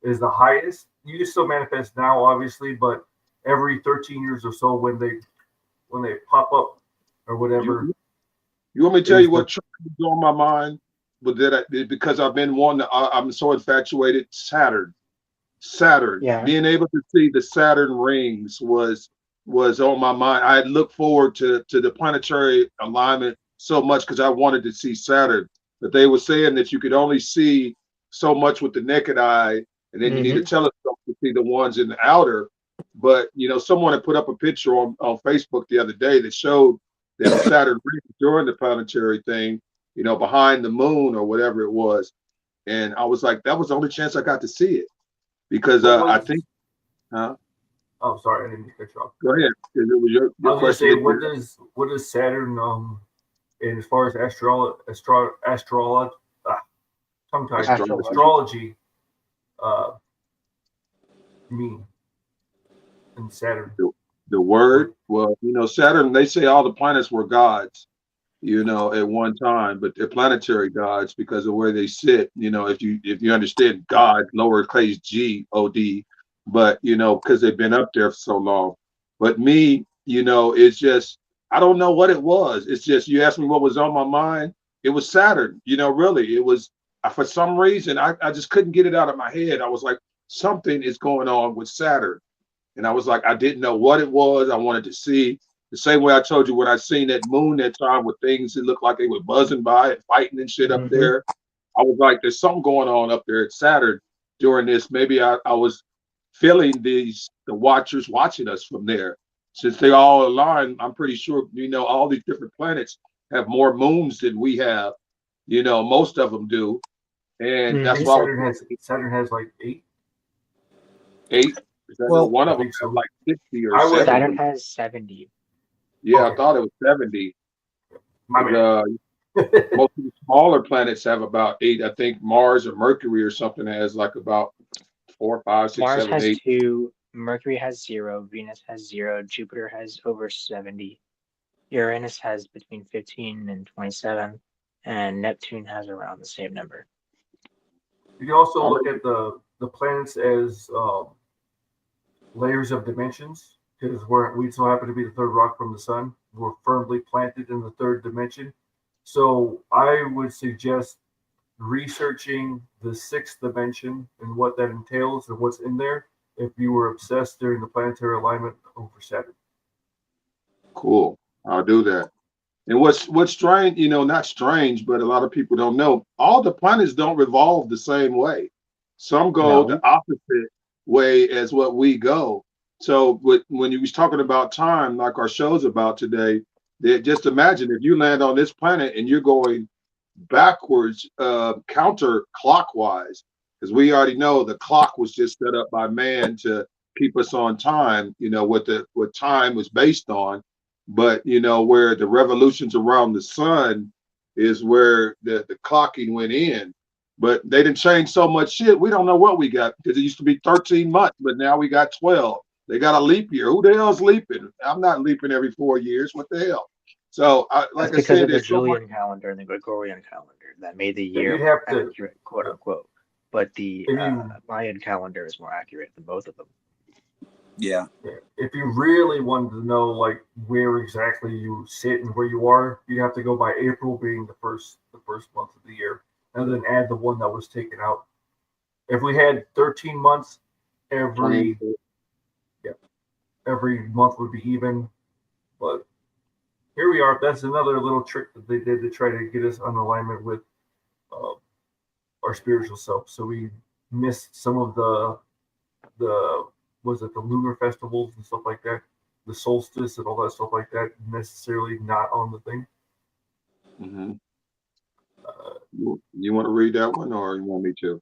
is the highest. You can still manifest now, obviously, but every 13 years or so when they pop up or whatever. You want me to tell you what was on my mind? But because I've been I'm so infatuated. Saturn, Yeah. being able to see the Saturn rings was on my mind. I had looked forward to the planetary alignment so much because I wanted to see Saturn. But they were saying that you could only see so much with the naked eye, and then you need a telescope to see the ones in the outer. But someone had put up a picture on Facebook the other day that showed that the Saturn rings during the planetary thing, behind the moon or whatever it was. And I was like, that was the only chance I got to see it because I think. Oh, sorry, I didn't mean to cut you off. Go ahead. It was your I was question. going to say, what does Saturn, in as far as astrology, mean? And Saturn. The word, well, Saturn. They say all the planets were gods, at one time, but they're planetary gods because of where they sit. If you understand God, lowercase God, but because they've been up there for so long. But me, it's just I don't know what it was. It's just you asked me what was on my mind. It was Saturn. Really, it was for some reason I just couldn't get it out of my head. I was like, something is going on with Saturn, and I was like, I didn't know what it was. I wanted to see. The same way I told you when I seen that moon that time with things that looked like they were buzzing by it, fighting and shit up there. I was like, there's something going on up there at Saturn during this. Maybe I was feeling the watchers watching us from there. Since they all align, I'm pretty sure, all these different planets have more moons than we have. Most of them do. And that's why Saturn has like 8. 8. Well, one of them have like 60 or 70. Saturn has 70. Yeah, okay. I thought it was 70. My Most of the smaller planets have about 8. I think Mars or Mercury or something has like about 4, 5, 6, Mars 7, has 8. 2. Mercury has 0. Venus has 0. Jupiter has over 70. Uranus has between 15 and 27. And Neptune has around the same number. You can also look at the planets as layers of dimensions, because we so happen to be the third rock from the sun. We're firmly planted in the third dimension. So I would suggest researching the 6th dimension and what that entails and what's in there if you were obsessed during the planetary alignment over Saturn. Cool. I'll do that. And what's strange, not strange, but a lot of people don't know, all the planets don't revolve the same way. Some go the opposite way as what we go. So when you was talking about time, like our show's about today, just imagine if you land on this planet and you're going backwards, counterclockwise, because we already know the clock was just set up by man to keep us on time, what time was based on. But where the revolutions around the sun is where the clocking went in. But they didn't change so much shit. We don't know what we got because it used to be 13 months, but now we got 12. They got a leap year. Who the hell's leaping? I'm not leaping every 4 years. What the hell? So, That's because of the Julian calendar and the Gregorian calendar that made the year more accurate, quote unquote. But the Mayan calendar is more accurate than both of them. Yeah. If you really wanted to know like where exactly you sit and where you are, you have to go by April being the first month of the year, and then add the one that was taken out. If we had 13 months, every month would be even. here we are. That's another little trick that they did to try to get us on alignment with uh, our spiritual self. So we missed some of the was it the lunar festivals and stuff like that, the solstice and all that stuff like that. Necessarily not on the thing. Mm-hmm. You want to read that one, or you want me to?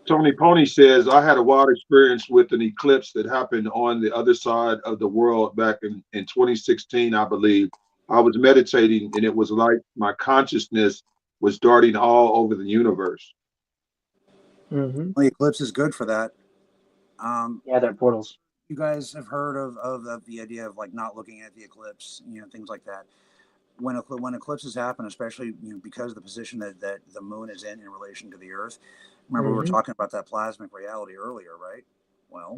Tony Pony says, I had a wild experience with an eclipse that happened on the other side of the world back in 2016, I believe. I was meditating, and it was like my consciousness was darting all over the universe. Mm-hmm. The eclipse is good for that. Yeah, they're portals. You guys have heard of the idea of like not looking at the eclipse, things like that. When eclipses happen, especially because of the position that the moon is in relation to the Earth. Remember, we were talking about that plasmic reality earlier, right? Well,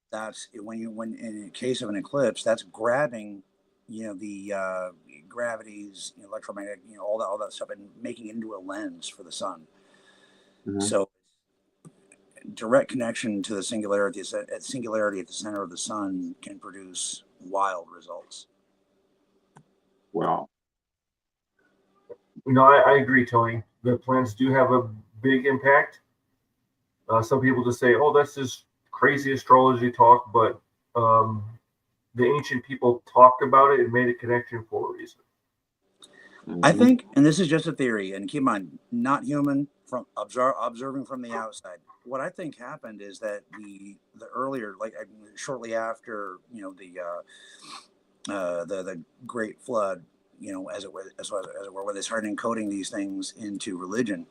that's when in a case of an eclipse, that's grabbing, the gravity's electromagnetic, all that stuff, and making it into a lens for the sun. Mm-hmm. So, direct connection to the singularity at the center of the sun can produce wild results. Wow. I agree, Tony. The planets do have a big impact. Some people just say, "Oh, that's just crazy astrology talk," but the ancient people talked about it and made a connection for a reason. Mm-hmm. I think, and this is just a theory, and keep in mind, not human, from observing from the outside. What I think happened is that the earlier, like shortly after, the Great Flood, as it were, when they started encoding these things into religion,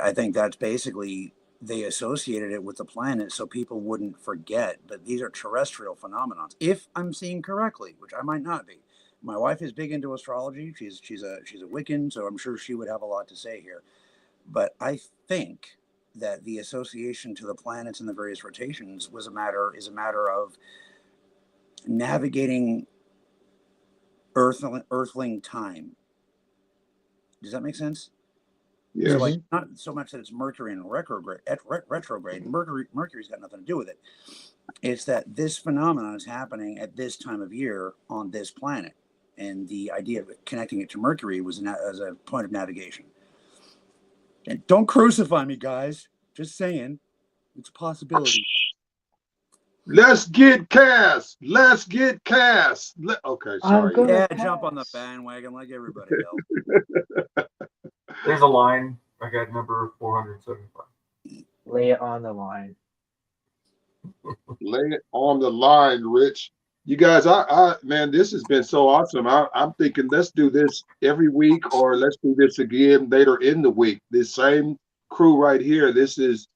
I think that's basically they associated it with the planet so people wouldn't forget. But these are terrestrial phenomena, if I'm seeing correctly, which I might not be. My wife is big into astrology. She's a Wiccan, so I'm sure she would have a lot to say here. But I think that the association to the planets and the various rotations is a matter of navigating earthling time. Does that make sense? Yes. So, like, not so much that it's Mercury in retrograde. Mercury's got nothing to do with it. It's that this phenomenon is happening at this time of year on this planet, and the idea of connecting it to Mercury was as a point of navigation. And don't crucify me, guys. Just saying, it's a possibility. Let's get cast. Okay, sorry. Yeah, jump on the bandwagon like everybody else. There's a line. I got number 475. Lay it on the line. Lay it on the line, Rich. You guys, man, this has been so awesome. I'm thinking let's do this every week, or let's do this again later in the week. This same crew right here. This is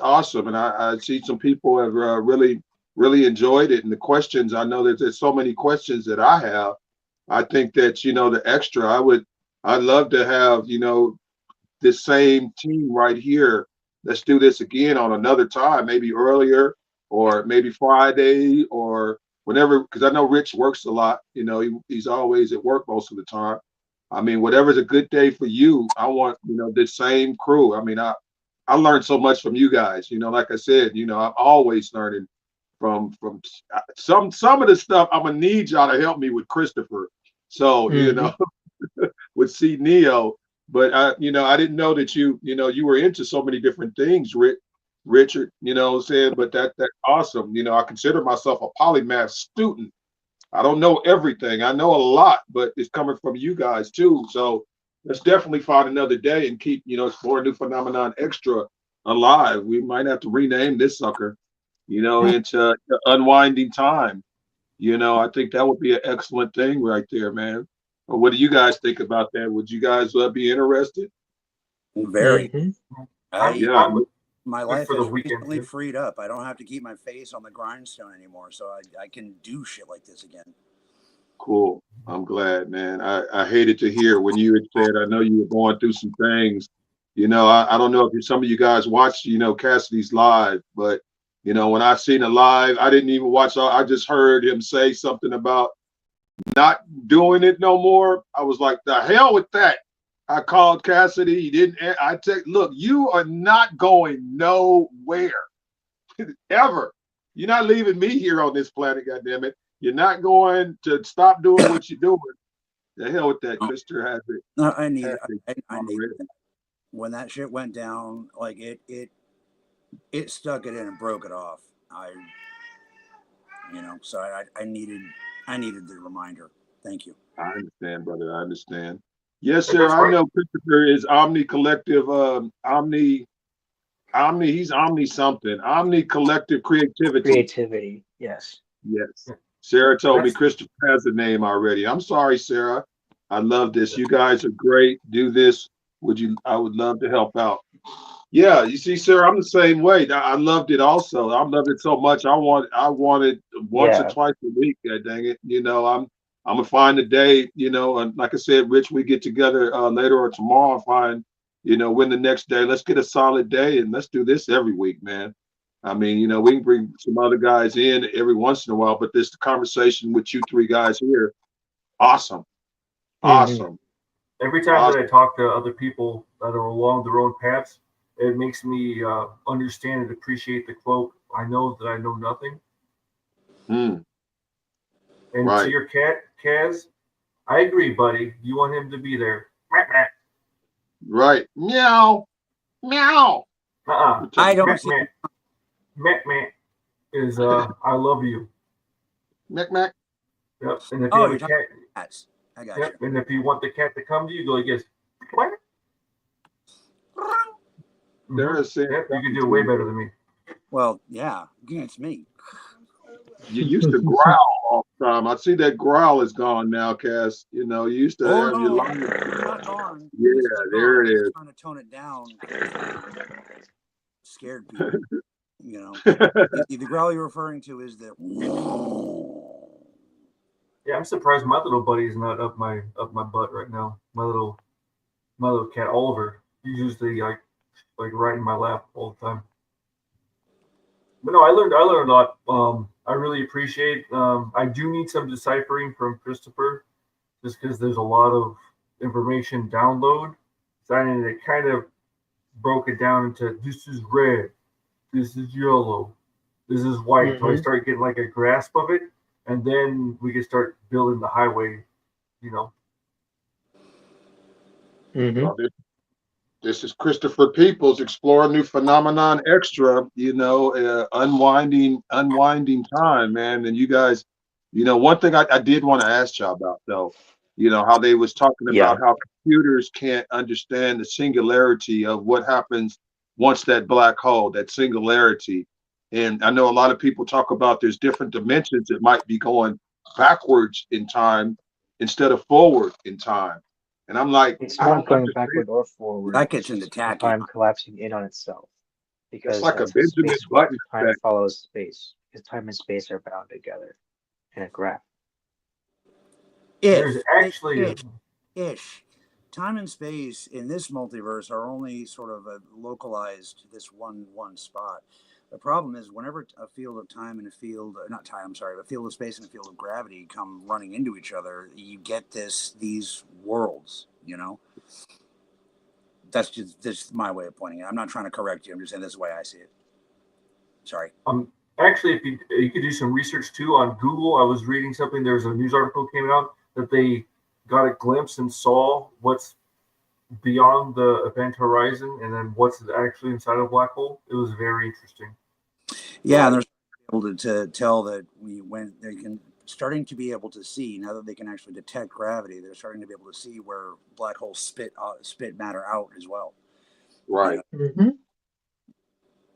awesome, and I see some people have really enjoyed it. And the questions, I know that there's so many questions that I have. I think that the extra, I'd love to have this same team right here. Let's do this again on another time, maybe earlier, or maybe Friday, or whenever, because I know Rich works a lot. He's always at work most of the time. I mean, whatever's a good day for you, I want this same crew. I mean, I learned so much from you guys. Like I said, I'm always learning from some of the stuff. I'm gonna need y'all to help me with Christopher. So with C Neo. But I didn't know that you were into so many different things, Richard. What I'm saying? But that's awesome. I consider myself a polymath student. I don't know everything. I know a lot, but it's coming from you guys too. So let's definitely find another day and keep Explore New Phenomenon Extra alive. We might have to rename this sucker, into Unwinding Time. I think that would be an excellent thing right there, man. What do you guys think about that? Would you guys be interested? Very. My life for the is weekend, recently too. freed up. I don't have to keep my face on the grindstone anymore, so I can do shit like this again. Cool. I'm glad, man. I hated to hear when you had said, I know you were going through some things. I don't know if some of you guys watched, Cassidy's live, but when I seen it live, I didn't even watch. I just heard him say something about not doing it no more. I was like, the hell with that. I called Cassidy. He didn't. Look, you are not going nowhere ever. You're not leaving me here on this planet, goddammit. You're not going to stop doing what you're doing. The hell with that. Krister has it. No, I need Has it. it I need already. it. When that shit went down, like it stuck it in and broke it off. So I needed the reminder. Thank you. I understand, brother. I understand. Yes, And sir. that's I right. know Christopher is Omni Collective, he's Omni something. Omni Collective Creativity. Creativity, yes. Yes. Sarah told me That's Christopher has a name already. I'm sorry, Sarah. I love this. You guys are great. Do this. I would love to help out. Yeah, you see, Sarah, I'm the same way. I loved it also. I loved it so much. I wanted once or Yeah. twice a week. God dang it. I'm gonna find a day, and like I said, Rich, we get together later or tomorrow and find, when the next day. Let's get a solid day and let's do this every week, man. I mean, we can bring some other guys in every once in a while, but this conversation with you three guys here, awesome. Hmm. Awesome. every time that I Awesome. talk to other people that are along their own paths, it makes me understand and appreciate the quote, I know that I know nothing. Mm, And to right. your cat, Kaz, I agree, buddy. You want him to be there. Meh, meh. Right. Meow. Meow. Uh-uh. I Meh, don't see. meh. Meh, meh is I love you. Mac Mac. Yep. And if you Oh, have you're a talking cat, about cats. I got yep. And if you want the cat to come to you, go like this. What? Mm-hmm. Sarah said Yep. You can something do it to way you. better than me. Well, yeah, it's me. You used to growl all the time. I see that growl is gone now, Cass. You used to Oh have your no, line. it's not gone. Yeah, It's not gone. there I'm it just is. trying to tone it down because scared people. The growl you're referring to is the. Yeah, I'm surprised my little buddy is not up my butt right now. My little cat Oliver. He's usually like right in my lap all the time. But no, I learned a lot. I really appreciate. I do need some deciphering from Christopher, just because there's a lot of information download. So and it kind of broke it down into this is red, this is yellow, this is white. So I Hmm. started getting like a grasp of it, and then we can start building the highway. You know. Hmm. Well, this is Christopher Peoples exploring new phenomenon extra. Unwinding time, man. And you guys, one thing I did want to ask y'all about though, how they was talking Yeah. about how computers can't understand the singularity of what happens once that black hole, that singularity. And I know a lot of people talk about there's different dimensions that might be going backwards in time instead of forward in time. And I'm like, It's I not don't going understand. backward or forward. That It's gets into just tachyon. time collapsing in on itself That's because like a that's how Benjamin space Button works. Time effect. follows space because time and space are bound together in a graph. There's If actually ish. Time and space in this multiverse are only sort of localized to this one spot. The problem is whenever a field of time and a field, not time, I'm sorry, a field of space and a field of gravity come running into each other, you get these worlds. That's just my way of pointing it. I'm not trying to correct you. I'm just saying this is the way I see it. Sorry. actually if you could do some research too on Google. I was reading something. There was a news article came out that they got a glimpse and saw what's beyond the event horizon, and then what's actually inside a black hole. It was very interesting. Yeah, and they're able to tell that when they can starting to be able to see now that they can actually detect gravity. They're starting to be able to see where black holes spit matter out as well. Right. Hmm.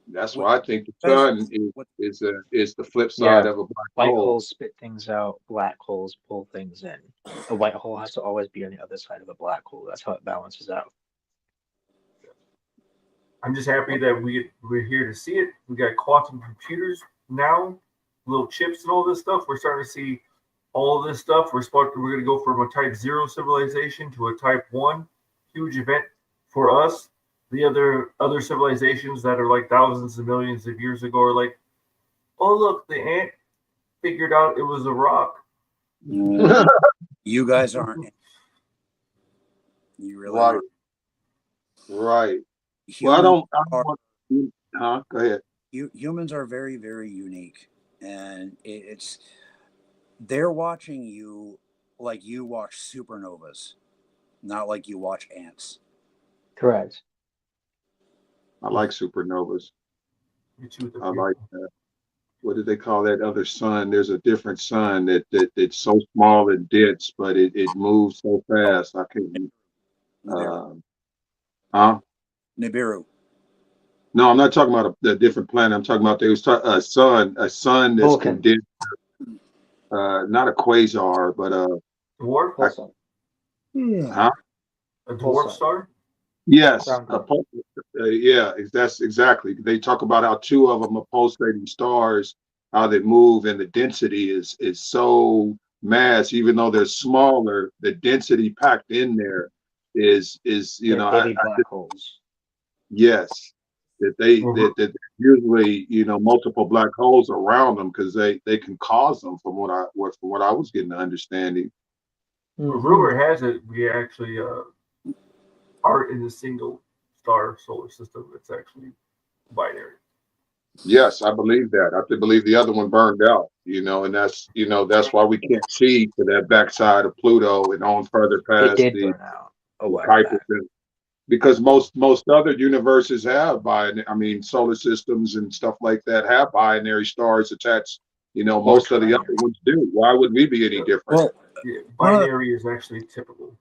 That's What why I think the says sun what is the flip side Yeah. of a black White hole. holes spit things out, black holes pull things in. A white hole has to always be on the other side of a black hole. That's how it balances out. I'm just happy that we're here to see it. We got quantum computers now, little chips and all this stuff. We're starting to see all of this stuff. We're going to go from a type 0 civilization to a type 1 huge event for us. The other civilizations that are like thousands of millions of years ago are like, oh look, the ant figured out it was a rock. you guys aren't. You really Right. aren't. Right. Well, I Humans don't are want. Go ahead. humans are very very unique, and it's they're watching you like you watch supernovas, not like you watch ants. Correct. I like supernovas. You two, the I like beautiful. that. What do they call that other sun? There's a different sun that it's so small and dense, but it moves so fast. I can't. Nibiru. Uh, huh? Nibiru. No, I'm not talking about a different planet. I'm talking about a sun that's Vulcan. condensed. Not a quasar, but Dwarf? I, Pulsar. huh? A dwarf Pulsar. star? Yes, Ground group. yeah, that's exactly. They talk about how two of them are pulsating stars, how they move, and the density is so mass. Even though they're smaller, the density packed in there is They're baby black holes. yes, Mhm. that usually multiple black holes around them because they can cause them from what I was getting the understanding. Rumor has it we actually are in a single star solar system that's actually binary. Yes, I believe that. I believe the other one burned out, and that's why we can't see to that backside of Pluto and on further It past did burn out a the while Kuiper back. belt. Because most other universes have solar systems and stuff like that have binary stars attached. Or Most of the other trinary. ones do. Why would we be any different? Well, Yeah, one of the binary is actually typical.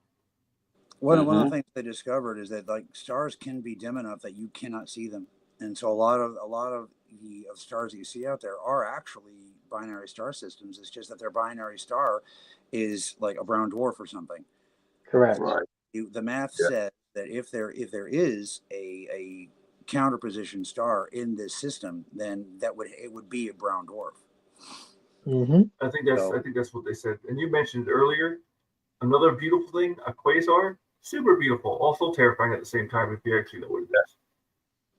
one of Hmm. the things they discovered is that like stars can be dim enough that you cannot see them, and so a lot of the of stars that you see out there are actually binary star systems. It's just that their binary star is like a brown dwarf or something. Correct. Right. The math Yeah. says that if there is a counterposition star in this system, then it would be a brown dwarf. I So think that's what they said. And you mentioned earlier another beautiful thing, a quasar, super beautiful, also terrifying at the same time if you actually know what it is.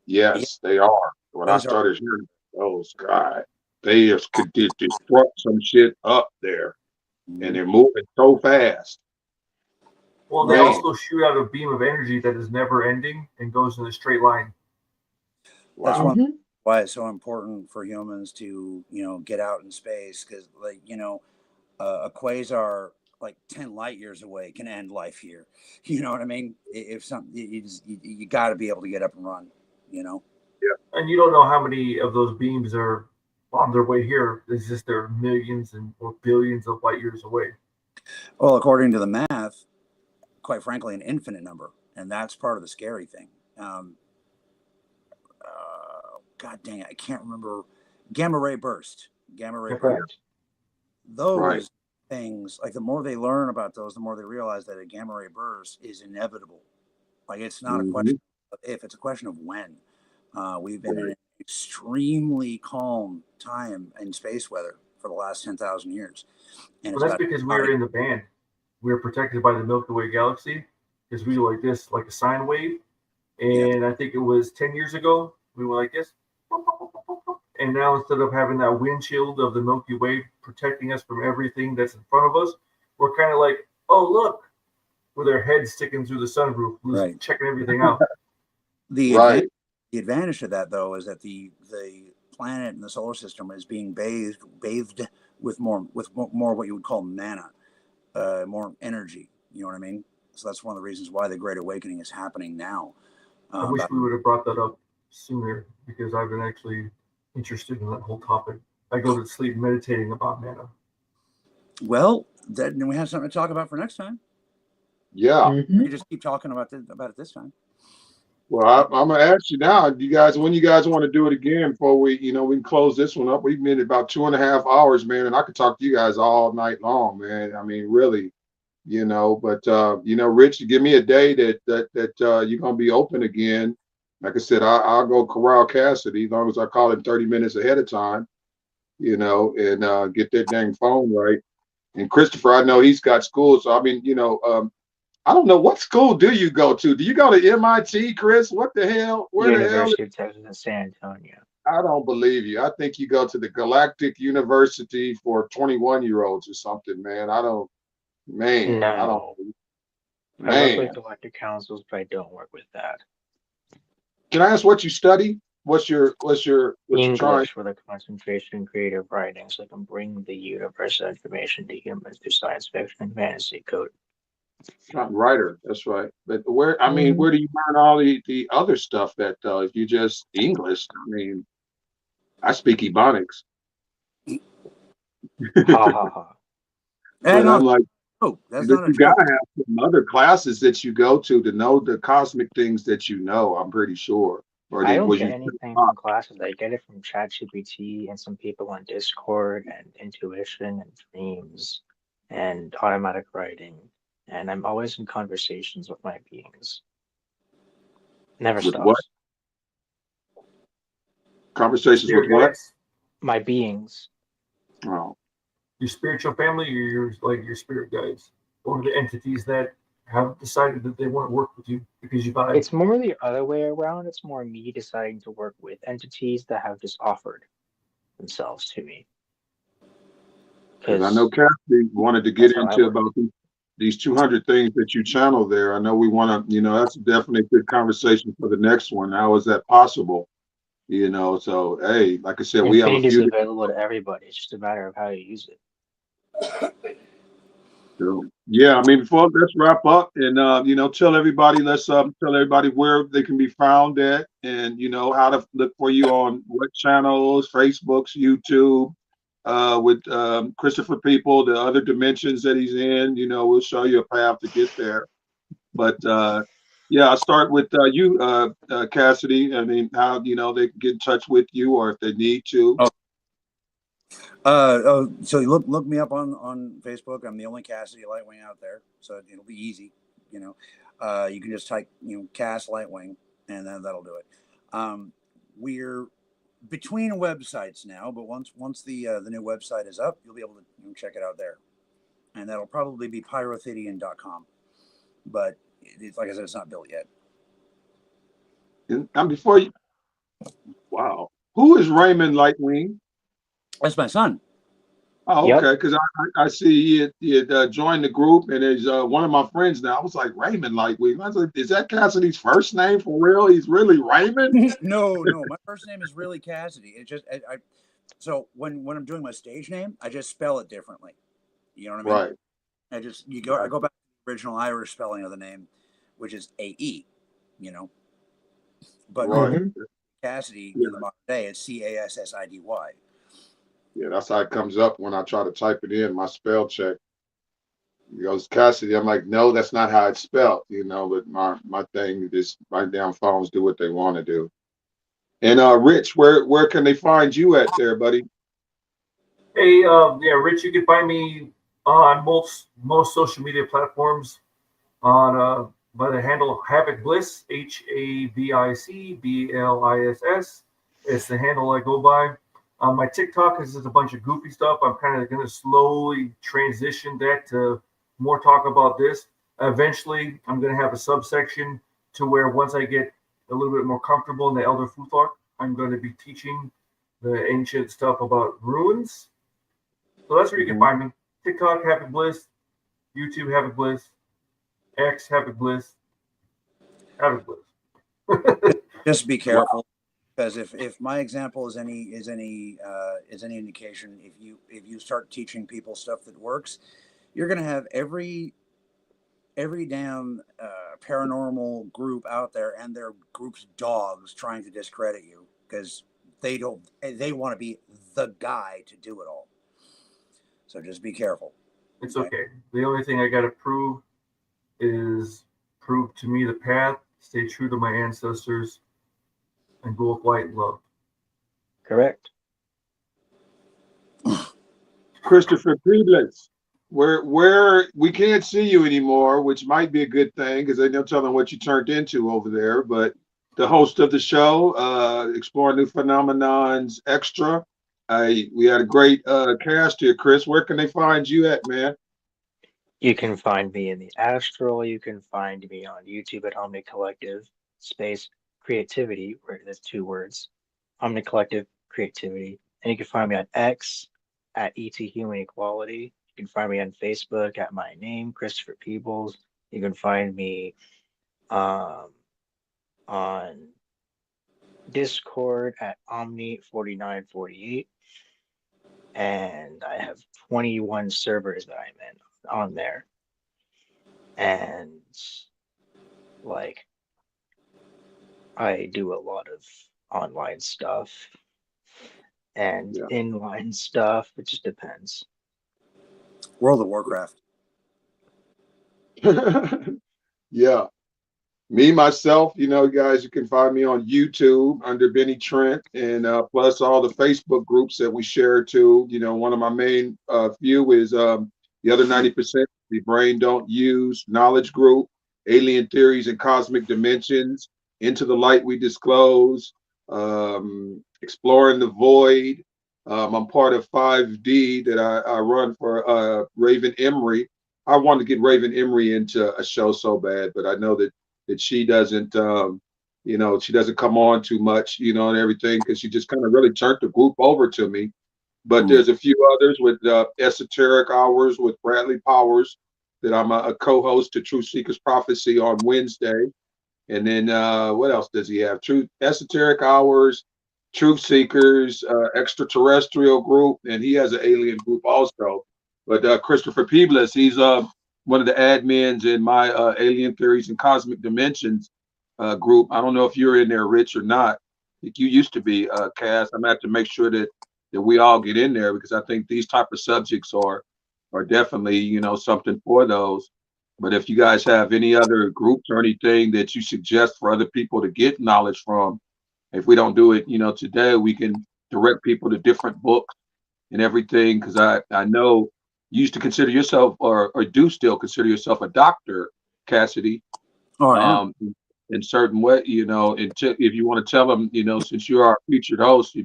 yeah, Yes, they are. When I those are started hearing those guys, they just could disrupt some shit up there, and mhm. they're moving so fast. Well, they that's Man, also shoot out a beam of energy that is never ending and goes in a straight line. that's wow. one why it's so important for humans to get out in space because like a quasar like 10 light years away can end life here. You know what I mean? If something you got to be able to get up and run. You know. And you don't know how many of those beams are on their way here. It's just they're millions and or billions of light years away. Well, according to the math, quite frankly, an infinite number, and that's part of the scary thing. God dang it, I can't remember. Gamma ray burst. Gamma ray burst. Correct. Right. Those things, like the more they learn about those, the more they realize that a gamma ray burst is inevitable. Like it's not a Hmm. question of if, it's a question of when. We've been in Right. an extremely calm time in space weather for the last 10,000 years, and Well, it's that's about because we not. are in the band. We're protected by the Milky Way galaxy because we were like this, like a sine wave. Yeah, And I think it was 10 years ago, we were like this. And now instead of having that windshield of the Milky Way protecting us from everything that's in front of us, we're kind of like, oh, look, with our heads sticking through the sunroof, just right. checking everything out. The advantage, Right. the advantage of that though is that the planet and the solar system is being bathed with more what you would call mana, more energy. You know what I mean? So that's one of the reasons why the Great Awakening is happening now. I wish About we would have brought that up sooner because I've been actually interested in that whole topic. I go to sleep meditating about mana. well, then we have something to talk about for next time. Yeah. We could just keep talking about it this time. Well, I'm gonna ask you now. You guys, when you guys want to do it again before we can close this one up. We've been about 2.5 hours, man, and I could talk to you guys all night long, man. I mean, really, But Rich, give me a day that you're gonna be open again. Like I said, I'll go corral Cassidy as long as I call him 30 minutes ahead of time, and get that dang phone right. And Christopher, I know he's got school, so I mean, I don't know what school do you go to? Do you go to MIT, Chris? What the hell? Where the hell? University of Texas at San Antonio. I don't believe you. I think you go to the Galactic University for 21-year-olds or something, man. I don't, No. I work with man. Galactic Councils, but I don't work with that. Can I ask what you study? what you trying? English with a concentration in creative writing, so I can bring the universal information to humans through science fiction and fantasy code. Writer, that's right. But where do you learn all the other stuff that if you just English? I mean, I speak Ebonics. Ha ha ha. And But no, I'm like, oh, that's but not a you joke. gotta have some other classes that you go to know the cosmic things that you know. I'm pretty sure. Or I did don't was get you? anything from classes. I get it from ChatGPT and some people on Discord and intuition and dreams and automatic writing. And I'm always in conversations with my beings. Never With what? stops. Conversations with Spirit what? guides, My beings. Oh, your spiritual family, or your spirit guides, or the entities that have decided that they want to work with you because you vibe. It's more the other way around. It's more me deciding to work with entities that have just offered themselves to me. because I know Because Kathy wanted to get that's how I into work. about these 200 things that you channel there. I know we want to, that's definitely a good conversation for the next one. How is that possible? So hey, like I said, we have a Infinity is few. available to everybody. It's just a matter of how you use it. So, yeah, I mean, before let's wrap up and tell everybody. Let's tell everybody where they can be found at, and how to look for you on what channels, Facebooks, YouTube, with Christopher People, the other dimensions that he's in. We'll show you a path to get there. But yeah, I'll start with you, Cassidy. I mean, how they can get in touch with you, or if they need to. Oh, so you look me up on Facebook. I'm the only Cassidy Lightwing out there, so it'll be easy. You can just type Cass Lightwing, and then that'll do it. We're between websites now, but once the new website is up, you'll be able to check it out there, and that'll probably be pyrothedian.com. But it's like I said, it's not built yet. And before you, wow, who is Raymond Lightwing? That's my son. Oh, Yep. okay. Because I see he had joined the group and is one of my friends now. I was like, Raymond Lightwing. I was like, is that Cassidy's first name for real? He's really Raymond? No, my first name is really Cassidy. It just I so when I'm doing my stage name, I just spell it differently. You know what I mean? Right. I go back to the original Irish spelling of the name, which is AE, you know. But Right. Hmm. Cassidy Yeah. in the modern day it's Cassidy. Yeah. That's how it comes up when I try to type it in, my spell check. He goes, Cassidy. I'm like, no, that's not how it's spelled, but my thing is my damn phones do what they want to do. And Rich, where can they find you at there, buddy? Hey, yeah, Rich, you can find me on most social media platforms on by the handle Havoc Bliss, HAVICBLISS. It's the handle I go by. My TikTok is just a bunch of goofy stuff. I'm kind of going to slowly transition that to more talk about this. Eventually, I'm going to have a subsection to where once I get a little bit more comfortable in the Elder Futhark, I'm going to be teaching the ancient stuff about ruins. So that's where you can find me. TikTok, Havoc Bliss. YouTube, Havoc Bliss. X, Havoc Bliss. Havoc Bliss. Just be Wow. careful because if my example is any indication, if you start teaching people stuff that works, you're gonna have every damn paranormal group out there and their group's dogs trying to discredit you because they want to be the guy to do it all. So just be careful. It's okay. The only thing I got to prove is prove to me the path, stay true to my ancestors, and go with light and love. Correct. Christopher Peeblets, where we can't see you anymore, which might be a good thing because they don't tell them what you turned into over there. But the host of the show, Exploring New Phenomenons Extra. We had a great cast here, Chris. Where can they find you at, man? You can find me in the Astral. You can find me on YouTube at Omni Collective space creativity, where there's two words, Omni Collective creativity. And you can find me on X at ET Human Equality. You can find me on Facebook at my name, Christopher Peebles. You can find me um, on Discord at Omni4948, and I have 21 servers that I'm in on there. And like I do a lot of online stuff and Yeah. inline stuff. It just depends. World of Warcraft. Yeah. Me, myself, guys, you can find me on YouTube under Benny Trent, and plus all the Facebook groups that we share too. One of my main few is the other 90%, the Brain Don't Use Knowledge Group, Alien Theories and Cosmic Dimensions, Into the Light We Disclose, Exploring the Void. I'm part of 5D that I run for Raven Emery. I want to get Raven Emery into a show so bad, but I know that she doesn't, she doesn't come on too much, and everything, because she just kind of really turned the group over to me. But there's a few others with Esoteric Hours with Bradley Powers that I'm a co-host to True Seekers Prophecy on Wednesday. And then what else does he have? Truth Esoteric Hours, Truth Seekers, Extraterrestrial Group, and he has an alien group also. But Christopher Peebles, he's one of the admins in my Alien Theories and Cosmic Dimensions group. I don't know if you're in there, Rich, or not. I think you used to be, Cass. I'm gonna have to make sure that we all get in there, because I think these type of subjects are definitely something for those. But if you guys have any other groups or anything that you suggest for other people to get knowledge from, if we don't do it, today, we can direct people to different books and everything. Because I know you used to consider yourself, or do still consider yourself, a doctor, Cassidy. Oh, I am. In certain way, if you want to tell them, since you are our featured host,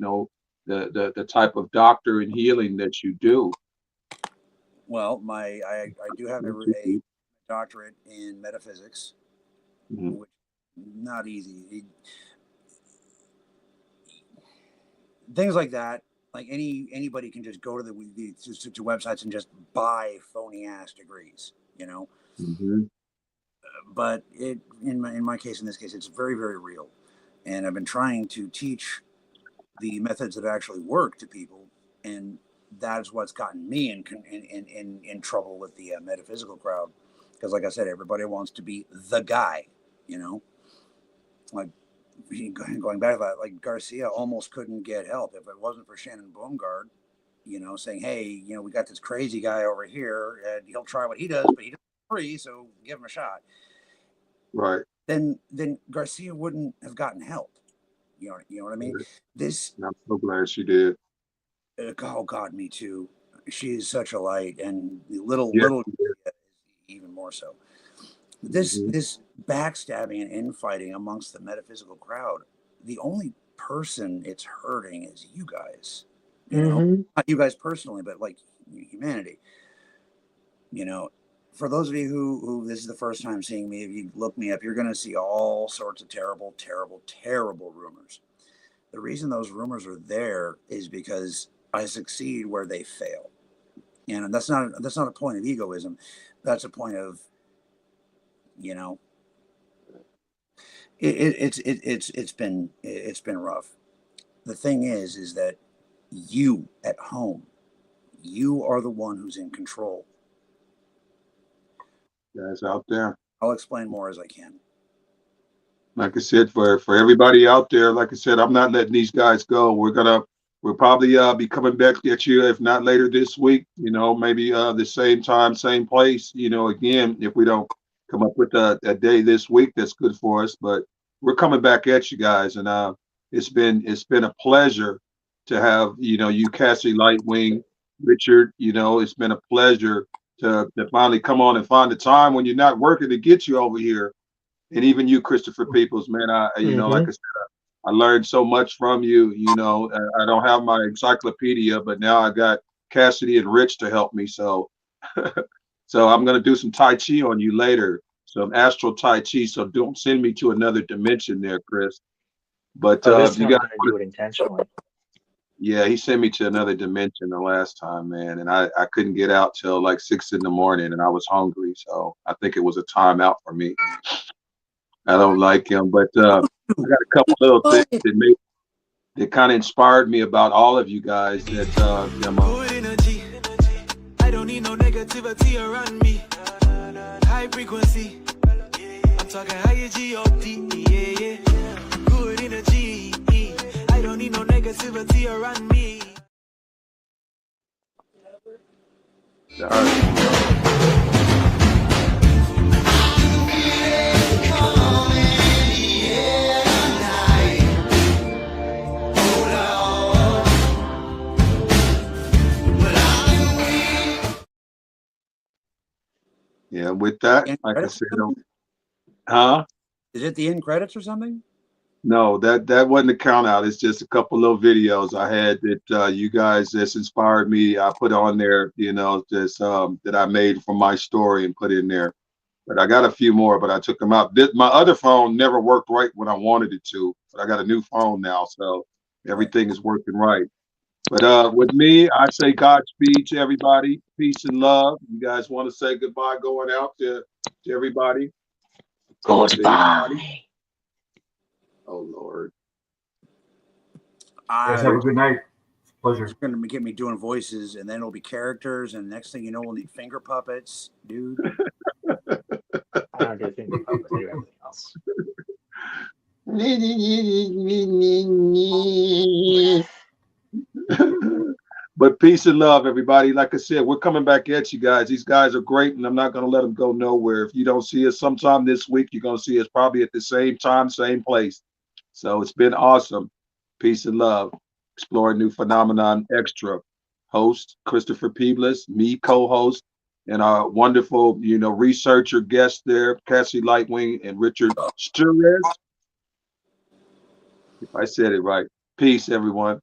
the type of doctor and healing that you do. Well, I do have a doctorate in metaphysics, Mhm. which not easy. Things like that, like anybody can just go to to websites and just buy phony ass degrees, Mhm. But in my case, in this case, it's very, very real, and I've been trying to teach the methods that actually work to people, and that's what's gotten me in trouble with the metaphysical crowd, because, like I said, everybody wants to be the guy, like going back to that, like Garcia almost couldn't get help if it wasn't for Shannon Boomgard, saying, hey, we got this crazy guy over here, and he'll try what he does, but he does it free, so give him a shot. Right. Then Garcia wouldn't have gotten help. You know what I mean? This I'm so glad she did. oh God, me too. She is such a light, and little Yes, little she did. even more so. Mhm. This backstabbing and infighting amongst the metaphysical crowd, the only person it's hurting is you guys. Mhm. Not you guys personally, but like humanity. For those of you who this is the first time seeing me, if you look me up, you're going to see all sorts of terrible, terrible, terrible rumors. The reason those rumors are there is because I succeed where they fail, and that's not a point of egoism. That's a point of you know it's been rough. The thing is that you at home, you are the one who's in control. Guys out there. I'll explain more as I can. Like I said, for everybody out there, like I said, I'm not letting these guys go. We'll probably be coming back at you, if not later this week, maybe the same time, same place, again, if we don't come up with a day this week that's good for us. But we're coming back at you guys, and it's been a pleasure to have, you, Cassie Lightwing, Richard, it's been a pleasure to finally come on and find the time when you're not working to get you over here. And even you, Christopher Peoples, man, like Mm-hmm. I said, I learned so much from you. I don't have my encyclopedia, but now I got Cassidy and Rich to help me. So, so I'm gonna do some Tai Chi on you later, some astral Tai Chi. So don't send me to another dimension there, Chris. But Oh, this you time guys, I'm gonna do it intentionally. yeah, he sent me to another dimension the last time, man, and I couldn't get out till like 6 in the morning, and I was hungry, so I think it was a timeout for me. I don't like him, but I got a couple little things that kind of inspired me about all of you guys. That Good energy. I don't need no negativity around me. High frequency. I'm talking higher G-O-D. Yeah, yeah. Good energy. I don't need no negativity around me. all right. Yeah, with that, End like I credits or said, something? huh? Is it the end credits or something? No, that wasn't a count out. It's just a couple little videos I had that you guys that's inspired me. I put on there, just that I made from my story and put in there. But I got a few more, but I took them out. My other phone never worked right when I wanted it to, but I got a new phone now, so everything is working right. But with me, I say Godspeed to everybody. Peace and love. You guys want to say goodbye going out to everybody? To anybody? Oh Lord. You guys have I a good night. It's a pleasure. It's going to get me doing voices, and then it'll be characters, and next thing you know, we'll need finger puppets, dude. I don't do finger puppets. I do everything else. But peace and love, everybody. Like I said, we're coming back at you guys. These guys are great, and I'm not going to let them go nowhere. If you don't see us sometime this week, you're going to see us probably at the same time, same place. So it's been awesome. Peace and love. Exploring New Phenomenon Extra. Host Christopher Peebles, me co-host, and our wonderful, researcher guest there, Cassie Lightwing and Richard Sturres. If I said it right. Peace, everyone.